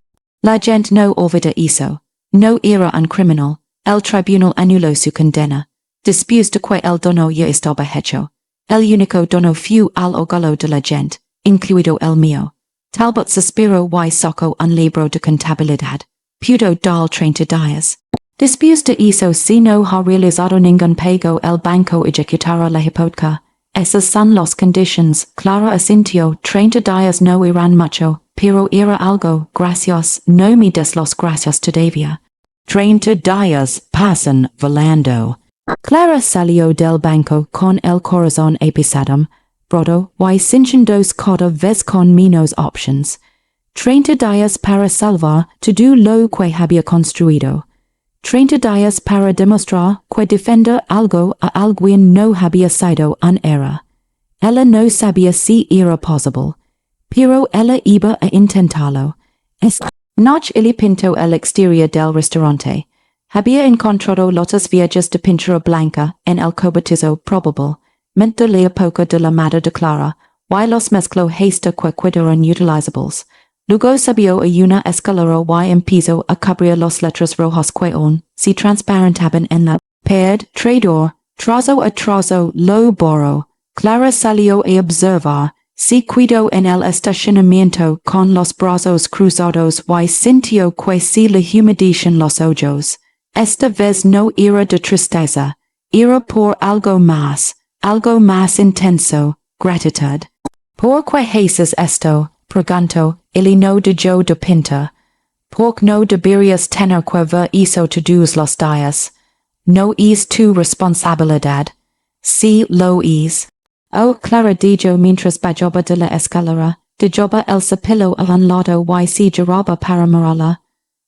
La gente no olvida eso. No era un criminal. El tribunal anuló su condena. Después de que el dono ya estaba hecho. El único dono fue al ogalo de la gente, incluido el mío. Talbot suspiró y sacó un libro de contabilidad. Pudo dar 30 días. Después de eso, si no ha realizado ningún pago, el banco ejecutará la hipoteca. Esas son las condiciones. Clara asintió. 30 días no eran mucho, pero era algo. Gracias, no me des las gracias todavía. 30 días pasan volando. Clara salió del banco con el corazón episadum, brodo y sintiéndose cada vez con menos options. 30 días para salvar todo lo que había construido. 30 días para demostrar que defender algo a alguien no había sido un error. Ella no sabía si era posible, pero ella iba a intentarlo. Esta noche ella pintó el exterior del restaurante. Había encontrado lotas viejas de pintura blanca en el cobertizo probable, mente la época de la madre de Clara, y los mezcló hasta que quedaron utilizables. Luego subió a una escalera y empezó a cubrir las letras rojas que aún se transparentaban en la pared. Traidor, trazo a trazo lo borró. Clara salió a observar. Se quedó en el estacionamiento con los brazos cruzados y sintió que se le humedecían los ojos. Esta vez no era de tristeza, era por algo más intenso, gratitud. ¿Por qué haces esto? Preguntó. Él no dejó de pintar. ¿Por no deberías tener que ver eso todos los días? No es tu responsabilidad. C. Low ease. O. Clara dijo mientras bajaba de la escalera, dejaba el cepillo al un lado y se giraba para mirarla.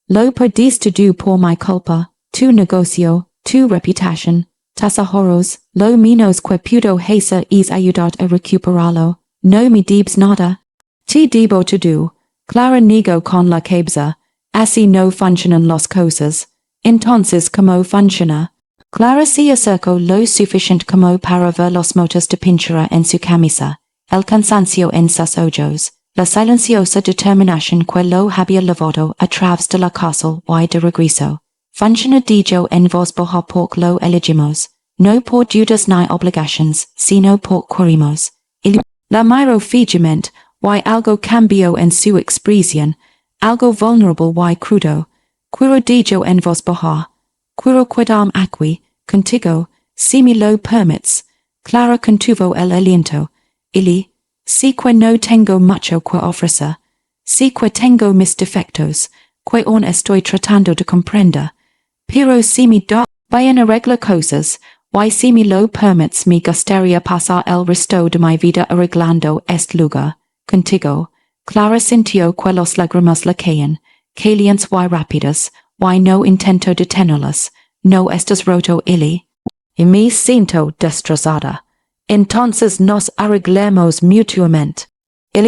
Lo perdiste tú por mi culpa, tu negocio, tu reputación, tus ahorros, lo menos que puedo hacer es ayudar a recuperarlo. No me debes nada. Te debo todo. Clara negó con la cabeza. Así no funcionan las cosas. Entonces, ¿cómo funciona? Clara se acercó lo suficiente como para ver los motos de pintura en su camisa, el cansancio en sus ojos, la silenciosa determinación que lo había llevado a través de la cárcel y de regreso. Funciona dijo en voz baja porque lo elegimos, no por deudas ni obligaciones, sino por queremos. La miró fijamente, y algo cambió en su expresión, algo vulnerable y crudo. Quiero dijo en voz baja. Quiero quedarme aquí, contigo, si me lo permites. Clara contuvo el aliento. Si que no tengo mucho que ofrecer. Si que tengo mis defectos, que aún estoy tratando de comprender. Pero si me da bien arreglar cosas, y si me lo permites me gustaría pasar el resto de mi vida arreglando este lugar, contigo. Clara sintió que las lágrimas le caían, calientes y rápidas, y no intento detenerlas. No estás roto, y me siento destrozada. Entonces nos arreglemos mutuamente.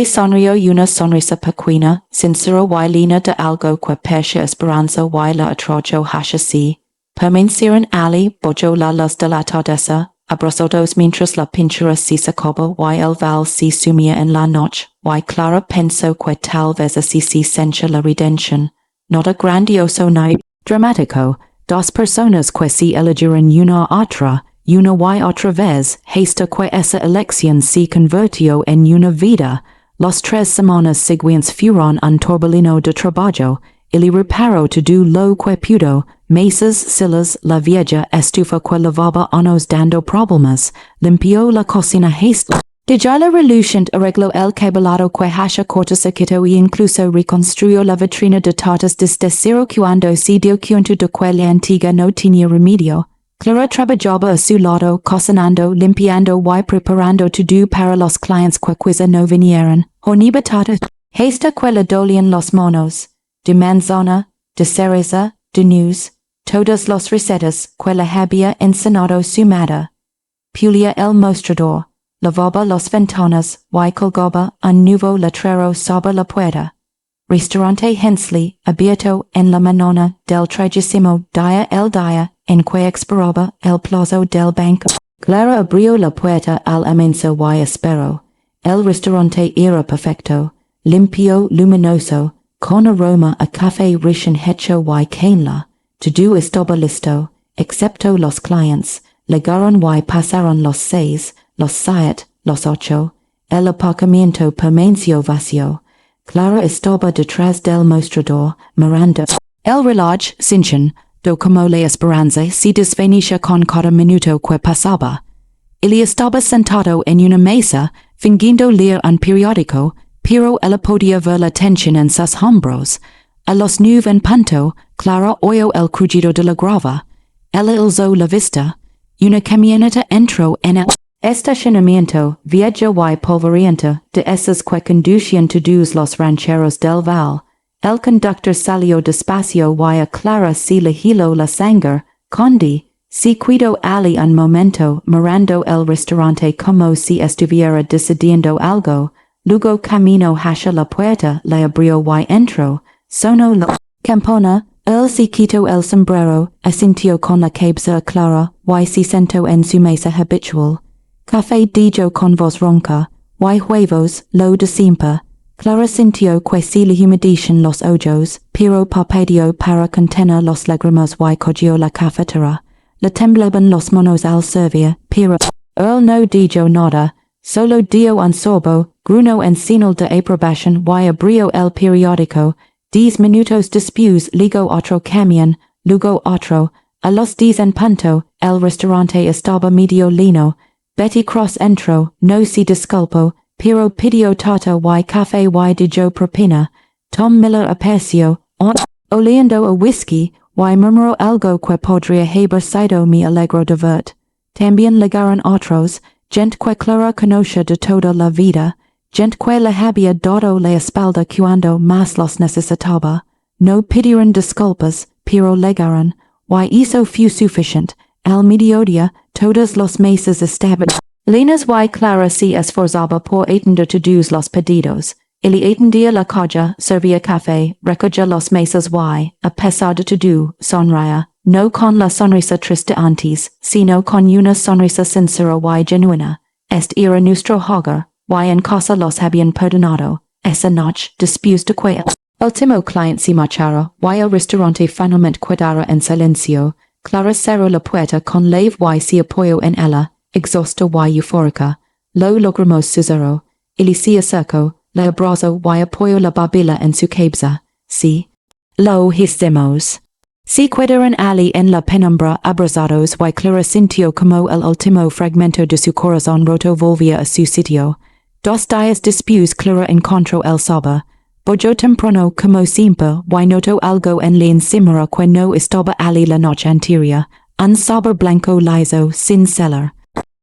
Sonrió una sonrisa pequeña, sincera y llena de algo que parecía esperanza y la atrajo hacia sí. Permanecieron allí bajo la luz de la atardecer, abrazados mientras la pintura se secaba y el val se sumía en la noche, y Clara pensó que tal vez así se sencha la redención. Nada grandioso ni dramático. Dos personas que se eligieron una a otra y otra vez, hasta que esa elección se convirtió en una vida. Las 3 semanas siguientes fueron un torbellino de trabajo. Reparó todo lo que pudo, mesas, sillas, la vieja estufa que lavaba años dando problemas, limpió la cocina hasta. Dejó la reluciente arregló el cableado que haya cortocircuito y incluso reconstruyó la vitrina de tartas desde cero cuando se dio cuenta de que la antigua no tenía remedio. Clara trabajaba a su lado, cocinando, limpiando y preparando todo para los clientes que quizá no vinieran. Horní batata, hasta que le dolían los monos. De manzana, de cereza, de nuez, todas las recetas que le había enseñado su madre. Pulía el mostrador. Lavaba las ventanas y colgaba un nuevo letrero sobre la puerta. Restaurante Hensley, abierto en la mañana del 30º día en que esperaba el plazo del banco. Clara abrió la puerta al inmenso y esperó. El restaurante era perfecto, limpio, luminoso, con aroma a café recién hecho y canela. Todo estaba listo, excepto los clientes. Llegaron y pasaron los 6. Los 7, los 8, el aparcamiento permaneció vacío. Clara estaba detrás del mostrador, mirando el reloj, cinchando como la esperanza se desvanecía con cada minuto que pasaba. Estaba sentado en una mesa, fingiendo leer un periódico, pero ella podía ver la tensión en sus hombros. A las 9 en punto, Clara oyó el crujido de la grava. Ella alzó la vista. Una camioneta entró en el estacionamiento, vieja y polvorienta, de esas que conducían todos los rancheros del val. El conductor salió despacio y a Clara se le heló la sangre. Condi, se quedó allí un momento mirando el restaurante como si estuviera decidiendo algo. Luego caminó hacia la puerta, la abrió y entró. Sonó la campana. Él se quitó el sombrero, asintió con la cabeza a Clara y se sentó en su mesa habitual. Café dijo con voz ronca, y huevos, lo de siempre. Clara sintió que se le humedecían los ojos, pero parpadeó para contener los lágrimas y cogió la cafetera. Le temblaban los manos al servir, pero él no dijo nada, solo dio un sorbo, gruñó en señal de aprobación y abrió el periódico. 10 minutos después llegó otro camión, luego otro. A los 10 en punto, el restaurante estaba medio lleno. Betty Cross entró, no se disculpó, pero pidió tarta y café y dijo propina. Tom Miller apareció, oliendo a whisky, y murmuró algo que podría haber sido mi alegro de verte. también llegaron otros, gente que clara conoce de toda la vida, gente que le había dado la espalda cuando más los necesitaba, no pidieron disculpas, pero llegaron, y hizo fue suficiente, al mediodía, todos los meses estaban. Linas y Clara se esforzaba por atender todos los pedidos. Él atendía la caja, servía café, recogía los mesas y, a pesar de todo, sonreía, no con la sonrisa triste antes, sino con una sonrisa sincera y genuina. Este era nuestro hogar, y en casa los habían perdonado. Esa noche, después de que el último cliente se marchara, y el restaurante finalmente quedara en silencio, Clara cerró la puerta con leve y se apoyó en ella, exhausta y eufórica. Lo logramos susurró. Él se acercó, le abrazó y apoyó la barbilla en su cabeza. Sí. Lo hicimos. Se quedaron allí en la penumbra abrazados y Clara sintió como el último fragmento de su corazón roto volvía a su sitio. 2 días después Clara encontró el sabor. Bolló temprano como siempre y notó algo en la encimera que no estaba allí la noche anterior. Un sabor blanco liso, sin celar.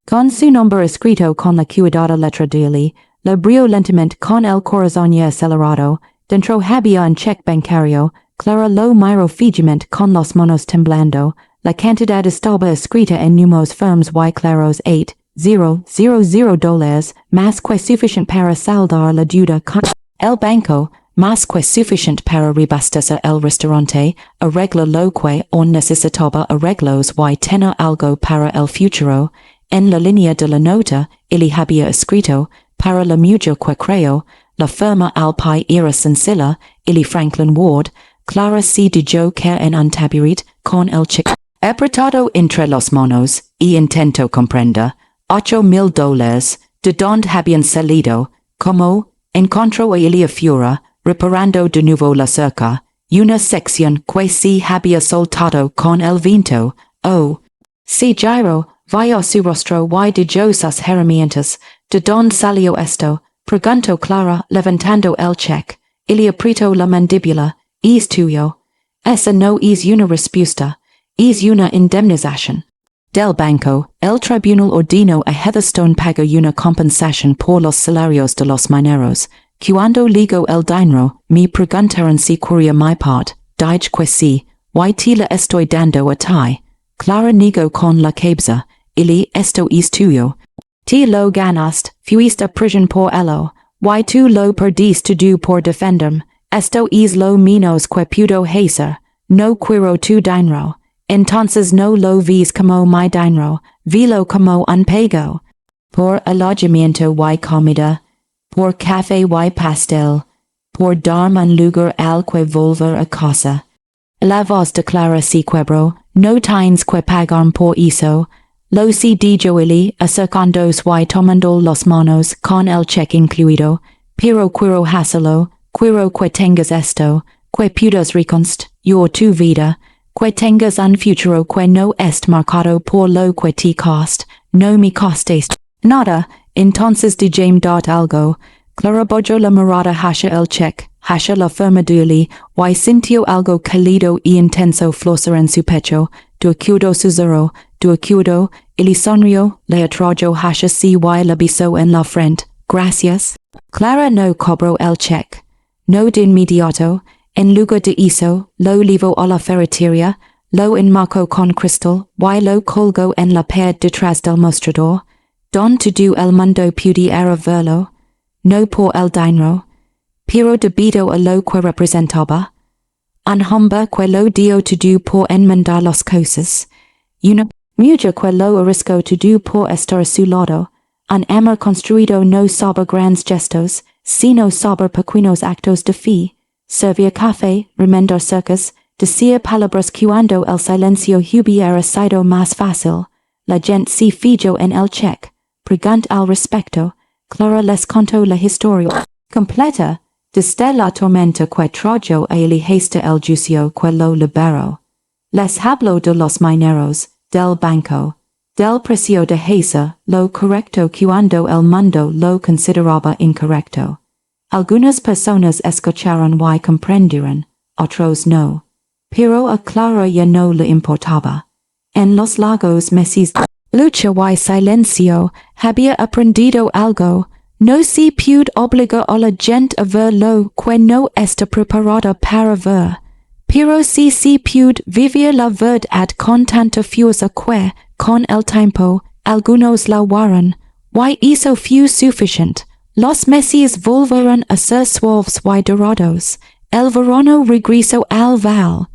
Con su nombre escrito con la cuidada letra de él, lo abrió lentamente con el corazón ya acelerado. Dentro había un cheque bancario. Clara lo miró fijamente con los manos temblando. La cantidad estaba escrita en números firmes y claros $8,000, más que suficiente para saldar la deuda con el banco, más que suficiente para reabastecer el restaurante, arreglar lo que aún necesitaba arreglos y tener algo para el futuro. En la línea de la nota, él había escrito, para la mujer que creo, la firma al pie era sencilla, él Franklin Ward. Clara se dejó caer en un taburete con el cheque apretado entre las manos y intentó comprender. $8,000, de donde habían salido, como, encontró a Elia Fiora, reparando de nuevo la cerca, una sección que se había soltado con el viento. Oh, se giró, vio su rostro y dejó sus herramientas. ¿De dónde salió esto? Preguntó Clara, levantando el cheque. Él apretó la mandíbula. Es tuyo. Esa no es una respuesta. Es una indemnización. Del banco, el tribunal ordenó a Heatherstone pagar una compensación por los salarios de los mineros. Cuando llegó el dinero, me preguntaron si quería mi parte. Dije que sí. Y te la estoy dando a ti. Clara negó con la cabeza. Esto es tuyo. Te lo ganaste, fuiste a prisión por ello. Y tú lo perdiste tú por defenderme. Esto es lo menos que puedo hacer. No quiero tu dinero. Entonces no lo ves como mi dinero, velo como un pago. Por alojamiento y comida. Por café y pastel. Por darme un lugar al que volver a casa. La voz de Clara se quebró. No tienes que pagar por eso. Lo se dijo él, acercándose y tomando las manos con el cheque incluido. Pero quiero hacerlo. Quiero que tengas esto, que puedas reconstruir tu vida, que tengas un futuro que no est marcado por lo que te cost, no me costes nada. Entonces déjame darte algo. Clara bajó la mirada hacia el cheque, hacia la firma de él, y sintió algo cálido y intenso florecer en su pecho. De acuerdo susurró, de acuerdo, él sonrió, le atrajo hacia sí y la besó en la frente. Gracias. Clara no cobró el cheque. No de inmediato, en lugar de eso, lo llevó a la ferretería, lo enmarcó con cristal, y lo colgó en la pared detrás del mostrador, donde todo el mundo pudiera verlo, no por el dinero, pero debido a lo que representaba. Un hombre que lo dio todo por enmendar las cosas, una mujer que lo arriscó todo por estar a su lado, un amor construido no sobre grandes gestos, sino sobre pequeños actos de fe, servir café, remendar cercas, decir palabras cuando el silencio hubiera sido más fácil. La gente se fijó en el cheque. Preguntó al respecto. Clara les contó la historia completa, desde la tormenta que trajo a él hasta el juicio que lo liberó. Les habló de los mineros, del banco, del precio de hacer lo correcto cuando el mundo lo consideraba incorrecto. Algunas personas escucharon y comprendieron, otros no. Pero a Clara ya no le importaba. En los largos meses lucha y silencio, había aprendido algo. No se puede obligar a la gente a ver lo que no está preparada para ver. Pero si se puede vivir la verdad con tanta fuerza que, con el tiempo, algunos la warran, y eso fue suficiente. Los meses volverán a ser suaves y dorados. El verano regresó al val,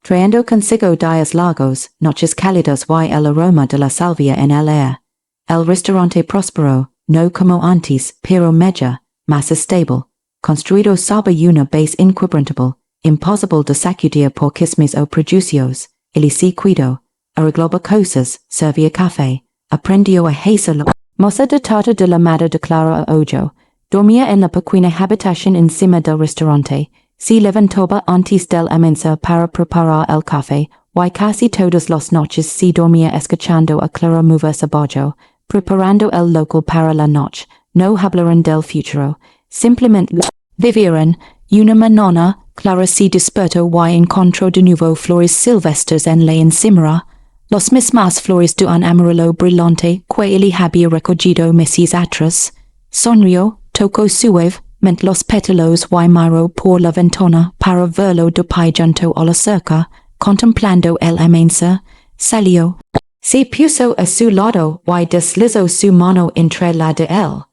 trayendo consigo días largos, noches cálidas y el aroma de la salvia en el aire. El restaurante prosperó, no como antes, pero mejor, más estable, construido sobre una base inquebrantable, imposible de sacudir por chismes o prejuicios. Él se cuidó, arreglaba cosas, servía café, aprendió a hacerlo. Moza de tarta de la madre de Clara a Ojo, dormía en la pequeña habitación encima del restaurante, se levantaba antes del amanecer para preparar el café, y casi todas las noches se dormía escuchando a Clara moverse abajo, preparando el local para la noche. No hablaron del futuro, simplemente vivieron. Una mañana, Clara se despertó y encontró de nuevo flores silvestres en la encimera, las mismas flores de un amarillo brillante que él había recogido meses atrás. Sonrió, tocó suavemente los pétalos y miró por la ventana para verlo de pie junto a la cerca, contemplando el amanecer. Salió. Se puso a su lado y deslizó su mano entre la de él.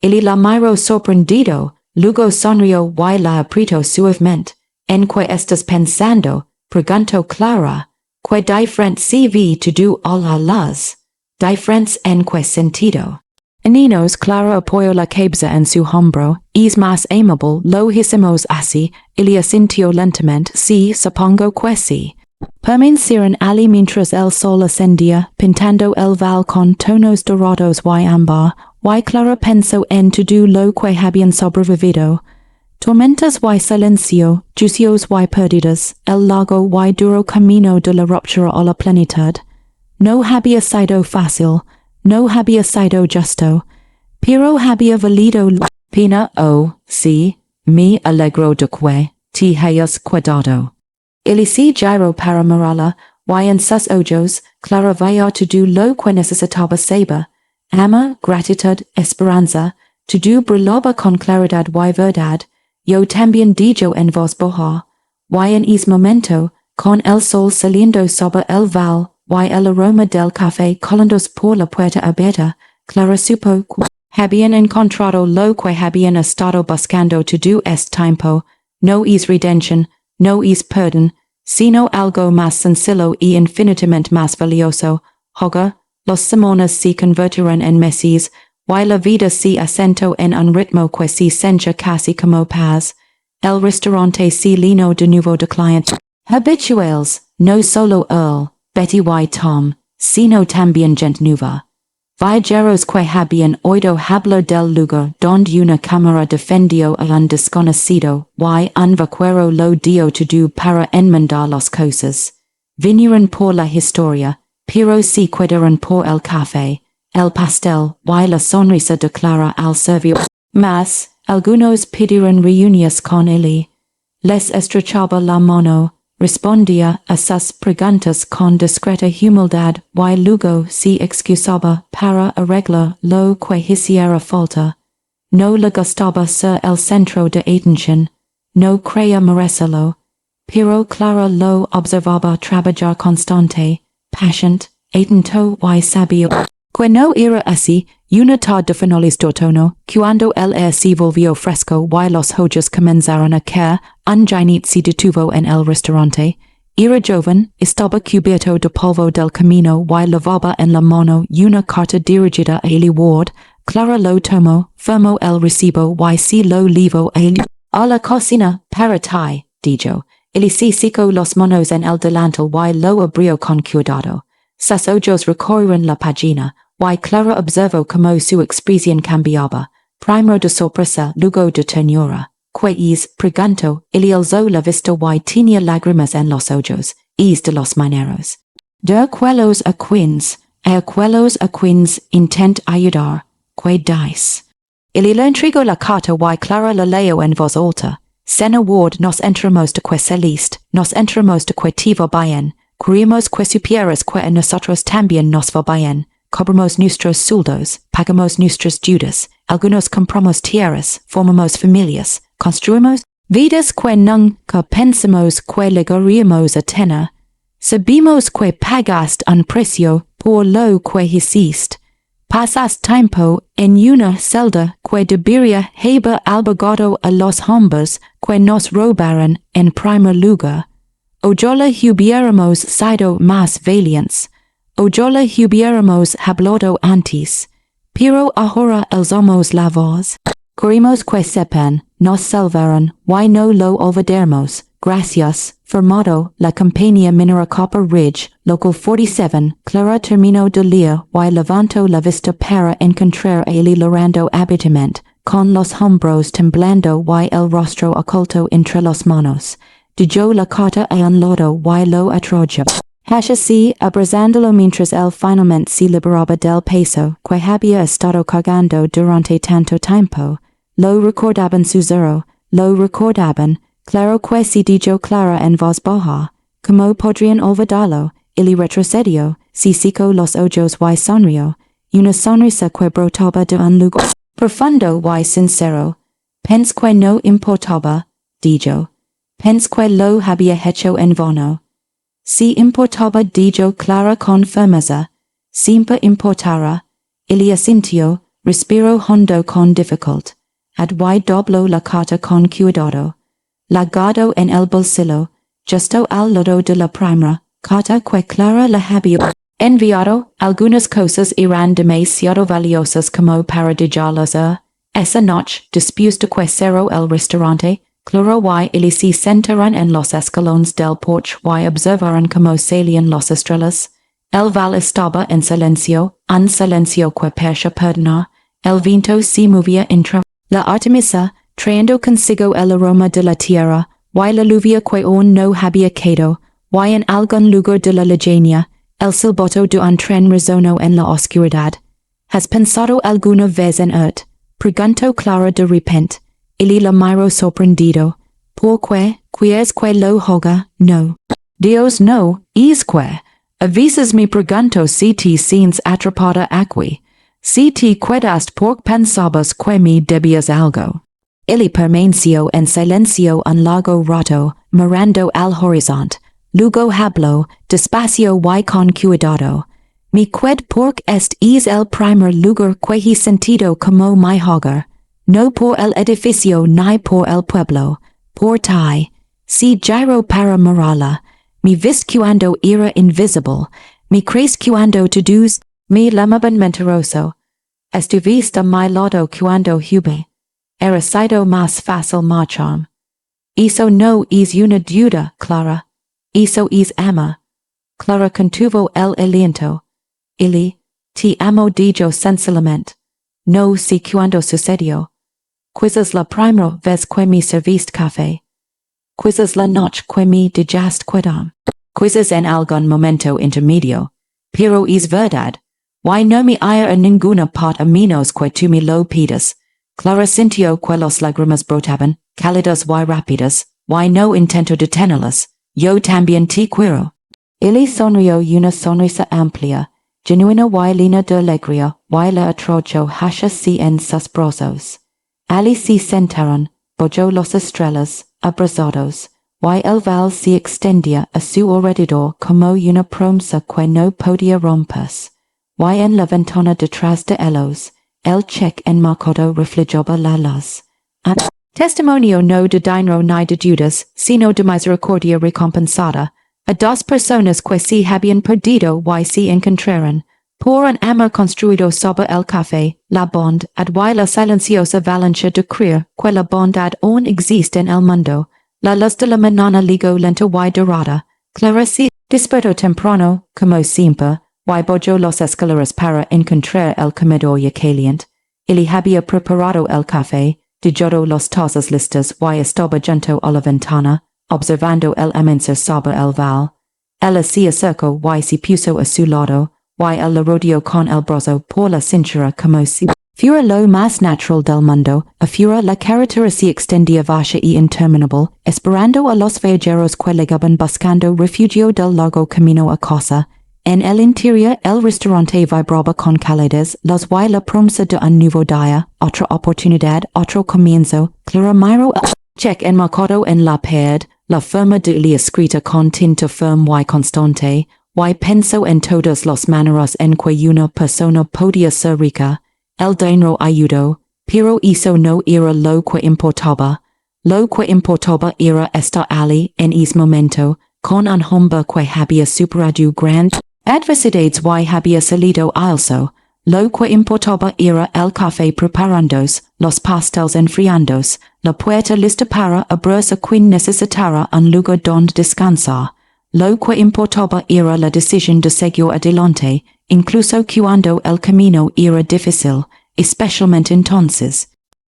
Él la miró sorprendido, luego sonrió y la apretó suavemente. ¿En qué estás pensando?, preguntó Clara. ¿Qué diferente se ve todo a las? ¿Diferentes en qué sentido? Niños, Clara apoyó la cabeza en su hombro. Es más amable, lo hicimos así. Él asintió lentamente. Sí, supongo que sí. Permanecieron allí mientras el sol ascendía, pintando el val con tonos dorados y ámbar, y Clara pensó en todo lo que habían sobrevivido. Tormentas y silencio, juicios y pérdidas, el largo y duro camino de la ruptura a la plenitud. No había sido fácil, no había sido justo, pero había valido la pena. Oh, sí, me alegro de que te hayas cuidado. Él se giró para mirarla, y en sus ojos, Clara veía todo lo que necesitaba saber. Amor, gratitud, esperanza, todo brillaba con claridad y verdad. Yo también digo en voz baja, y en ese momento, con el sol saliendo sobre el val, y el aroma del café colándose por la puerta abierta, Clara supo que habían encontrado lo que habían estado buscando todo este tiempo. No es redención, no es perdón, sino algo más sencillo y infinitamente más valioso. Hogar, las semanas se convertirán en meses, y la vida se asentó en un ritmo que se sentía casi como paz. El restaurante se llenó de nuevo de clientes habituales, no solo Earl, Betty y Tom, sino también gente nueva. Viajeros que habían oído hablar del lugar donde una camarera defendió a un desconocido y un vaquero lo dio todo para enmendar las cosas. Vinieron por la historia, pero se quedaron por el café, el pastel y la sonrisa de Clara al servir. Mas, algunos pidieron reuniones con él. Les estrechaba la mano, respondía a sus preguntas con discreta humildad y luego se excusaba para arreglar lo que hiciera falta. No le gustaba ser el centro de atención, no creía merecerlo, pero Clara lo observaba trabajar constante, paciente, atento y sabio. Que no era así, una tarde de finales de otoño, cuando el aire se volvió fresco y los ojos comenzaron a caer, un jinete se detuvo en el restaurante. Era joven, estaba cubierto de polvo del camino y llevaba en la mano una carta dirigida a Eli Ward. Clara lo tomó, firmó el recibo y se lo llevó a la cocina. Para ti, dijo. Eli se secó las manos en el delantal y lo abrió con cuidado. Sus ojos recorrieron la página, y Clara observó cómo su expresión cambiaba, primero de sorpresa, luego de ternura. ¿Qué es?, preguntó. Él alzó la vista y tenía lágrimas en los ojos. Es de los mineros. De aquellos a quienes intent ayudar. ¿Qué dice? Él le entregó la carta y Clara la leyó en voz alta. Señor Ward, nos enteramos de que celeste, nos enteramos de que te va bien. Queremos que supieras que a nosotros también nos va bien. cobramos nuestros sueldos, pagamos nuestras deudas, algunos compramos tierras, formamos familias, construimos vidas que nunca pensamos que llegaríamos a tener. Sabemos que pagaste un precio por lo que hiciste. Pasas tiempo en una celda que debería haber albergado a los hombres que nos robaron en primer lugar. Ojalá hubiéramos sido más valientes. Ojalá hubiéramos hablado antes. Pero ahora alzamos la voz. Queremos que sepan, nos salvaron, y no lo olvidaremos. Gracias. Firmado, la compañía minera Copper Ridge, Local 47, Clara terminó de leer y levantó la vista para encontrar a Eli llorando abruptamente, con los hombros temblando y el rostro oculto entre las manos. Dio la carta a un lado y lo atrayó. Así, abrazándolo mientras él finalmente se liberaba del peso que había estado cargando durante tanto tiempo. Lo recordaban su zero, lo recordaban. Claro que si dijo Clara en voz baja, ¿cómo podrían olvidarlo? Él retrocedió, se secó los ojos y sonrió, una sonrisa que brotaba de un lugar profundo y sincero. Pensé que no importaba, dijo. Pensé que lo había hecho en vano. Si importaba, dijo Clara con firmeza. Siempre importará. Él asintió, respiró hondo con dificultad. Y dobló la carta con cuidado. La guardó en el bolsillo, justo al lado de la primera carta que Clara le había enviado. Algunas cosas eran demasiado valiosas como para dejarlas ir. Esa noche, después de que cerró el restaurante, Clara y él se sentaron en los escalones del porche y observaron cómo salían las estrellas. El val estaba en silencio, un silencio que parecía perdonar. El viento se movía entre la Artemisa, trayendo consigo el aroma de la tierra, y la lluvia que aún no había caído, y en algún lugar de la lejanía, el silbato de un tren resonó en la oscuridad. ¿Has pensado alguna vez en Ert? Preguntó Clara de repente. Él la miró sorprendido. ¿Por qué? ¿Quieres que lo haga? No. Dios no, es que. A veces me pregunto si te sientes atrapada aquí. Si te quedaste porque pensabas que me debías algo. Él permaneció en silencio un largo rato, mirando al horizonte. Luego habló, despacio y con cuidado. Me qued porque este es el primer lugar que he sentido como mi hogar. No por el edificio ni por el pueblo, por ti. Si giro para mirarla, me viste cuando era invisible, me crees cuando todos me llamaban mentiroso. Estuviste a mi lado cuando hube. Era sido más fácil marcharme. Eso no es una duda, Clara. Eso es amor. Clara contuvo el aliento. Él, te amo, dijo sencillamente. No sé cuándo sucedió. Quizás la primera vez que me serviste café. Quizás la noche que me dejaste quedarme. Quizás en algún momento intermedio. Pero es verdad. Y no me iré a ninguna parte a menos que tú me lo pidas. Clara sintió que las lágrimas brotaban, cálidas y rápidas, y no intento detenerlas. Yo también te quiero. Él sonrió una sonrisa amplia, genuina y llena de alegría, y la atrayó hacia sí en sus brazos. Allí se sentaron, bajo las estrellas, abrazados, y el val se extendía a su alrededor como una promesa que no podía romperse. Y en la ventana detrás de ellos, el cheque enmarcado reflejaba la luz. Testimonio no de dinero ni de dudas, sino de misericordia recompensada, a dos personas que se habían perdido y se encontraron, por un amor construido sobre el café, la bondad y la silenciosa valencia de creer que la bondad aún existe en el mundo. La luz de la mañana ligó lenta y dorada. Clara se despertó temprano, como siempre, y bajó los escaleras para encontrar el comedor ya caliente. Él había preparado el café, dejado las tazas listas y estaba junto a la ventana, observando el amanecer sobre el val. Ella se acercó y se puso a su lado, y él la rodeó con el brazo por la cintura como si fuera lo más natural del mundo. Afuera la carretera se extendía vasta y interminable, esperando a los viajeros que llegaban buscando refugio del largo camino a casa. En el interior el restaurante vibraba con calidez, los y la promesa de un nuevo día, otra oportunidad, otro comienzo, claramiro el cheque enmarcado en la pared, la firma de la escrita con tinta firme y constante, y pensó en todas las maneras en que una persona podía ser rica, el dinero ayudó, pero eso no era lo que importaba era estar allí en ese momento, con un hombre que había superado grand adversidades y había salido also. Lo que importaba era el café preparandos, los pasteles enfriandos, la puerta lista para abrirse quien necesitara un lugar donde descansar. Lo que importaba era la decisión de seguir adelante, incluso cuando el camino era difícil, especialmente entonces.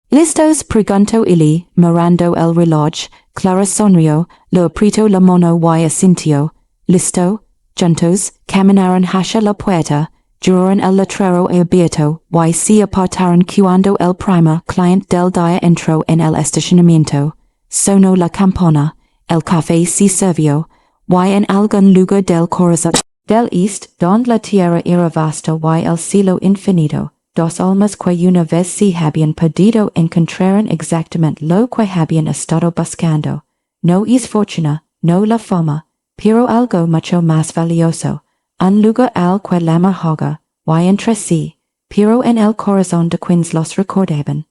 Listos preguntó Ili, mirando el reloj, Clara sonrió, lo apretó la mano y asintió. Listo, juntos, caminaron hacia la puerta, llegaron el letrero abierto, y se apartaron cuando el primer cliente del día entró en el estacionamiento. Sonó la campana, el café se sirvió, y en algún lugar del corazón del Este, donde la tierra era vasta y el cielo infinito, dos almas que una vez se habían perdido encontraron exactamente lo que habían estado buscando. No es fortuna, no la fama, pero algo mucho más valioso, un lugar al que la hoga, y entre sí, pero en el corazón de quienes los recordaban.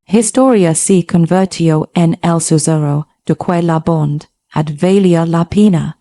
Historia se convirtió en el susurro de que la bond, valía la pena.